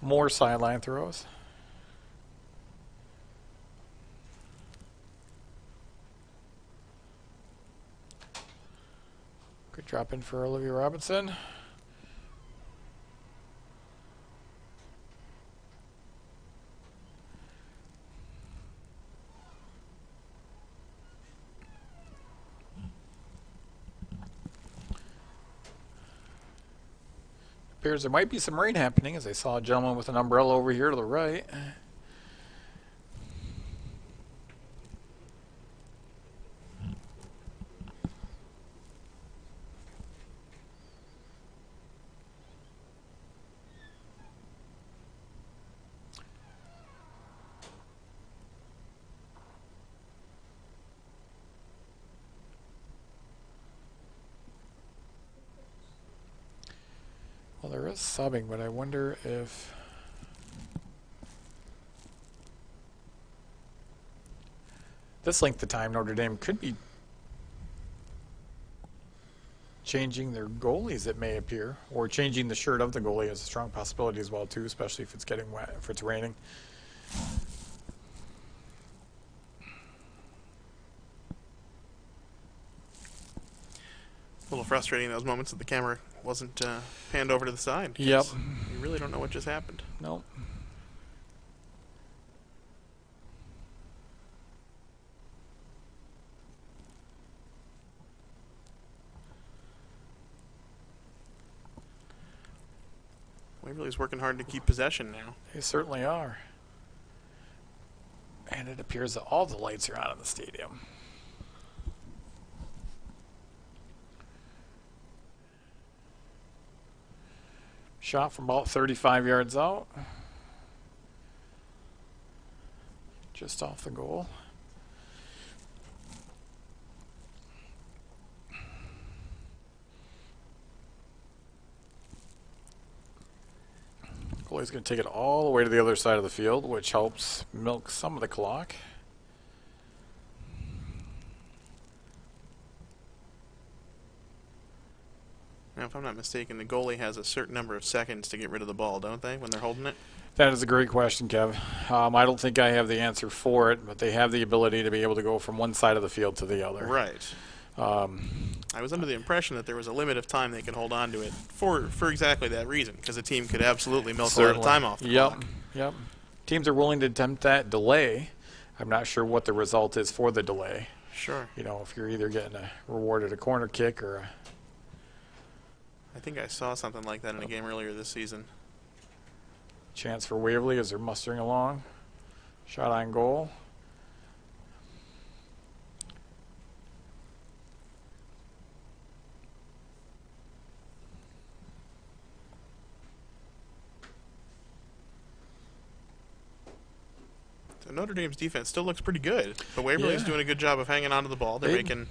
more sideline throws. Good drop in for Olivia Robinson. appears there might be some rain happening, as I saw a gentleman with an umbrella over here to the right. Well, there is subbing, but I wonder if this length of time Notre Dame could be changing their goalies, it may appear, or changing the shirt of the goalie is a strong possibility as well too, especially if it's getting wet, if it's raining. A little frustrating, those moments that the camera wasn't panned over to the side. 'Cause Yep. You really don't know what just happened. Nope. Waverly's working hard to keep possession now. They certainly are. And it appears that all the lights are on in the stadium. Shot from about 35 yards out. Just off the goal. Goalie's going to take it all the way to the other side of the field, which helps milk some of the clock. Now, if I'm not mistaken, the goalie has a certain number of seconds to get rid of the ball, don't they, when they're holding it? That is a great question, Kev. I don't think I have the answer for it, but they have the ability to be able to go from one side of the field to the other. Right. I was under the impression that there was a limit of time they could hold on to it for exactly that reason, because a team could absolutely milk a lot of time off the clock. Yep. Teams are willing to attempt that delay. I'm not sure what the result is for the delay. Sure. You know, if you're either getting rewarded a corner kick or a I think I saw something like that in a game earlier this season. chance for Waverly as they're mustering along. Shot on goal. So Notre Dame's defense still looks pretty good, but Waverly's doing a good job of hanging on to the ball. They're making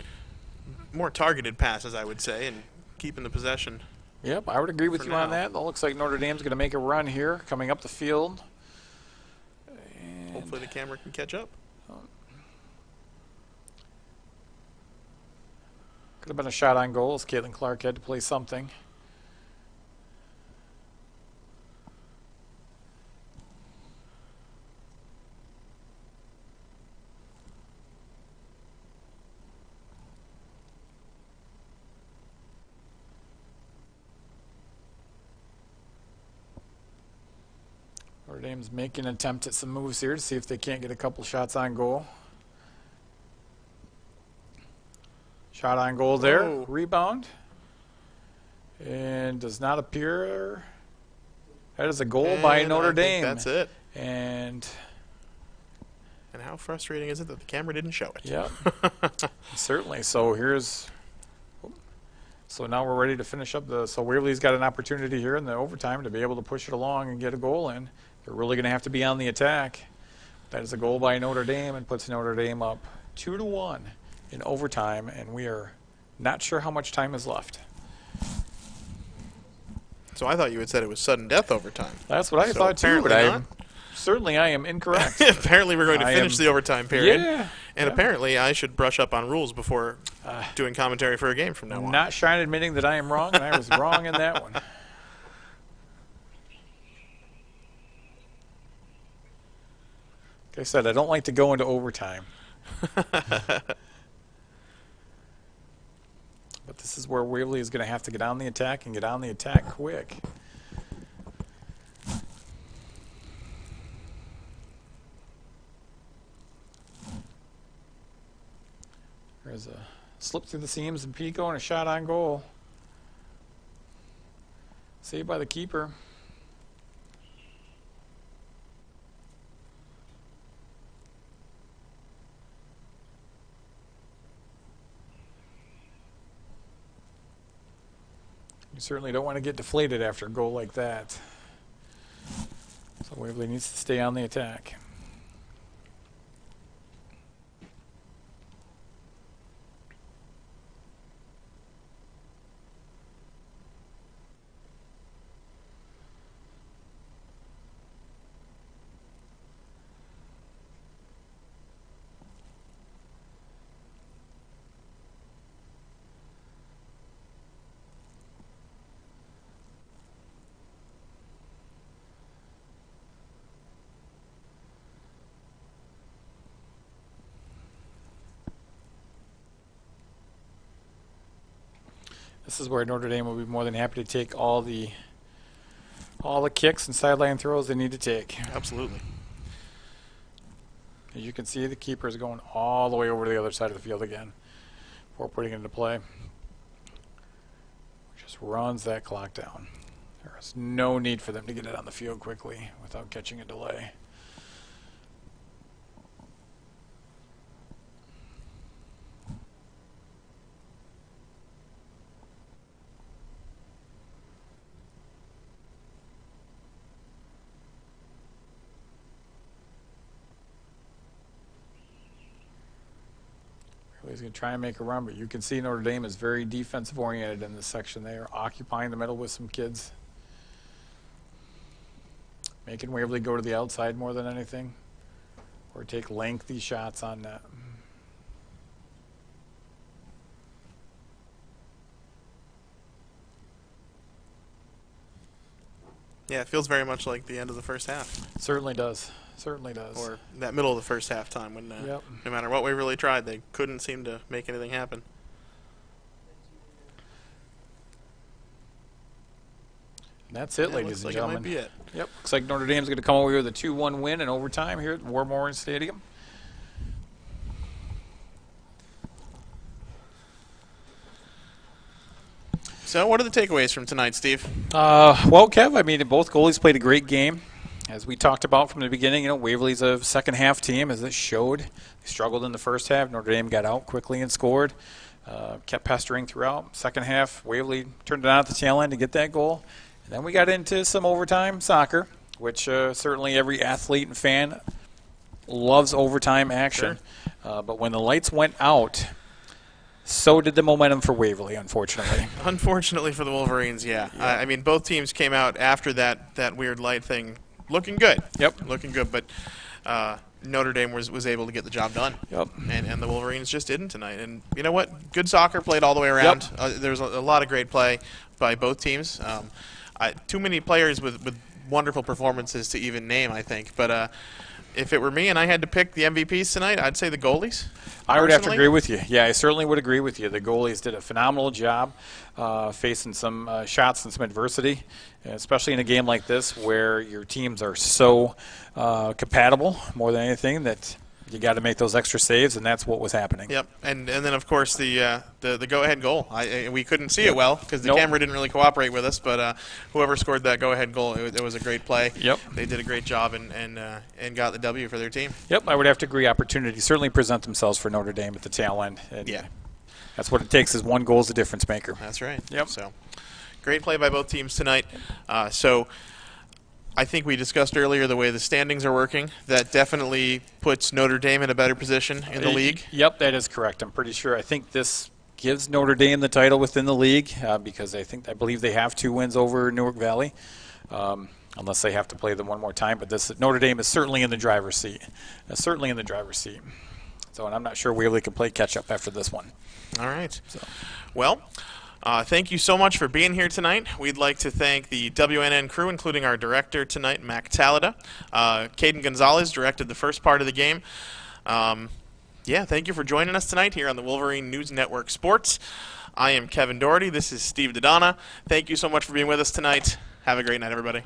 more targeted passes, I would say, and keeping the possession. Yep, I would agree with For you on now. that. It looks like Notre Dame's going to make a run here, coming up the field. And Hopefully the camera can catch up. could have been a shot on goal as Caitlin Clark had to play something. Notre Dame's making an attempt at some moves here to see if they can't get a couple shots on goal. Shot on goal there. Whoa. Rebound. And does not appear. That is a goal by And Notre I think Dame. that's it. And And how frustrating is it that the camera didn't show it? yeah, certainly. So here's. So now we're ready to finish up the. So Waverly's got an opportunity here in the overtime to be able to push it along and get a goal in. They're really going to have to be on the attack. That is a goal by Notre Dame and puts Notre Dame up 2-1 in overtime, and we are not sure how much time is left. So I thought you had said it was sudden death overtime. That's what I So thought too, apparently but not. certainly I am incorrect. Apparently we're going to I finish am- the overtime period. Yeah. And apparently I should brush up on rules before doing commentary for a game from now on. Not shy in admitting that I am wrong, and I was wrong in that one. Like I said, I don't like to go into overtime. But this is where Waverly is going to have to get on the attack and get on the attack quick. There's a slip through the seams and Pico and a shot on goal. Saved by the keeper. You certainly don't want to get deflated after a goal like that. So Waverly needs to stay on the attack. This is where Notre Dame will be more than happy to take all the kicks and sideline throws they need to take. Absolutely. As you can see, the keeper is going all the way over to the other side of the field again before putting it into play. Just runs that clock down. There is no need for them to get it on the field quickly without catching a delay. He's going to try and make a run, but you can see Notre Dame is very defensive oriented in this section. They are occupying the middle with some kids. Making Waverly go to the outside more than anything, or take lengthy shots on net. Yeah, it feels very much like the end of the first half. Certainly does. Certainly does. Or that middle of the first half time when Yep. no matter what we really tried, they couldn't seem to make anything happen. And that's it, Yeah, ladies and looks gentlemen. like it might be it. Yep. Looks like Notre Dame's going to come away with a 2-1 win in overtime here at War Memorial Stadium. So, what are the takeaways from tonight, Steve? Well, Kev, I mean, both goalies played a great game. As we talked about from the beginning, you know, Waverly's a second half team, as it showed. They struggled in the first half. Notre Dame got out quickly and scored. Kept pestering throughout. Second half, Waverly turned it on at the tail end to get that goal. And then we got into some overtime soccer, which certainly every athlete and fan loves overtime action. Sure. But when the lights went out, so did the momentum for Waverly, unfortunately. Unfortunately for the Wolverines, yeah. Yeah. I mean, both teams came out after that weird light thing looking good. Yep. Looking good, but Notre Dame was able to get the job done. Yep. And the Wolverines just didn't tonight. And you know what? Good soccer played all the way around. Yep. There was a lot of great play by both teams. Too many players with wonderful performances to even name, I think. But if it were me and I had to pick the MVPs tonight, I'd say the goalies. I would have to personally. agree with you. Yeah, I certainly would agree with you. The goalies did a phenomenal job facing some shots and some adversity, especially in a game like this where your teams are so compatible more than anything that you got to make those extra saves, and that's what was happening. Yep, and then of course the go-ahead goal. We couldn't see it well because the Nope. camera didn't really cooperate with us. But whoever scored that go-ahead goal, it was a great play. Yep. They did a great job and got the W for their team. Yep, I would have to agree. Opportunities certainly present themselves for Notre Dame at the tail end. And Yeah, that's what it takes is one goal is the difference maker. that's right. Yep. So great play by both teams tonight. So I think we discussed earlier the way the standings are working. That definitely puts Notre Dame in a better position in the league. Yep, that is correct. I'm pretty sure. I think this gives Notre Dame the title within the league because I believe they have 2 wins over Newark Valley, unless they have to play them one more time. But Notre Dame is certainly in the driver's seat. Certainly in the driver's seat. So, and I'm not sure Waverly can play catch up after this one. All right. So. Well, thank you so much for being here tonight. We'd like to thank the WNN crew, including our director tonight, Mac Talada. Caden Gonzalez directed the first part of the game. Thank you for joining us tonight here on the Wolverine News Network Sports. I am Kevin Doherty. This is Steve Dodonna. Thank you so much for being with us tonight. Have a great night, everybody.